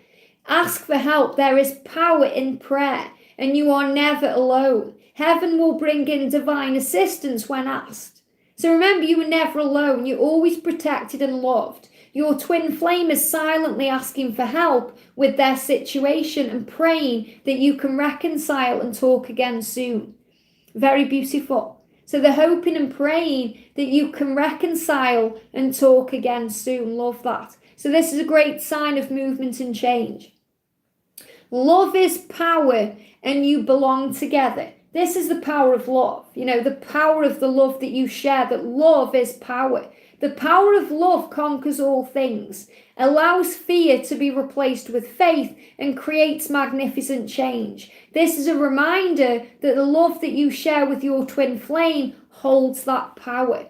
Ask for help. There is power in prayer, and you are never alone. Heaven will bring in divine assistance when asked. So remember, you were never alone. You're always protected and loved. Your twin flame is silently asking for help with their situation and praying that you can reconcile and talk again soon. Very beautiful. So they're hoping and praying that you can reconcile and talk again soon. Love that. So this is a great sign of movement and change. Love is power and you belong together. This is the power of love. The power of the love that you share, that love is power. The power of love conquers all things, allows fear to be replaced with faith, and creates magnificent change. This is a reminder that the love that you share with your twin flame holds that power.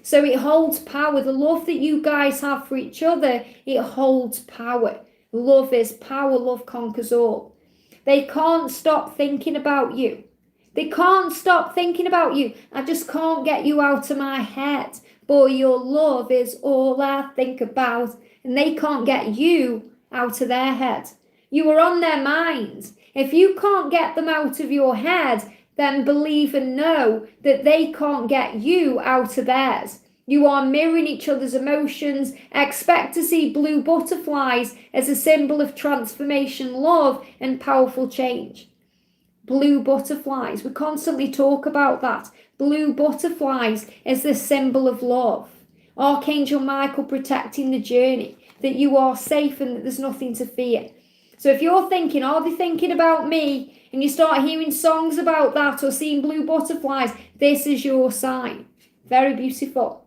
So it holds power. The love that you guys have for each other, it holds power. Love is power. Love conquers all. They can't stop thinking about you. They can't stop thinking about you. I just can't get you out of my head. Boy, your love is all I think about. And they can't get you out of their head. You are on their minds. If you can't get them out of your head, then believe and know that they can't get you out of theirs. You are mirroring each other's emotions. Expect to see blue butterflies as a symbol of transformation, love, and powerful change. Blue butterflies. We constantly talk about that. Blue butterflies is the symbol of love. Archangel Michael protecting the journey, that you are safe and that there's nothing to fear. So if you're thinking, are they thinking about me? And you start hearing songs about that or seeing blue butterflies, this is your sign. Very beautiful.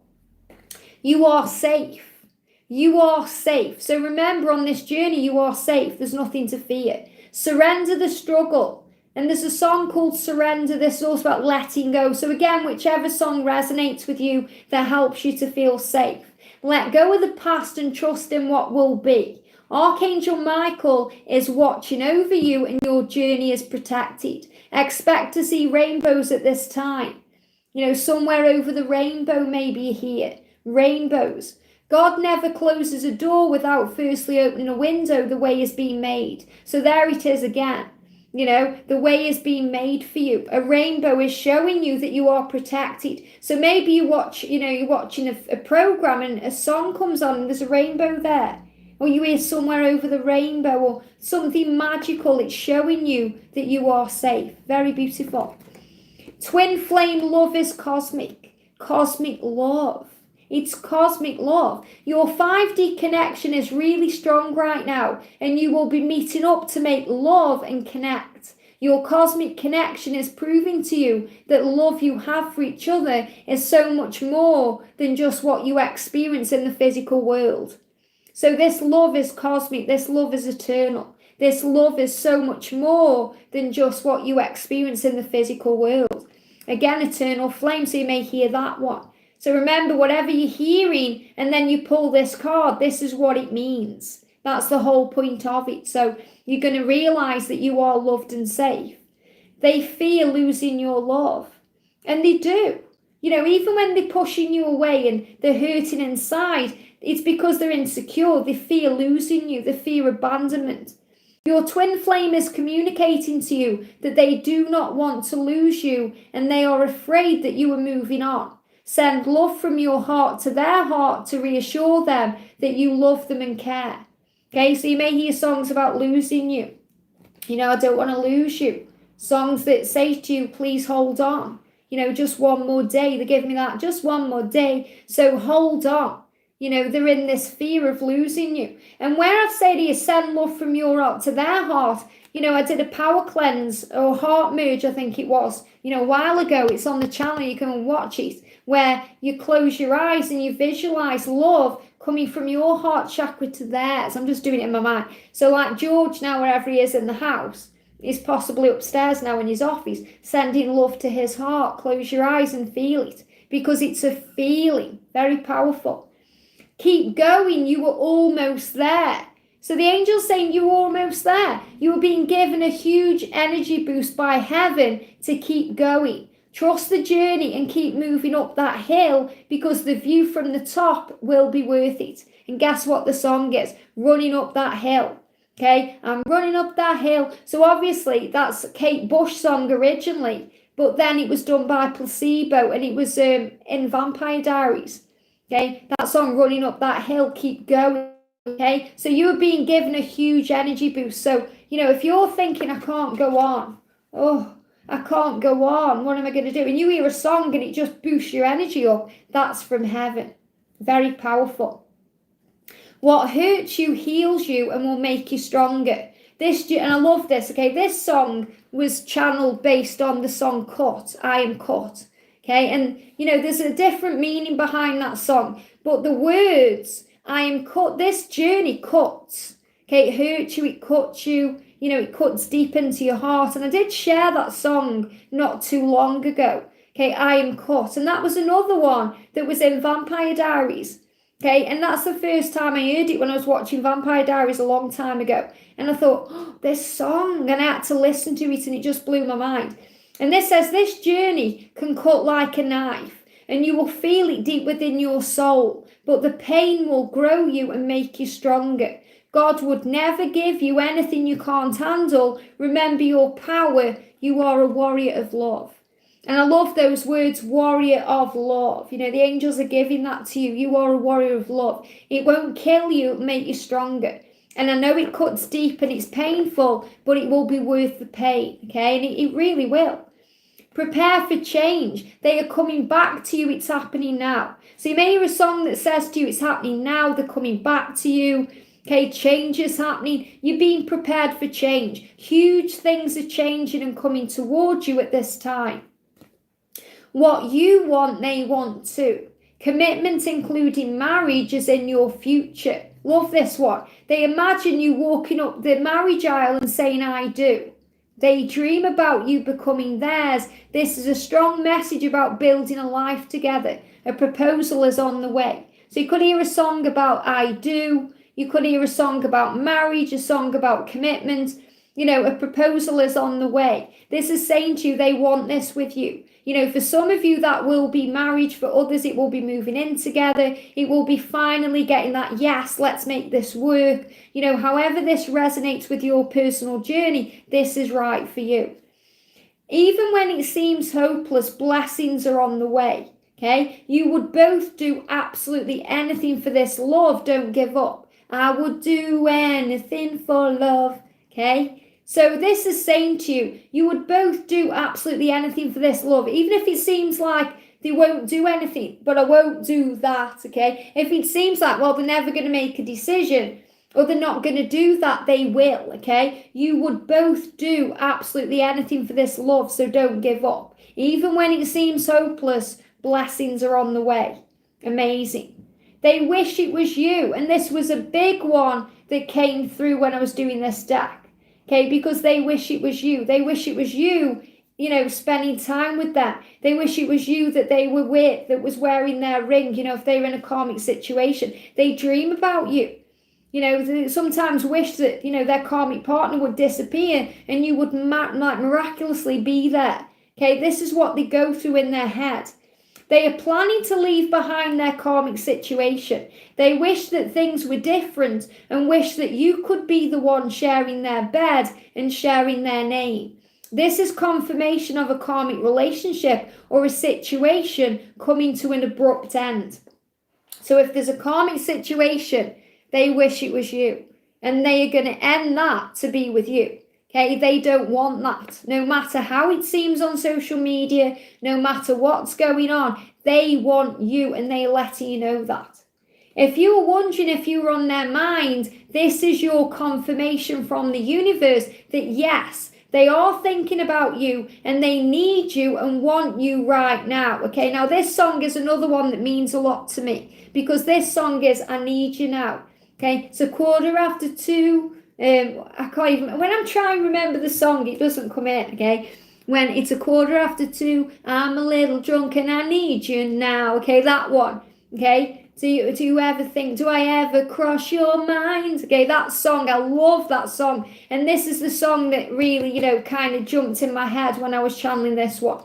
You are safe. You are safe. So remember, on this journey, you are safe. There's nothing to fear. Surrender the struggle. And there's a song called Surrender. This is also about letting go. So again, whichever song resonates with you that helps you to feel safe. Let go of the past and trust in what will be. Archangel Michael is watching over you and your journey is protected. Expect to see rainbows at this time. Somewhere over the rainbow maybe here. Rainbows. God never closes a door without firstly opening a window. The way is being made. So there it is again. The way is being made for you. A rainbow is showing you that you are protected. So maybe you're watching a program and a song comes on and there's a rainbow there. Or you hear somewhere over the rainbow or something magical. It's showing you that you are safe. Very beautiful. Twin flame love is cosmic. Cosmic love. It's cosmic love. Your 5D connection is really strong right now, and you will be meeting up to make love and connect. Your cosmic connection is proving to you that love you have for each other is so much more than just what you experience in the physical world. So this love is cosmic, this love is eternal. This love is so much more than just what you experience in the physical world. Again, eternal flame, so you may hear that one. So remember, whatever you're hearing, and then you pull this card, this is what it means. That's the whole point of it. So you're going to realize that you are loved and safe. They fear losing your love. And they do. You know, even when they're pushing you away and they're hurting inside, it's because they're insecure. They fear losing you. They fear abandonment. Your twin flame is communicating to you that they do not want to lose you, and they are afraid that you are moving on. Send love from your heart to their heart to reassure them that you love them and care. Okay, so you may hear songs about losing you. You know, I don't want to lose you. Songs that say to you, please hold on. You know, just one more day. They give me that, just one more day. So hold on. You know, they're in this fear of losing you. And where I've said here, send love from your heart to their heart. You know, I did a power cleanse or heart merge, I think it was, you know, a while ago. It's on the channel. You can watch it, where you close your eyes and you visualize love coming from your heart chakra to theirs. I'm just doing it in my mind. So like George now, wherever he is in the house, he's possibly upstairs now in his office, sending love to his heart. Close your eyes and feel it, because it's a feeling, very powerful. Keep going, you were almost there. So the angel's saying you're almost there. You were being given a huge energy boost by heaven to keep going. Trust the journey and keep moving up that hill, because the view from the top will be worth it. And guess what the song is? Running up that hill. Okay, I'm running up that hill. So obviously that's Kate Bush's song originally, but then it was done by Placebo, and it was in Vampire Diaries. Okay, that song, Running Up That Hill, keep going. Okay, so you are being given a huge energy boost. So, you know, if you're thinking, I can't go on, I can't go on, what am I going to do? And you hear a song and it just boosts your energy up, that's from heaven. Very powerful. What hurts you heals you and will make you stronger. And I love this, okay, this song was channeled based on the song Cut, I Am Cut. Okay, and you know, there's a different meaning behind that song, but the words, I am cut, this journey cuts. Okay, it hurts you, it cuts you, you know, it cuts deep into your heart. And I did share that song not too long ago. Okay, I am cut. And that was another one that was in Vampire Diaries. Okay, and that's the first time I heard it, when I was watching Vampire Diaries a long time ago. And I thought, oh, this song, and I had to listen to it, and it just blew my mind. And this says, this journey can cut like a knife, and you will feel it deep within your soul, but the pain will grow you and make you stronger. God would never give you anything you can't handle. Remember your power. You are a warrior of love. And I love those words, warrior of love. You know, the angels are giving that to you. You are a warrior of love. It won't kill you, it'll make you stronger. And I know it cuts deep and it's painful, but it will be worth the pain, okay? And it really will. Prepare for change. They are coming back to you. It's happening now. So you may hear a song that says to you, it's happening now. They're coming back to you. Okay, change is happening. You're being prepared for change. Huge things are changing and coming towards you at this time. What you want, they want too. Commitment, including marriage, is in your future. Love this one. They imagine you walking up the marriage aisle and saying, I do. They dream about you becoming theirs. This is a strong message about building a life together. A proposal is on the way. So you could hear a song about I do. You could hear a song about marriage, a song about commitment. You know, a proposal is on the way. This is saying to you, they want this with you. You know, for some of you, that will be marriage. For others, it will be moving in together. It will be finally getting that, yes, let's make this work. You know, however this resonates with your personal journey, this is right for you. Even when it seems hopeless, blessings are on the way. Okay, you would both do absolutely anything for this love. Don't give up. I would do anything for love. Okay. So this is saying to you, you would both do absolutely anything for this love, even if it seems like they won't do anything, but I won't do that, okay? If it seems like, well, they're never going to make a decision, or they're not going to do that, they will, okay? You would both do absolutely anything for this love, so don't give up. Even when it seems hopeless, blessings are on the way. Amazing. They wish it was you, and this was a big one that came through when I was doing this deck, okay? Because they wish it was you. They wish it was you, spending time with them. They wish it was you that they were with, that was wearing their ring, if they were in a karmic situation. They dream about you. They sometimes wish that, their karmic partner would disappear and you would miraculously be there. Okay, this is what they go through in their head. They are planning to leave behind their karmic situation. They wish that things were different and wish that you could be the one sharing their bed and sharing their name. This is confirmation of a karmic relationship or a situation coming to an abrupt end. So if there's a karmic situation, they wish it was you, and they are going to end that to be with you. Okay, they don't want that. No matter how it seems on social media, no matter what's going on, they want you, and they're letting you know that. If you were wondering if you were on their mind, this is your confirmation from the universe that yes, they are thinking about you and they need you and want you right now. Okay, now this song is another one that means a lot to me, because this song is I Need You Now. Okay, it's 2:15. I can't even, when I'm trying to remember the song, it doesn't come in, okay? When it's 2:15, I'm a little drunk and I need you now. Okay, that one. Okay, do you ever think, do I ever cross your mind? Okay, that song, I love that song. And this is the song that really, kind of jumped in my head when I was channeling this one.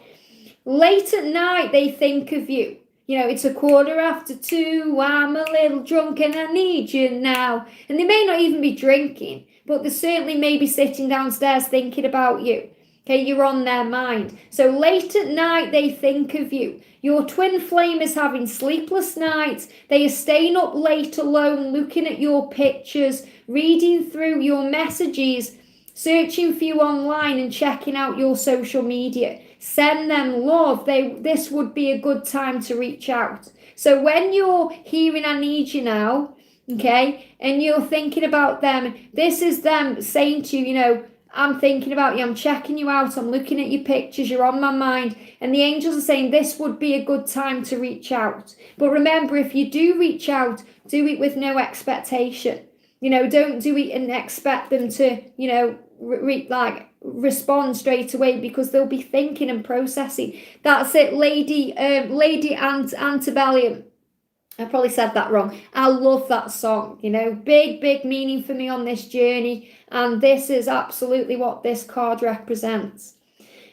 Late at night, they think of you. It's 2:15, I'm a little drunk and I need you now. And they may not even be drinking, but they certainly may be sitting downstairs thinking about you. Okay, you're on their mind. So late at night, they think of you. Your twin flame is having sleepless nights. They are staying up late alone, looking at your pictures, reading through your messages, searching for you online and checking out your social media. Send them love. This would be a good time to reach out. So when you're hearing I need you now, okay, and you're thinking about them, this is them saying to you, I'm thinking about you, I'm checking you out, I'm looking at your pictures, you're on my mind. And the angels are saying this would be a good time to reach out. But remember, if you do reach out, do it with no expectation. Don't do it and expect them to, respond straight away, because they'll be thinking and processing. That's it, Lady Antebellum. I probably said that wrong. I love that song, big meaning for me on this journey. And this is absolutely what this card represents.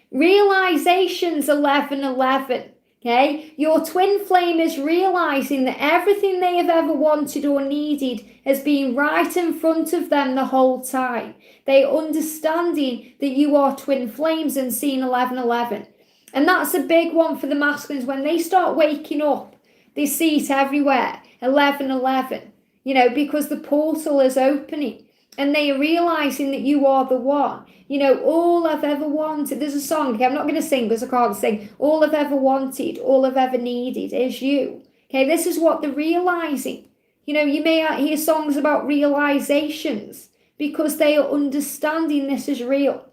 Realizations 11:11. Okay, your twin flame is realizing that everything they have ever wanted or needed has been right in front of them the whole time. They are understanding that you are twin flames and seeing 11:11. And that's a big one for the masculines. When they start waking up, they see it everywhere, 11:11, because the portal is opening. And they are realizing that you are the one. All I've ever wanted. There's a song, okay, I'm not going to sing because I can't sing. All I've ever wanted, all I've ever needed is you. Okay, this is what they're realizing. You may hear songs about realizations because they are understanding this is real.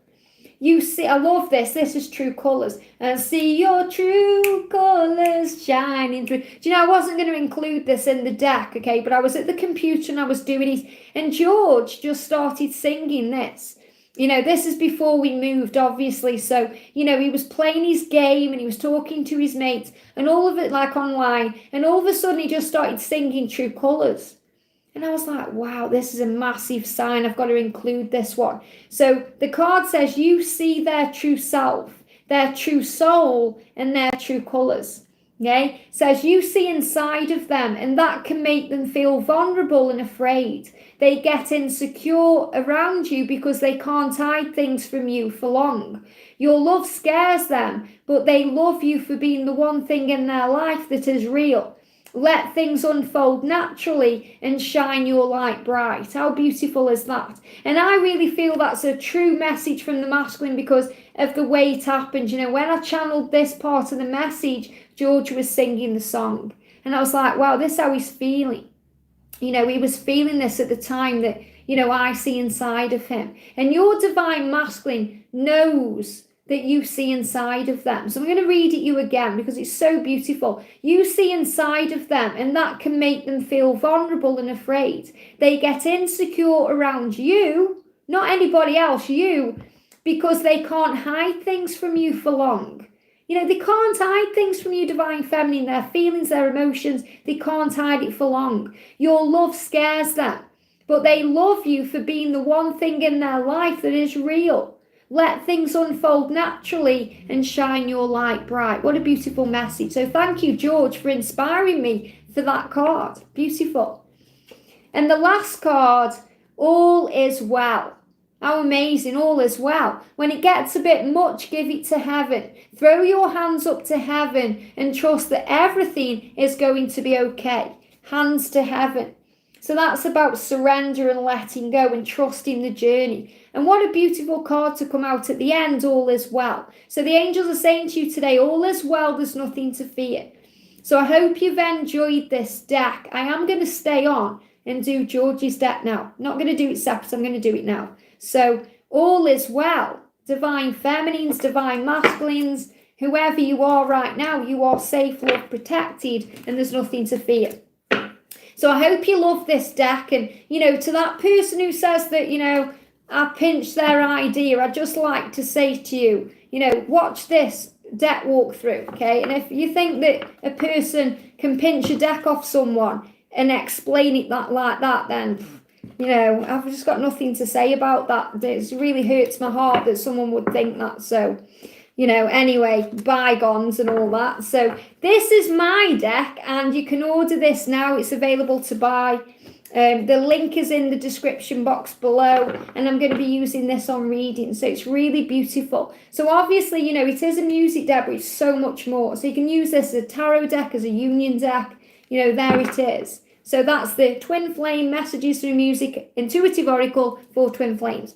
You see, I love this. This is True Colors. And see your true colors shining through. Do I wasn't going to include this in the deck, okay? But I was at the computer and I was doing it. And George just started singing this. This is before we moved, obviously. So, he was playing his game and he was talking to his mates and all of it like online. And all of a sudden he just started singing True Colors. And I was like, wow, this is a massive sign. I've got to include this one. So the card says you see their true self, their true soul, and their true colors. Okay? It says you see inside of them, and that can make them feel vulnerable and afraid. They get insecure around you because they can't hide things from you for long. Your love scares them, but they love you for being the one thing in their life that is real. Let things unfold naturally and shine your light bright. How beautiful is that? And I really feel that's a true message from the masculine because of the way it happened. When I channeled this part of the message George was singing the song. And I was like, wow, this is how he's feeling. He was feeling this at the time that, I see inside of him. And your divine masculine knows that you see inside of them. So I'm going to read it you again because it's so beautiful. You see inside of them, and that can make them feel vulnerable and afraid. They get insecure around you, not anybody else, you, because they can't hide things from you for long. They can't hide things from you, divine feminine, their feelings, their emotions. They can't hide it for long. Your love scares them, but they love you for being the one thing in their life that is real. Let things unfold naturally and shine your light bright. What a beautiful message. So thank you, George, for inspiring me for that card. Beautiful. And the last card, all is well. How amazing, all is well. When it gets a bit much, give it to heaven. Throw your hands up to heaven and trust that everything is going to be okay. Hands to heaven. So that's about surrender and letting go and trusting the journey. And what a beautiful card to come out at the end, all is well. So the angels are saying to you today, all is well, there's nothing to fear. So I hope you've enjoyed this deck. I am going to stay on and do George's deck now. I'm not going to do it separate, I'm going to do it now. So all is well. Divine feminines, divine masculines, whoever you are right now, you are safe, loved, protected, and there's nothing to fear. So I hope you love this deck. And, to that person who says that, I pinched their idea, I'd just like to say to you, watch this deck walkthrough, okay? And if you think that a person can pinch a deck off someone and explain it like that, then, I've just got nothing to say about that. It really hurts my heart that someone would think that. So, anyway, bygones and all that. So this is my deck, and you can order this now. It's available to buy. The link is in the description box below, and I'm going to be using this on reading. So it's really beautiful. So obviously, it is a music deck, but it's so much more. So you can use this as a tarot deck, as a union deck. There it is. So that's the Twin Flame Messages Through Music Intuitive Oracle for Twin Flames.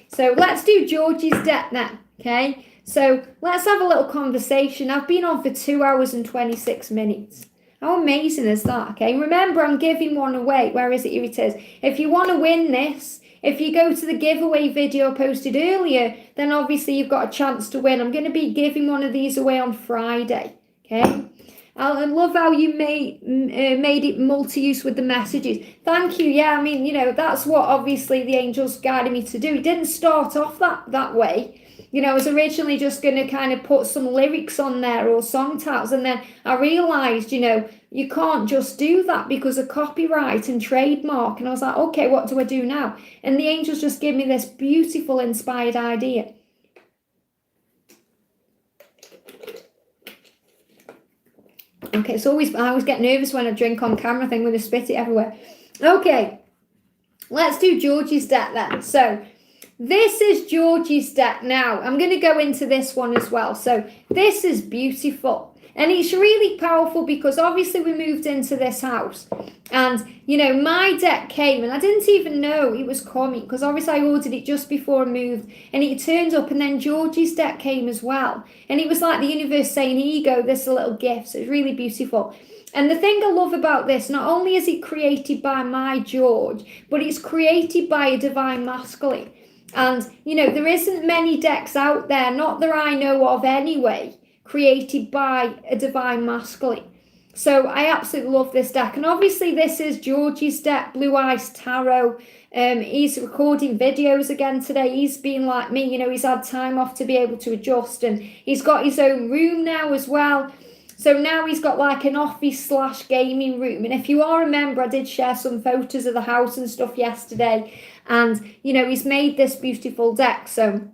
So let's do George's deck now, okay? So let's have a little conversation. I've been on for 2 hours and 26 minutes. How amazing is that, okay? Remember, I'm giving one away. Where is it? Here it is. If you want to win this, if you go to the giveaway video I posted earlier, then obviously you've got a chance to win. I'm going to be giving one of these away on Friday, okay? I love how you made it multi-use with the messages. Thank you. Yeah, that's what obviously the angels guided me to do. It didn't start off that way. I was originally just going to kind of put some lyrics on there or song titles. And then I realised, you can't just do that because of copyright and trademark. And I was like, okay, what do I do now? And the angels just gave me this beautiful inspired idea. Okay, I always get nervous when I drink on camera. I think I'm going to spit it everywhere. Okay, let's do George's deck then. So this is George's deck now. I'm going to go into this one as well. So this is beautiful. And it's really powerful because obviously we moved into this house. And, my deck came and I didn't even know it was coming because obviously I ordered it just before I moved. And it turned up and then George's deck came as well. And it was like the universe saying, here you go, this is a little gift. So it's really beautiful. And the thing I love about this, not only is it created by my George, but it's created by a divine masculine. And, there isn't many decks out there, not that I know of anyway, created by a divine masculine. So I absolutely love this deck. And obviously this is George's deck, Blue Eyes Tarot. He's recording videos again today. He's been like me, he's had time off to be able to adjust. And he's got his own room now as well. So now he's got like an office/gaming room. And if you all remember, I did share some photos of the house and stuff yesterday. And, he's made this beautiful deck. So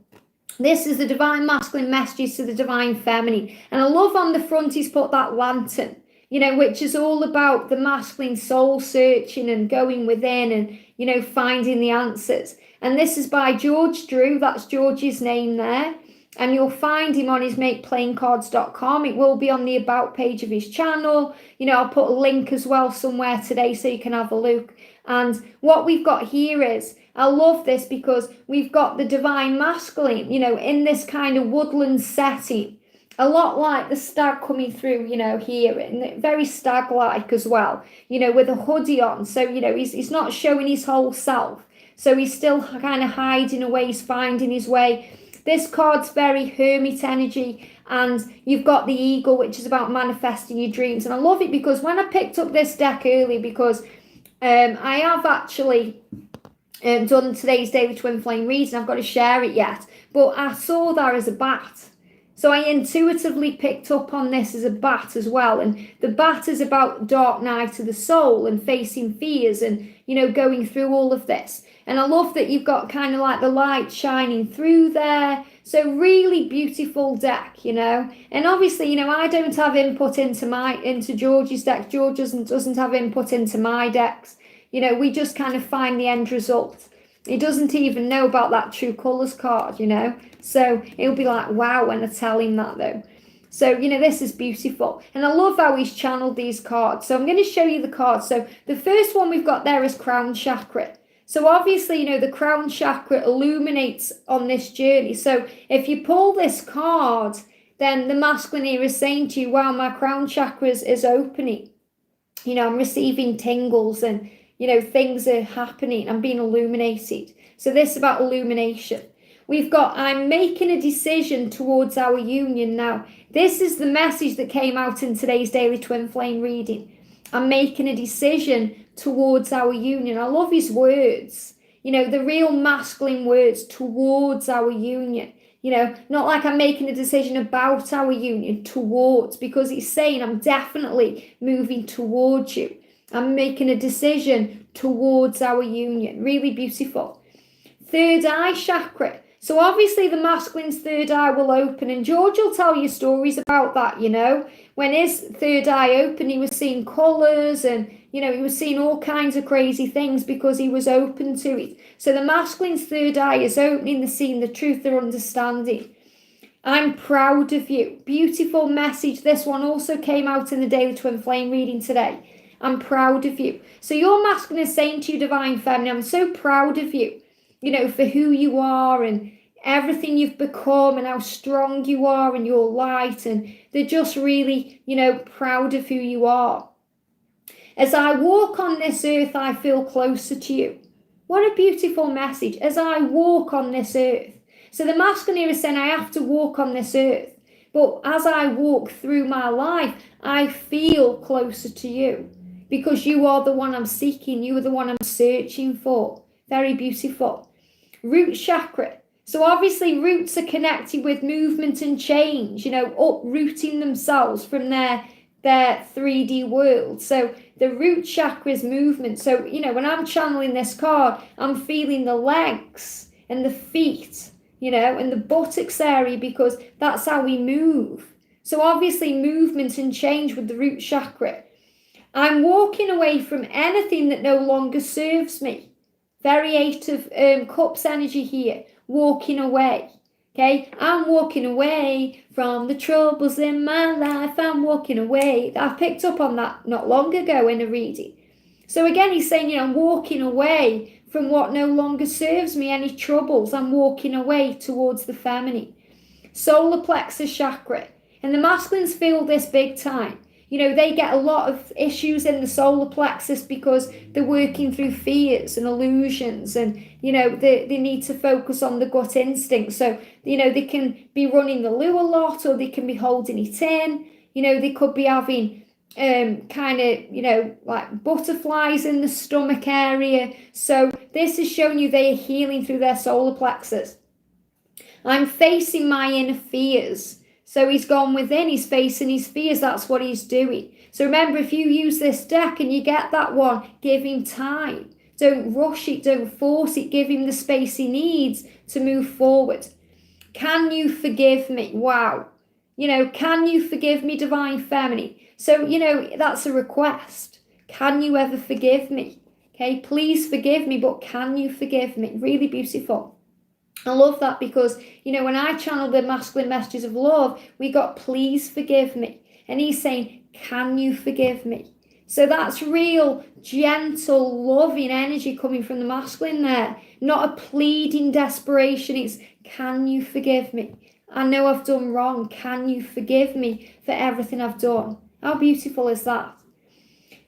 this is the divine masculine messages to the divine feminine. And I love on the front he's put that lantern, which is all about the masculine soul searching and going within and, finding the answers. And this is by George Drew. That's George's name there. And you'll find him on his makeplayingcards.com. It will be on the about page of his channel. I'll put a link as well somewhere today so you can have a look. And what we've got here is, I love this because we've got the divine masculine, in this kind of woodland setting. a lot like the stag coming through, here, and very stag-like as well, with a hoodie on. So, he's not showing his whole self. So he's still kind of hiding away, he's finding his way. This card's very hermit energy, and you've got the eagle, which is about manifesting your dreams. And I love it because when I picked up this deck early, because I have actually done today's daily twin flame reading, I've got to share it yet, but I saw that as a bat. So I intuitively picked up on this as a bat as well. And the bat is about dark night of the soul and facing fears and, going through all of this. And I love that you've got kind of like the light shining through there. So really beautiful deck, And obviously, I don't have input into George's deck. George doesn't have input into my decks. We just kind of find the end result. He doesn't even know about that true colours card, So it'll be like, wow, when I tell him that though. So, this is beautiful. And I love how he's channeled these cards. So I'm going to show you the cards. So the first one we've got there is crown chakra. So obviously, the crown chakra illuminates on this journey. So if you pull this card, then the masculine here is saying to you, wow, my crown chakra is opening. I'm receiving tingles and, things are happening. I'm being illuminated. So this is about illumination. We've got, I'm making a decision towards our union. Now, this is the message that came out in today's daily twin flame reading. I'm making a decision towards our union. I love his words, the real masculine words, towards our union. Not like I'm making a decision about our union, towards, because he's saying I'm definitely moving towards you. I'm making a decision towards our union. Really beautiful. Third eye chakra. So obviously the masculine's third eye will open, and George will tell you stories about that, When his third eye opened, he was seeing colours and, he was seeing all kinds of crazy things because he was open to it. So the masculine's third eye is opening, they're seeing the truth, they're understanding. I'm proud of you. Beautiful message. This one also came out in the daily twin flame reading today. I'm proud of you. So your masculine is saying to you, divine feminine, I'm so proud of you, for who you are and everything you've become and how strong you are and your light. And they're just really, proud of who you are. As I walk on this earth, I feel closer to you. What a beautiful message. As I walk on this earth. So the masculine here is saying, I have to walk on this earth. But as I walk through my life, I feel closer to you. Because you are the one I'm seeking. You are the one I'm searching for. Very beautiful. Root chakra. So obviously roots are connected with movement and change, uprooting themselves from their 3D world. So the root chakra is movement. So, when I'm channeling this card, I'm feeling the legs and the feet, and the buttocks area, because that's how we move. So obviously movement and change with the root chakra. I'm walking away from anything that no longer serves me. Very 8 of Cups energy here. Walking away. Okay, I'm walking away from the troubles in my life. I'm walking away. I picked up on that not long ago in a reading. So again, he's saying, I'm walking away from what no longer serves me, any troubles. I'm walking away towards the feminine. Solar plexus chakra. And the masculines feel this big time. They get a lot of issues in the solar plexus because they're working through fears and illusions, and, they need to focus on the gut instinct. So, they can be running the loo a lot, or they can be holding it in. They could be having like butterflies in the stomach area. So this is showing you they are healing through their solar plexus. I'm facing my inner fears. So he's gone within, he's facing his fears, that's what he's doing. So remember, if you use this deck and you get that one, give him time. Don't rush it, don't force it, give him the space he needs to move forward. Can you forgive me? Wow. Can you forgive me, divine feminine? So, that's a request. Can you ever forgive me? Okay, please forgive me, but can you forgive me? Really beautiful. I love that because, when I channel the masculine messages of love, we got please forgive me. And he's saying, can you forgive me? So that's real, gentle, loving energy coming from the masculine there. Not a pleading desperation. It's, can you forgive me? I know I've done wrong. Can you forgive me for everything I've done? How beautiful is that?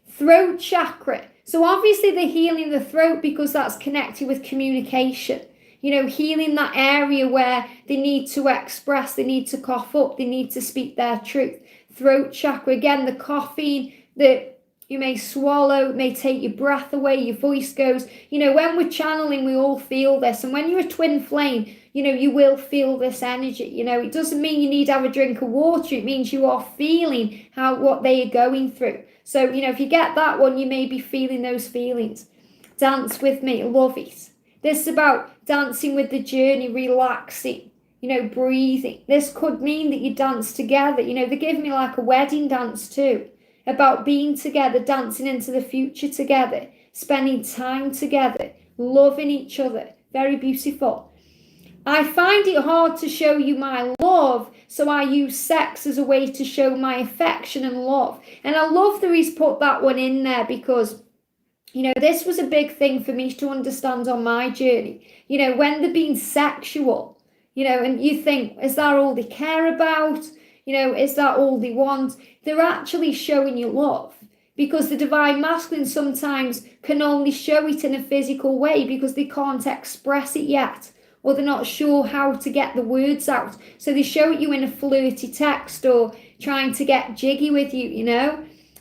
Throat chakra. So obviously they're healing the throat because that's connected with communication. Healing that area where they need to express, they need to cough up, they need to speak their truth. Throat chakra, again, the coughing that you may swallow, it may take your breath away, your voice goes. When we're channeling, we all feel this. And when you're a twin flame, you will feel this energy. It doesn't mean you need to have a drink of water. It means you are feeling what they are going through. So, if you get that one, you may be feeling those feelings. Dance with me, love it. This is about dancing with the journey, relaxing, breathing. This could mean that you dance together. They give me like a wedding dance too, about being together, dancing into the future together, spending time together, loving each other. Very beautiful. I find it hard to show you my love, so I use sex as a way to show my affection and love. And I love that he's put that one in there because this was a big thing for me to understand on my journey. When they're being sexual, and you think, is that all they care about? Is that all they want? They're actually showing you love, because the divine masculine sometimes can only show it in a physical way because they can't express it yet, or they're not sure how to get the words out. So they show it you in a flirty text or trying to get jiggy with you,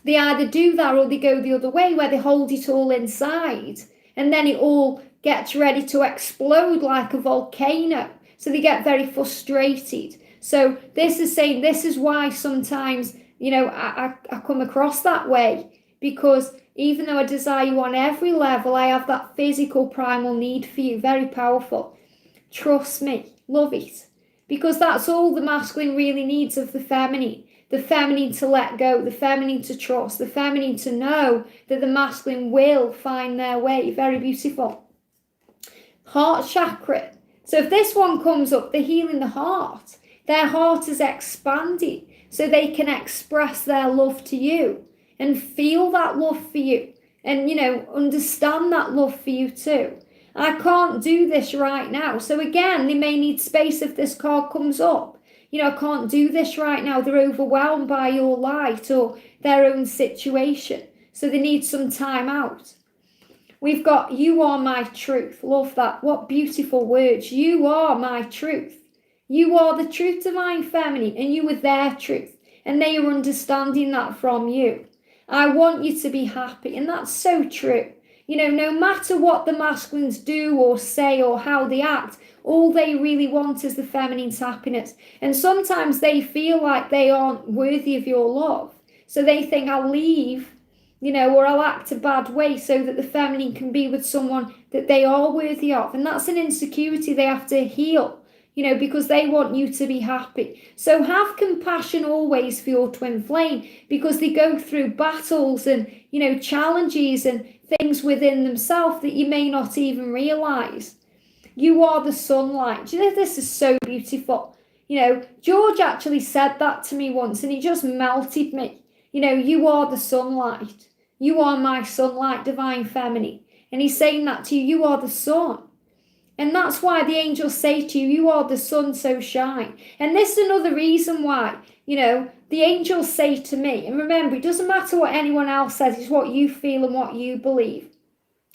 They either do that or they go the other way where they hold it all inside and then it all gets ready to explode like a volcano. So they get very frustrated. So this is saying, this is why sometimes, I come across that way, because even though I desire you on every level, I have that physical primal need for you. Very powerful. Trust me, love it, because that's all the masculine really needs of the feminine. The feminine to let go, the feminine to trust, the feminine to know that the masculine will find their way. Very beautiful. Heart chakra. So if this one comes up, they're healing the heart. Their heart is expanding so they can express their love to you and feel that love for you and, understand that love for you too. I can't do this right now. So again, they may need space if this card comes up. I can't do this right now. They're overwhelmed by your light or their own situation. So they need some time out. We've got, you are my truth. Love that. What beautiful words. You are my truth. You are the truth, divine feminine, and you are their truth. And they are understanding that from you. I want you to be happy. And that's so true. No matter what the masculines do or say or how they act, all they really want is the feminine's happiness. And sometimes they feel like they aren't worthy of your love. So they think, I'll leave, or I'll act a bad way so that the feminine can be with someone that they are worthy of. And that's an insecurity they have to heal, because they want you to be happy. So have compassion always for your twin flame, because they go through battles and, challenges and things within themselves that you may not even realize. You are the sunlight. This is so beautiful. George actually said that to me once and it just melted me. You are the sunlight. You are my sunlight, divine feminine. And he's saying that to you. You are the sun. And that's why the angels say to you, you are the sun, so shine. And this is another reason why, the angels say to me, and remember, it doesn't matter what anyone else says, it's what you feel and what you believe.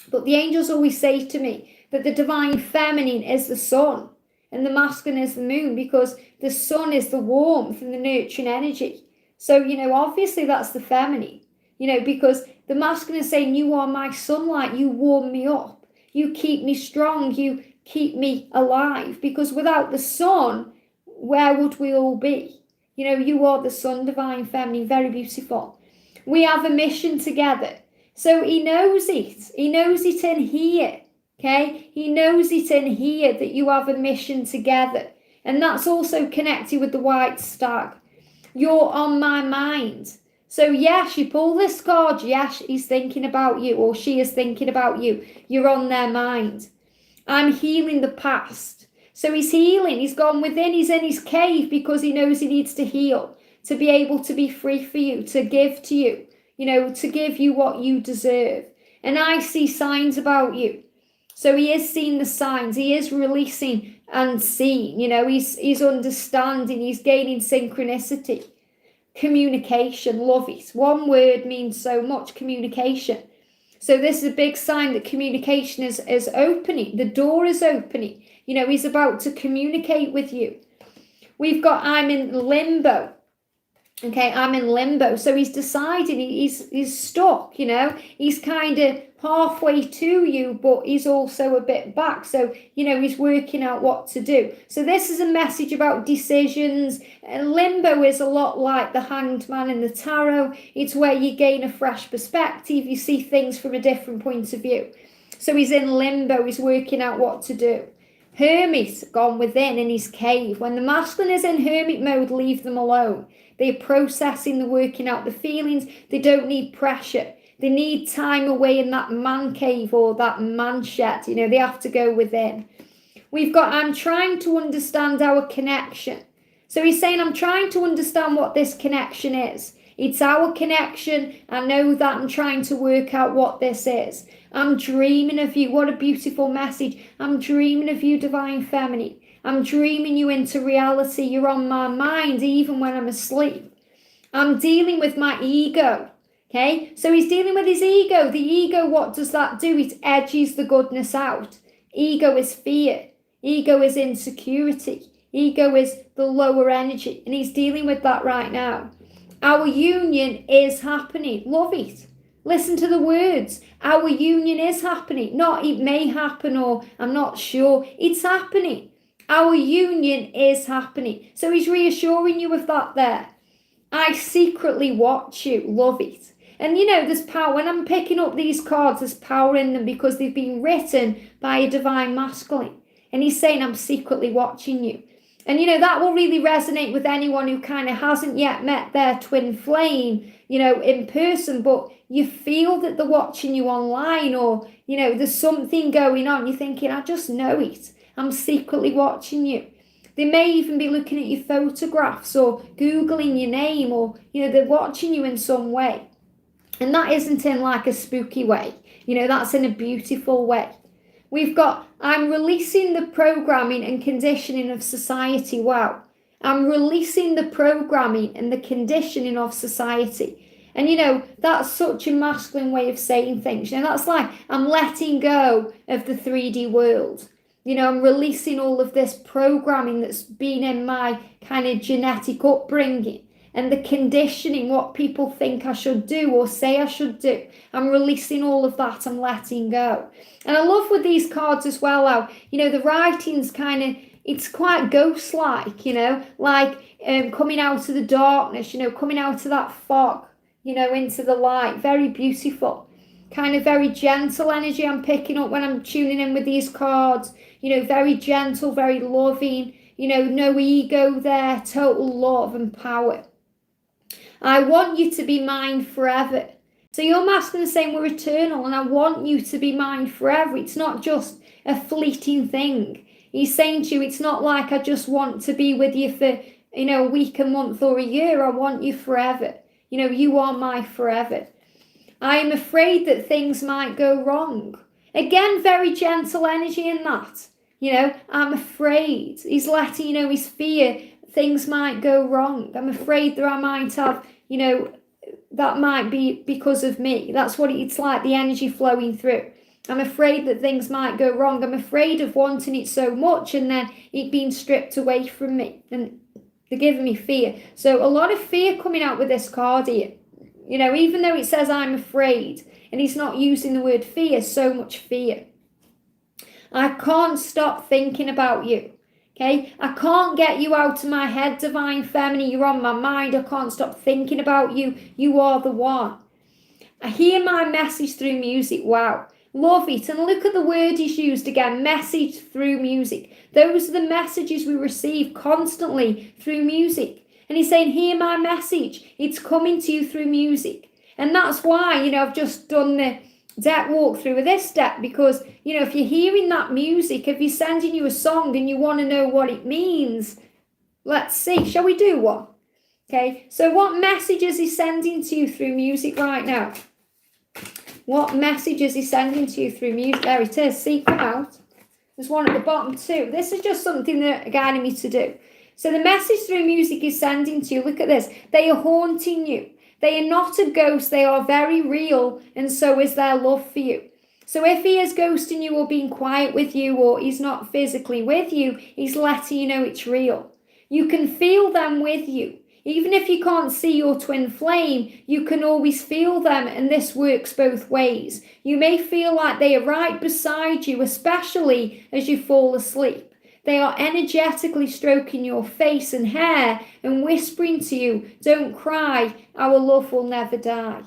But the angels always say to me that the divine feminine is the sun and the masculine is the moon, because the sun is the warmth and the nurturing energy. So, obviously that's the feminine, because the masculine is saying, you are my sunlight, you warm me up, you keep me strong, you keep me alive, because without the sun, where would we all be? You are the sun, divine feminine. Very beautiful. We have a mission together. So he knows it. He knows it in here. Okay? He knows it in here that you have a mission together. And that's also connected with the white stag. You're on my mind. So yes, you pull this card. Yes, he's thinking about you, or she is thinking about you. You're on their mind. I'm healing the past. So he's healing. He's gone within. He's in his cave because he knows he needs to heal, to be able to be free for you, to give to you, to give you what you deserve. And I see signs about you. So he is seeing the signs. He is releasing and seen. You know, he's understanding, he's gaining synchronicity. Communication, love it. One word means so much, communication. So this is a big sign that communication is opening. The door is opening. You know, he's about to communicate with you. We've got I'm in limbo. Okay, I'm in limbo. So he's deciding, he's stuck, you know. He's kind of halfway to you, but he's also a bit back. So, you know, he's working out what to do. So this is a message about decisions. Limbo is a lot like the Hanged Man in the tarot. It's where you gain a fresh perspective. You see things from a different point of view. So he's in limbo. He's working out what to do. Hermit, gone within in his cave. When the masculine is in hermit mode, leave them alone. They're processing, they're working out the feelings. They don't need pressure. They need time away in that man cave or that man shed. You know, they have to go within. We've got, I'm trying to understand our connection. So he's saying, I'm trying to understand what this connection is. It's our connection. I know that. I'm trying to work out what this is. I'm dreaming of you. What a beautiful message. I'm dreaming of you, Divine Feminine. I'm dreaming you into reality. You're on my mind even when I'm asleep. I'm dealing with my ego. Okay, so he's dealing with his ego. The ego, what does that do? It edges the goodness out. Ego is fear. Ego is insecurity. Ego is the lower energy. And he's dealing with that right now. Our union is happening. Love it. Listen to the words. Our union is happening. Not it may happen or I'm not sure. It's happening. Our union is happening. So he's reassuring you of that there. I secretly watch you. Love it. And you know, there's power. When I'm picking up these cards, there's power in them because they've been written by a divine masculine. And he's saying, I'm secretly watching you. And, you know, that will really resonate with anyone who kind of hasn't yet met their twin flame, you know, in person, but you feel that they're watching you online or, you know, there's something going on. You're thinking, I just know it. I'm secretly watching you. They may even be looking at your photographs or Googling your name or, you know, they're watching you in some way. And that isn't in like a spooky way. You know, that's in a beautiful way. We've got, I'm releasing the programming and conditioning of society. Wow. I'm releasing the programming and the conditioning of society. And, you know, that's such a masculine way of saying things. You know, that's like, I'm letting go of the 3D world. You know, I'm releasing all of this programming that's been in my kind of genetic upbringing and the conditioning, what people think I should do or say I should do. I'm releasing all of that. I'm letting go. And I love with these cards as well how, you know, the writing's kind of, it's quite ghost-like, you know, like coming out of the darkness, you know, coming out of that fog, you know, into the light. Very beautiful. Kind of very gentle energy I'm picking up when I'm tuning in with these cards. You know, very gentle, very loving, you know, no ego there, total love and power. I want you to be mine forever. So your masculine is saying we're eternal and I want you to be mine forever. It's not just a fleeting thing. He's saying to you, it's not like I just want to be with you for, you know, a week, a month or a year. I want you forever. You know, you are my forever. I am afraid that things might go wrong. Again, very gentle energy in that. You know, I'm afraid. He's letting you know his fear. Things might go wrong. I'm afraid that I might have, you know, that might be because of me. That's what it's like, the energy flowing through. I'm afraid that things might go wrong. I'm afraid of wanting it so much and then it being stripped away from me. And they're giving me fear. So a lot of fear coming out with this card here. You know, even though it says I'm afraid, and he's not using the word fear, so much fear. I can't stop thinking about you. Okay, I can't get you out of my head, Divine Feminine. You're on my mind. I can't stop thinking about you. You are the one. I hear my message through music. Wow. Love it. And look at the word he's used again. Message through music. Those are the messages we receive constantly through music. And he's saying, hear my message. It's coming to you through music. And that's why, you know, I've just done the deck walkthrough with this deck because, you know, if you're hearing that music, if he's sending you a song and you want to know what it means, let's see. Shall we do one? Okay. So what message is he sending to you through music right now? What message is he sending to you through music? There it is. See, come out. There's one at the bottom too. This is just something that guided me to do. So the message through music is sending to you. Look at this. They are haunting you. They are not a ghost. They are very real. And so is their love for you. So if he is ghosting you or being quiet with you or he's not physically with you, he's letting you know it's real. You can feel them with you. Even if you can't see your twin flame, you can always feel them, and this works both ways. You may feel like they are right beside you, especially as you fall asleep. They are energetically stroking your face and hair and whispering to you, don't cry, our love will never die.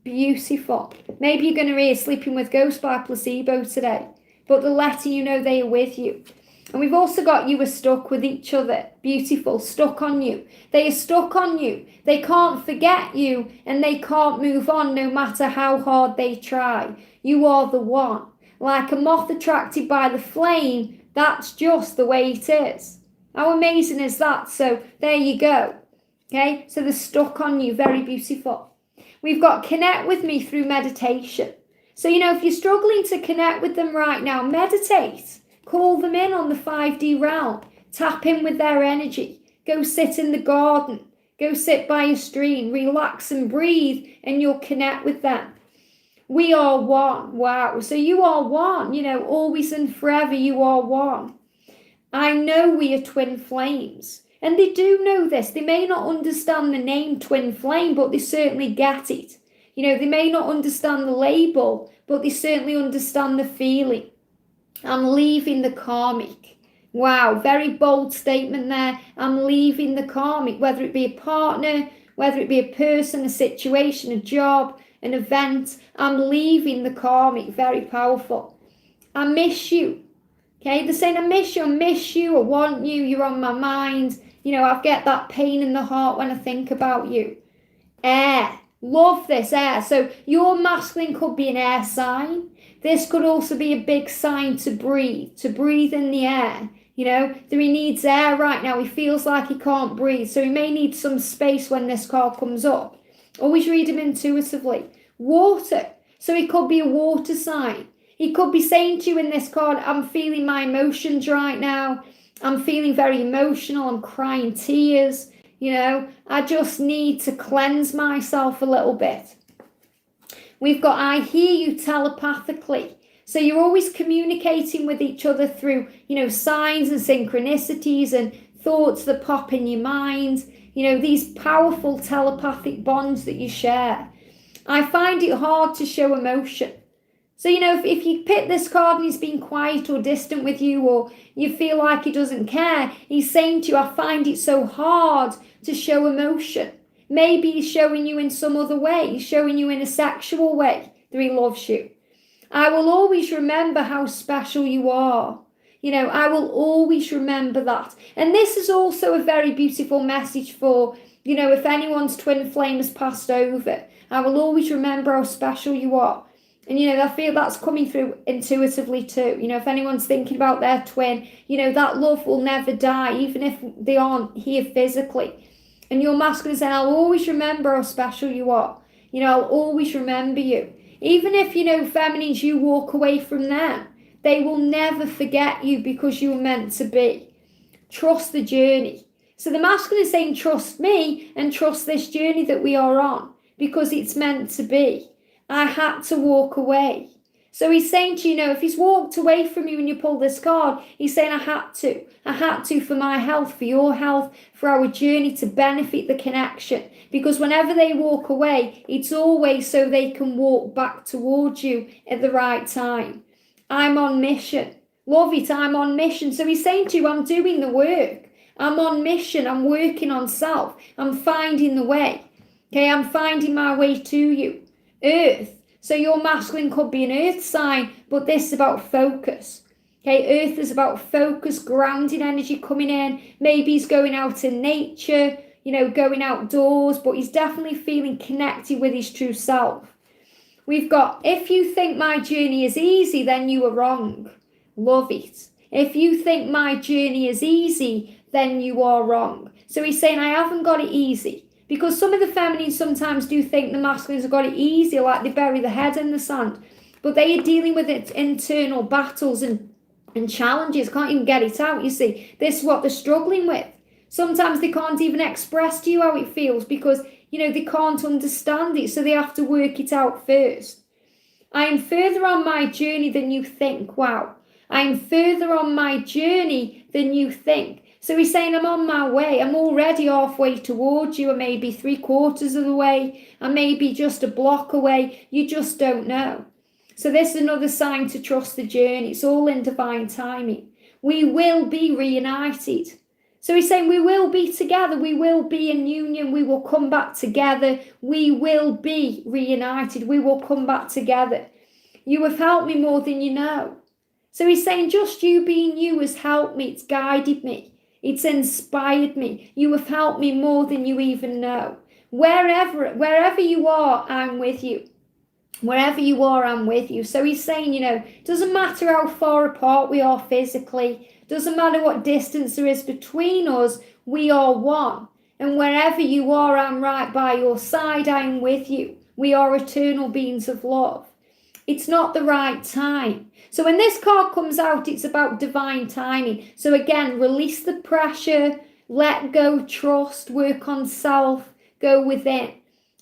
Beautiful. Maybe you're going to hear Sleeping with Ghosts by Placebo today, but they're letting you know they are with you. And we've also got you are stuck with each other. Beautiful. Stuck on you. They are stuck on you. They can't forget you and they can't move on no matter how hard they try. You are the one. Like a moth attracted by the flame, that's just the way it is. How amazing is that? So there you go. Okay, so they're stuck on you. Very beautiful. We've got connect with me through meditation. So, if you're struggling to connect with them right now, meditate. Call them in on the 5D realm. Tap in with their energy. Go sit in the garden. Go sit by a stream. Relax and breathe, and you'll connect with them. We are one. Wow. So you are one. Always and forever you are one. I know we are twin flames. And they do know this. They may not understand the name twin flame, but they certainly get it. They may not understand the label, but they certainly understand the feeling. I'm leaving the karmic. Wow, very bold statement there. I'm leaving the karmic, whether it be a partner, whether it be a person, a situation, a job, an event. I'm leaving the karmic. Very powerful. I miss you. Okay, they're saying I miss you, I want you, you're on my mind. I get that pain in the heart when I think about you. Air. Love this, air. So your masculine could be an air sign. This could also be a big sign to breathe in the air. That he needs air right now. He feels like he can't breathe. So he may need some space when this card comes up. Always read him intuitively. Water. So he could be a water sign. He could be saying to you in this card, I'm feeling my emotions right now. I'm feeling very emotional. I'm crying tears. I just need to cleanse myself a little bit. We've got I hear you telepathically. So you're always communicating with each other through, signs and synchronicities and thoughts that pop in your mind. These powerful telepathic bonds that you share. I find it hard to show emotion. So, if you pick this card and he's being quiet or distant with you, or you feel like he doesn't care, he's saying to you, I find it so hard to show emotion. Maybe he's showing you in some other way. He's showing you in a sexual way that he loves you. I will always remember how special you are. I will always remember that. And this is also a very beautiful message for, if anyone's twin flame has passed over. I will always remember how special you are. And, I feel that's coming through intuitively too. If anyone's thinking about their twin, that love will never die, even if they aren't here physically. And your masculine is saying, I'll always remember how special you are. I'll always remember you. Even if, feminines, you walk away from them, they will never forget you because you were meant to be. Trust the journey. So the masculine is saying, trust me and trust this journey that we are on because it's meant to be. I had to walk away. So he's saying to you, if he's walked away from you and you pull this card, he's saying, I had to for my health, for your health, for our journey to benefit the connection. Because whenever they walk away, it's always so they can walk back towards you at the right time. I'm on mission. Love it, I'm on mission. So he's saying to you, I'm doing the work. I'm on mission. I'm working on self. I'm finding the way. Okay, I'm finding my way to you. Earth. So your masculine could be an earth sign, but this is about focus. Okay, earth is about focus, grounding energy coming in. Maybe he's going out in nature, going outdoors, but he's definitely feeling connected with his true self. We've got, if you think my journey is easy, then you are wrong. Love it. If you think my journey is easy, then you are wrong. So he's saying, I haven't got it easy. Because some of the feminines sometimes do think the masculines have got it easy, like they bury their head in the sand. But they are dealing with its internal battles and and challenges, can't even get it out. You see, this is what they're struggling with. Sometimes they can't even express to you how it feels because, they can't understand it, so they have to work it out first. I am further on my journey than you think. Wow. I am further on my journey than you think. So he's saying, I'm on my way. I'm already halfway towards you, or maybe 3/4 of the way, and maybe just a block away. You just don't know. So this is another sign to trust the journey. It's all in divine timing. We will be reunited. So he's saying we will be together. We will be in union. We will come back together. We will be reunited. We will come back together. You have helped me more than you know. So he's saying just you being you has helped me. It's guided me. It's inspired me. You have helped me more than you even know. Wherever you are, I'm with you. Wherever you are, I'm with you. So he's saying, doesn't matter how far apart we are physically, doesn't matter what distance there is between us, we are one. And wherever you are, I'm right by your side, I'm with you. We are eternal beings of love. It's not the right time. So when this card comes out, it's about divine timing. So again, release the pressure, let go, trust, work on self, go within.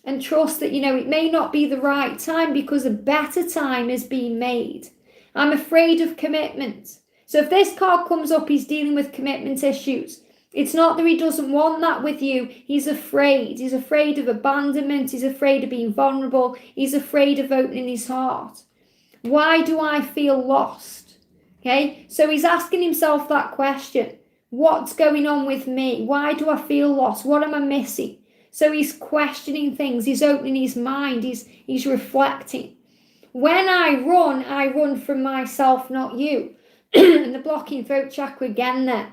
And trust that, it may not be the right time because a better time is being made. I'm afraid of commitment. So if this card comes up, he's dealing with commitment issues. It's not that he doesn't want that with you. He's afraid. He's afraid of abandonment. He's afraid of being vulnerable. He's afraid of opening his heart. Why do I feel lost? Okay, so he's asking himself that question. What's going on with me? Why do I feel lost? What am I missing? So he's questioning things. He's opening his mind. He's reflecting. When I run from myself, not you. And the blocking throat chakra again there.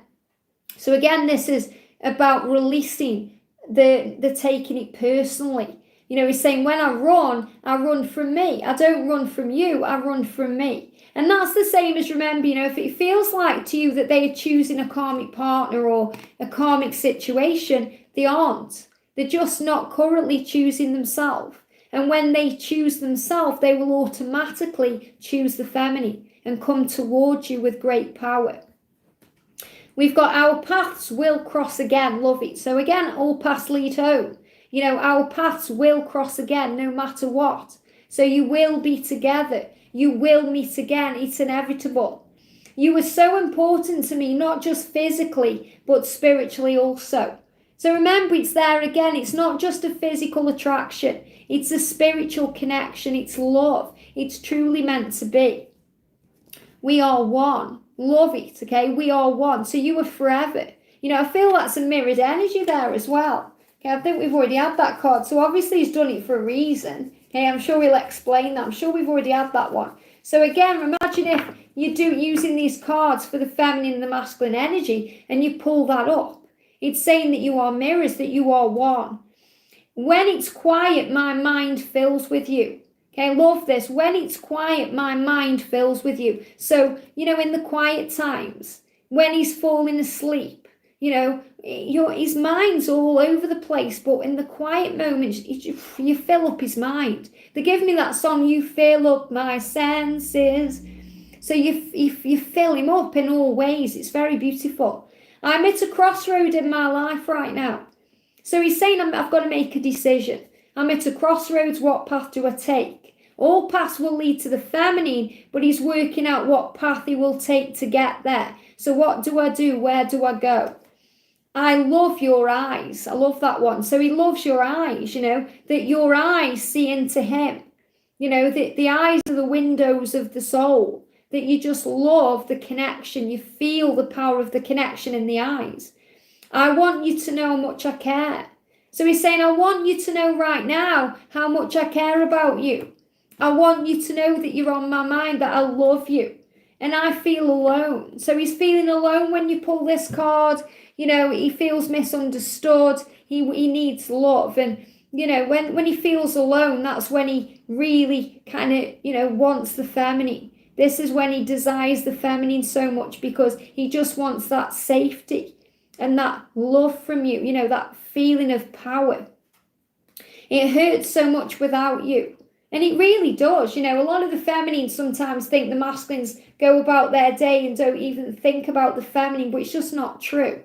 So again, this is about releasing the taking it personally. He's saying when I run from me. I don't run from you, I run from me. And that's the same as, remember, if it feels like to you that they are choosing a karmic partner or a karmic situation, they aren't. They're just not currently choosing themselves. And when they choose themselves, they will automatically choose the feminine and come towards you with great power. We've got our paths will cross again. Love it. So again, all paths lead home. Our paths will cross again no matter what. So you will be together. You will meet again. It's inevitable. You are so important to me, not just physically, but spiritually also. So remember, it's there again. It's not just a physical attraction. It's a spiritual connection. It's love. It's truly meant to be. We are one. Love it, okay? We are one. So you are forever. I feel that's a mirrored energy there as well. Okay, I think we've already had that card. So obviously he's done it for a reason. Okay, I'm sure he'll explain that. I'm sure we've already had that one. So again, imagine if you do using these cards for the feminine and the masculine energy and you pull that up. It's saying that you are mirrors, that you are one. When it's quiet, my mind fills with you. Okay, I love this. When it's quiet, my mind fills with you. So, in the quiet times, when he's falling asleep, his mind's all over the place. But in the quiet moments, you fill up his mind. They give me that song, You Fill Up My Senses. So you fill him up in all ways. It's very beautiful. I'm at a crossroad in my life right now. So he's saying I've got to make a decision. I'm at a crossroads. What path do I take? All paths will lead to the feminine, but he's working out what path he will take to get there. So what do I do? Where do I go? I love your eyes. I love that one. So he loves your eyes, that your eyes see into him. The eyes are the windows of the soul, that you just love the connection. You feel the power of the connection in the eyes. I want you to know how much I care. So he's saying, I want you to know right now how much I care about you. I want you to know that you're on my mind, that I love you. And I feel alone. So he's feeling alone when you pull this card. He feels misunderstood. He needs love. And, when he feels alone, that's when he really kind of, wants the feminine. This is when he desires the feminine so much because he just wants that safety and that love from you, that feeling of power. It hurts so much without you. And it really does. A lot of the feminines sometimes think the masculines go about their day and don't even think about the feminine, but it's just not true.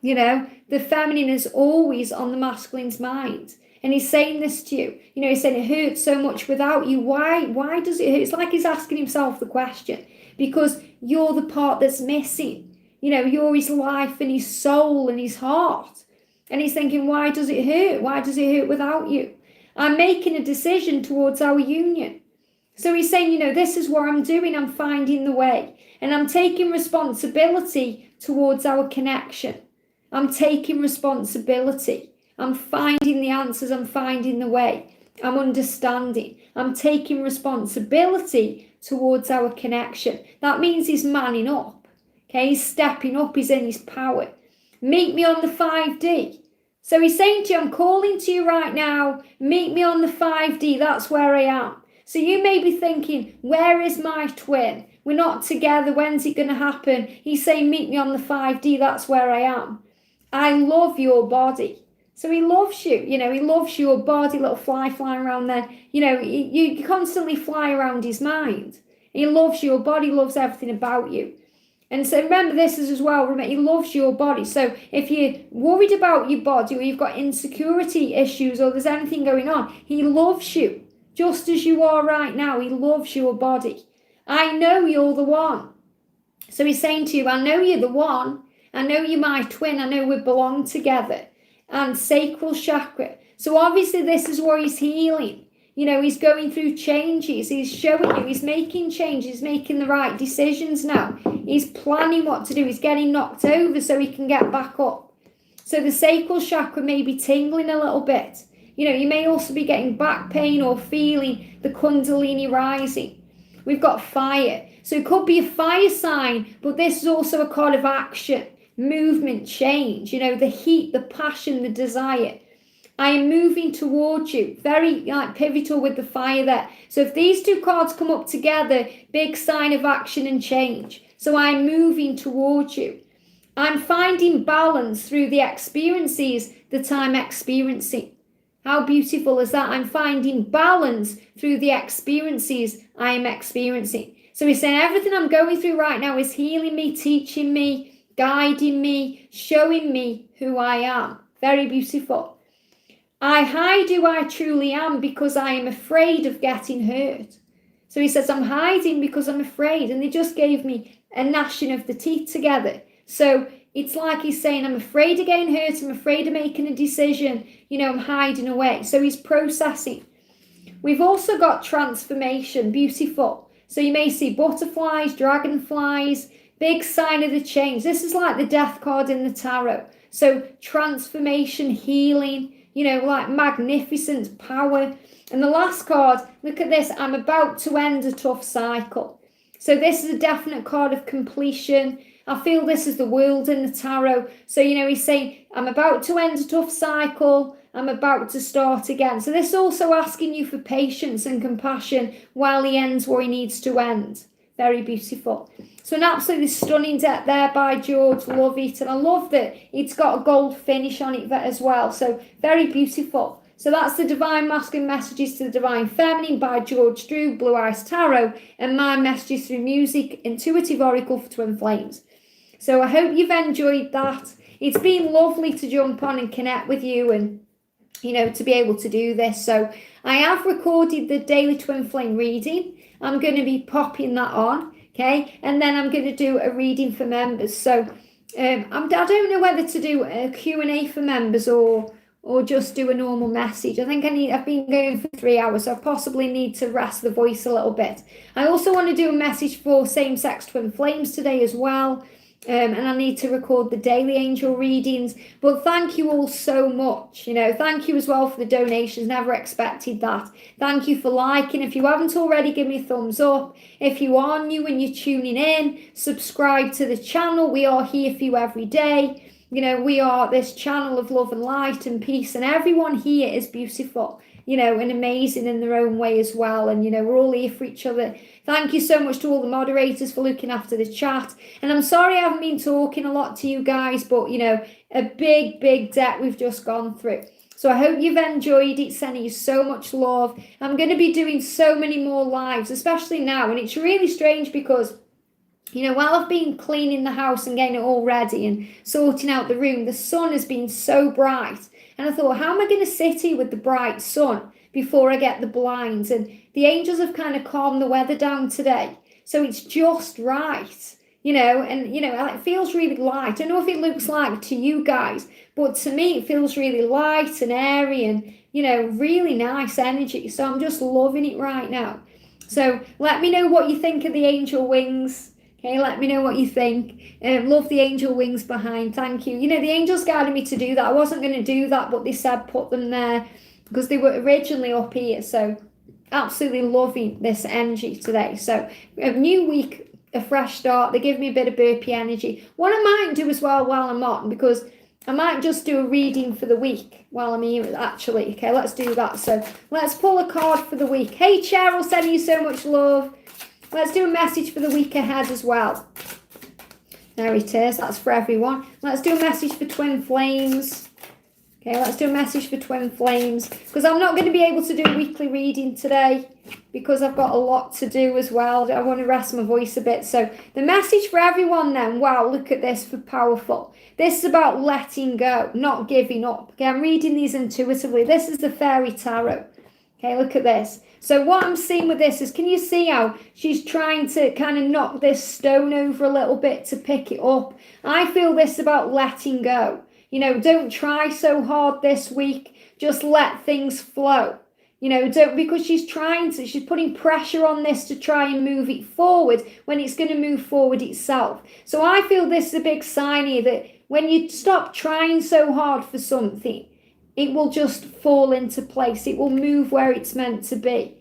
The feminine is always on the masculine's mind. And he's saying this to you. He's saying it hurts so much without you. Why does it hurt? It's like he's asking himself the question. Because you're the part that's missing. You're his life and his soul and his heart. And he's thinking, why does it hurt? Why does it hurt without you? I'm making a decision towards our union. So he's saying, this is what I'm doing. I'm finding the way. And I'm taking responsibility towards our connection. I'm taking responsibility. I'm finding the answers. I'm finding the way. I'm understanding. I'm taking responsibility towards our connection. That means he's manning up. Okay, he's stepping up. He's in his power. Meet me on the 5D. So he's saying to you, I'm calling to you right now. Meet me on the 5D. That's where I am. So you may be thinking, where is my twin? We're not together. When's it going to happen? He's saying, meet me on the 5D. That's where I am. I love your body. So he loves you. He loves your body, little fly flying around there. You constantly fly around his mind. He loves your body, loves everything about you. And so remember this as well. Remember, he loves your body. So if you're worried about your body or you've got insecurity issues or there's anything going on, he loves you just as you are right now. He loves your body. I know you're the one. So he's saying to you, I know you're the one. I know you're my twin. I know we belong together. And sacral chakra. So obviously this is where he's healing. He's going through changes. He's showing you. He's making changes. He's making the right decisions now. He's planning what to do. He's getting knocked over so he can get back up. So the sacral chakra may be tingling a little bit. You may also be getting back pain or feeling the kundalini rising. We've got fire. So it could be a fire sign, but this is also a card of action, movement, change. The heat, the passion, the desire. I am moving towards you. Very pivotal with the fire there. So if these two cards come up together, big sign of action and change. So I'm moving towards you. I'm finding balance through the experiences that I'm experiencing. How beautiful is that? I'm finding balance through the experiences I am experiencing. So he's saying everything I'm going through right now is healing me, teaching me, guiding me, showing me who I am. Very beautiful. I hide who I truly am because I am afraid of getting hurt. So he says, I'm hiding because I'm afraid. And they just gave me a gnashing of the teeth together. So it's like he's saying, I'm afraid of getting hurt. I'm afraid of making a decision. I'm hiding away. So he's processing. We've also got transformation. Beautiful. So you may see butterflies, dragonflies, big sign of the change. This is like the death card in the tarot. So transformation, healing, like magnificence, power. And the last card, look at this. I'm about to end a tough cycle. So this is a definite card of completion. I feel this is the world in the tarot. So, he's saying, I'm about to end a tough cycle. I'm about to start again. So this is also asking you for patience and compassion while he ends where he needs to end. Very beautiful. So an absolutely stunning deck there by George. Love it. And I love that it's got a gold finish on it as well. So very beautiful. So that's the Divine Masculine Messages to the Divine Feminine by George Drew, Blue Eyes Tarot, and my Messages Through Music, Intuitive Oracle for Twin Flames. So I hope you've enjoyed that. It's been lovely to jump on and connect with you and, to be able to do this. So I have recorded the daily Twin Flame reading. I'm going to be popping that on. Okay, and then I'm going to do a reading for members. So I don't know whether to do a Q&A for members or just do a normal message. I think I've been going for 3 hours, so I possibly need to rest the voice a little bit. I also want to do a message for same-sex twin flames today as well. And I need to record the daily angel readings. But thank you all so much. Thank you as well for the donations. Never expected that. Thank you for liking. If you haven't already, give me a thumbs up. If you are new and you're tuning in, subscribe to the channel. We are here for you every day. We are this channel of love and light and peace. And everyone here is beautiful, and amazing in their own way as well. And, we're all here for each other. Thank you so much to all the moderators for looking after the chat. And I'm sorry I haven't been talking a lot to you guys, but, a big, big debt we've just gone through. So I hope you've enjoyed it, sending you so much love. I'm going to be doing so many more lives, especially now. And it's really strange because, while I've been cleaning the house and getting it all ready and sorting out the room, the sun has been so bright. And I thought, how am I going to sit here with the bright sun before I get the blinds? And the angels have kind of calmed the weather down today. So it's just right, it feels really light. I don't know if it looks like to you guys, but to me, it feels really light and airy and, really nice energy. So I'm just loving it right now. So let me know what you think of the angel wings. Okay, let me know what you think. Love the angel wings behind. Thank you. The angels guided me to do that. I wasn't going to do that, but they said put them there because they were originally up here. So absolutely loving this energy today. So a new week, a fresh start. They give me a bit of burpee energy. What I might do as well while I'm on, because I might just do a reading for the week while I'm here, actually. Okay, let's do that. So let's pull a card for the week. Hey, Cheryl, sending you so much love. Let's do a message for the week ahead as well. There it is. That's for everyone. Let's do a message for twin flames. Okay, let's do a message for twin flames. Because I'm not going to be able to do a weekly reading today because I've got a lot to do as well. I want to rest my voice a bit. So the message for everyone then. Wow, look at this for powerful. This is about letting go, not giving up. Okay, I'm reading these intuitively. This is the fairy tarot. Okay, look at this. So what I'm seeing with this is, can you see how she's trying to kind of knock this stone over a little bit to pick it up? I feel this about letting go. Don't try so hard this week. Just let things flow. Don't, because she's putting pressure on this to try and move it forward when it's going to move forward itself. So I feel this is a big sign here that when you stop trying so hard for something, it will just fall into place. It will move where it's meant to be.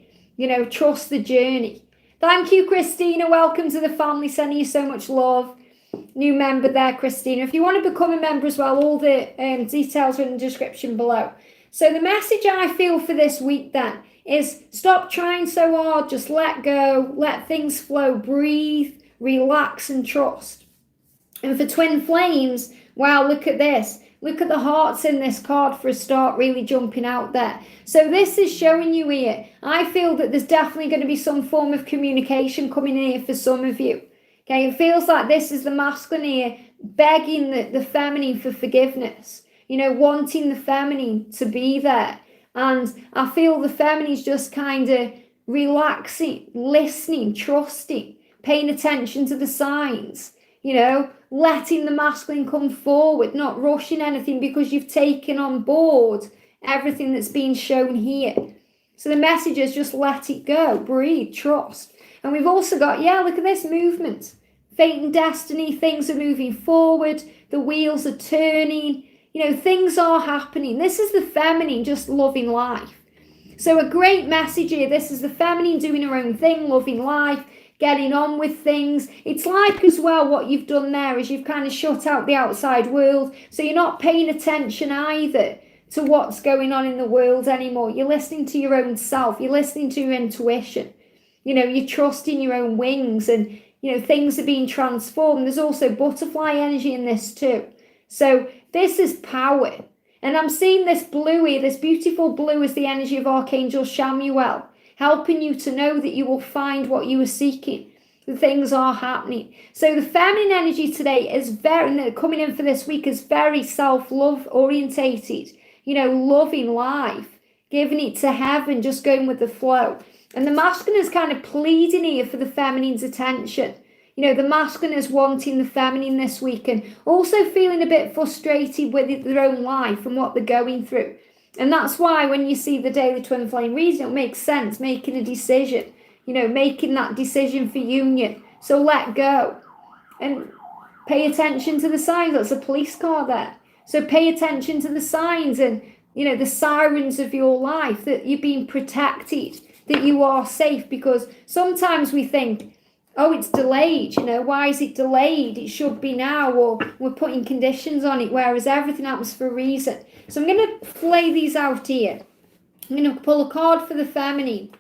Trust the journey. Thank you, Christina. Welcome to the family. Sending you so much love. New member there, Christina. If you want to become a member as well, all the details are in the description below. So the message I feel for this week then is stop trying so hard. Just let go. Let things flow. Breathe, relax and trust. And for twin flames, wow, look at this. Look at the hearts in this card for a start, really jumping out there. So this is showing you here. I feel that there's definitely going to be some form of communication coming in here for some of you. Okay, it feels like this is the masculine here begging the feminine for forgiveness. Wanting the feminine to be there. And I feel the feminine's just kind of relaxing, listening, trusting, paying attention to the signs. Letting the masculine come forward, not rushing anything because you've taken on board everything that's been shown here. So the message is just let it go, breathe, trust. And we've also got, look at this movement. Fate and destiny, things are moving forward, the wheels are turning, things are happening. This is the feminine just loving life. So a great message here. This is the feminine doing her own thing, loving life, getting on with things. It's like as well what you've done there is you've kind of shut out the outside world. So you're not paying attention either to what's going on in the world anymore. You're listening to your own self. You're listening to your intuition. You're trusting your own wings and, things are being transformed. There's also butterfly energy in this too. So this is power. And I'm seeing this blue here, this beautiful blue is the energy of Archangel Chamuel, helping you to know that you will find what you are seeking. The things are happening. So the feminine energy today is coming in for this week is very self-love orientated, loving life, giving it to heaven, just going with the flow. And the masculine is kind of pleading here for the feminine's attention. The masculine is wanting the feminine this week and also feeling a bit frustrated with their own life and what they're going through. And that's why when you see the daily twin flame reading, it makes sense, making a decision, making that decision for union. So let go and pay attention to the signs. That's a police car there. So pay attention to the signs and, the sirens of your life, that you're being protected, that you are safe, because sometimes we think, oh, it's delayed, why is it delayed? It should be now, or we're putting conditions on it, whereas everything happens for a reason. So I'm going to play these out here. I'm going to pull a card for the feminine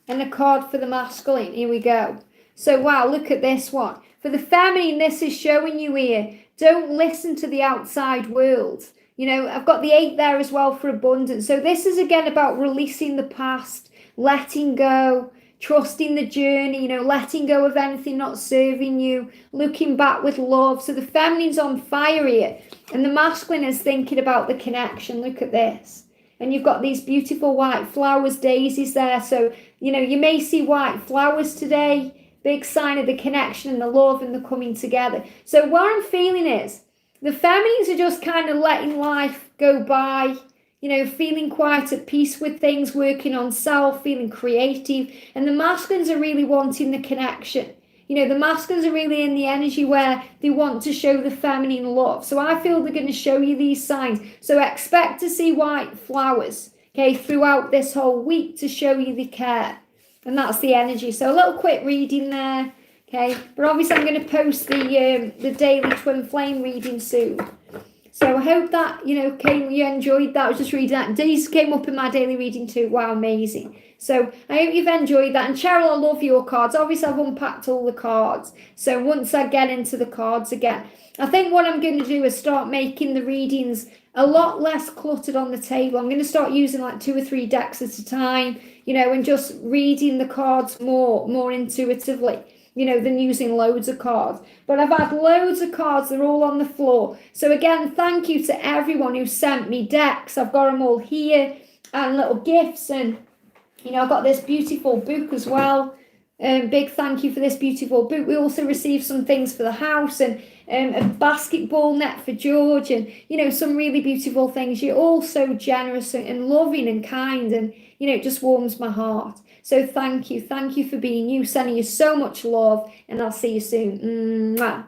and a card for the masculine. Here we go. So, wow, look at this one. For the feminine, this is showing you here, don't listen to the outside world. You know, I've got the 8 there as well for abundance. So this is again about releasing the past, letting go, trusting the journey, you know, letting go of anything not serving you, looking back with love. So the feminine's on fire here, and the masculine is thinking about the connection. Look at this. And you've got these beautiful white flowers, daisies there. So, you know, you may see white flowers today, big sign of the connection and the love and the coming together. So what I'm feeling is the feminines are just kind of letting life go by, you know, feeling quite at peace with things, working on self, feeling creative. And the masculines are really wanting the connection. You know, the masculines are really in the energy where they want to show the feminine love. So I feel they're going to show you these signs. So expect to see white flowers, okay, throughout this whole week to show you the care. And that's the energy. So a little quick reading there, okay. But obviously I'm going to post the daily twin flame reading soon. So I hope that, you know, you enjoyed that. I was just reading that. These came up in my daily reading too. Wow, amazing. So I hope you've enjoyed that. And Cheryl, I love your cards. Obviously, I've unpacked all the cards. So once I get into the cards again, I think what I'm going to do is start making the readings a lot less cluttered on the table. I'm going to start using like 2 or 3 decks at a time, you know, and just reading the cards more intuitively, you know, than using loads of cards. But I've had loads of cards. They're all on the floor. So again, thank you to everyone who sent me decks. I've got them all here and little gifts. And, you know, I've got this beautiful book as well. Big thank you for this beautiful book. We also received some things for the house and a basketball net for George and, you know, some really beautiful things. You're all so generous and loving and kind, and, you know, it just warms my heart. So thank you. Thank you for being you, sending you so much love, and I'll see you soon. Mwah.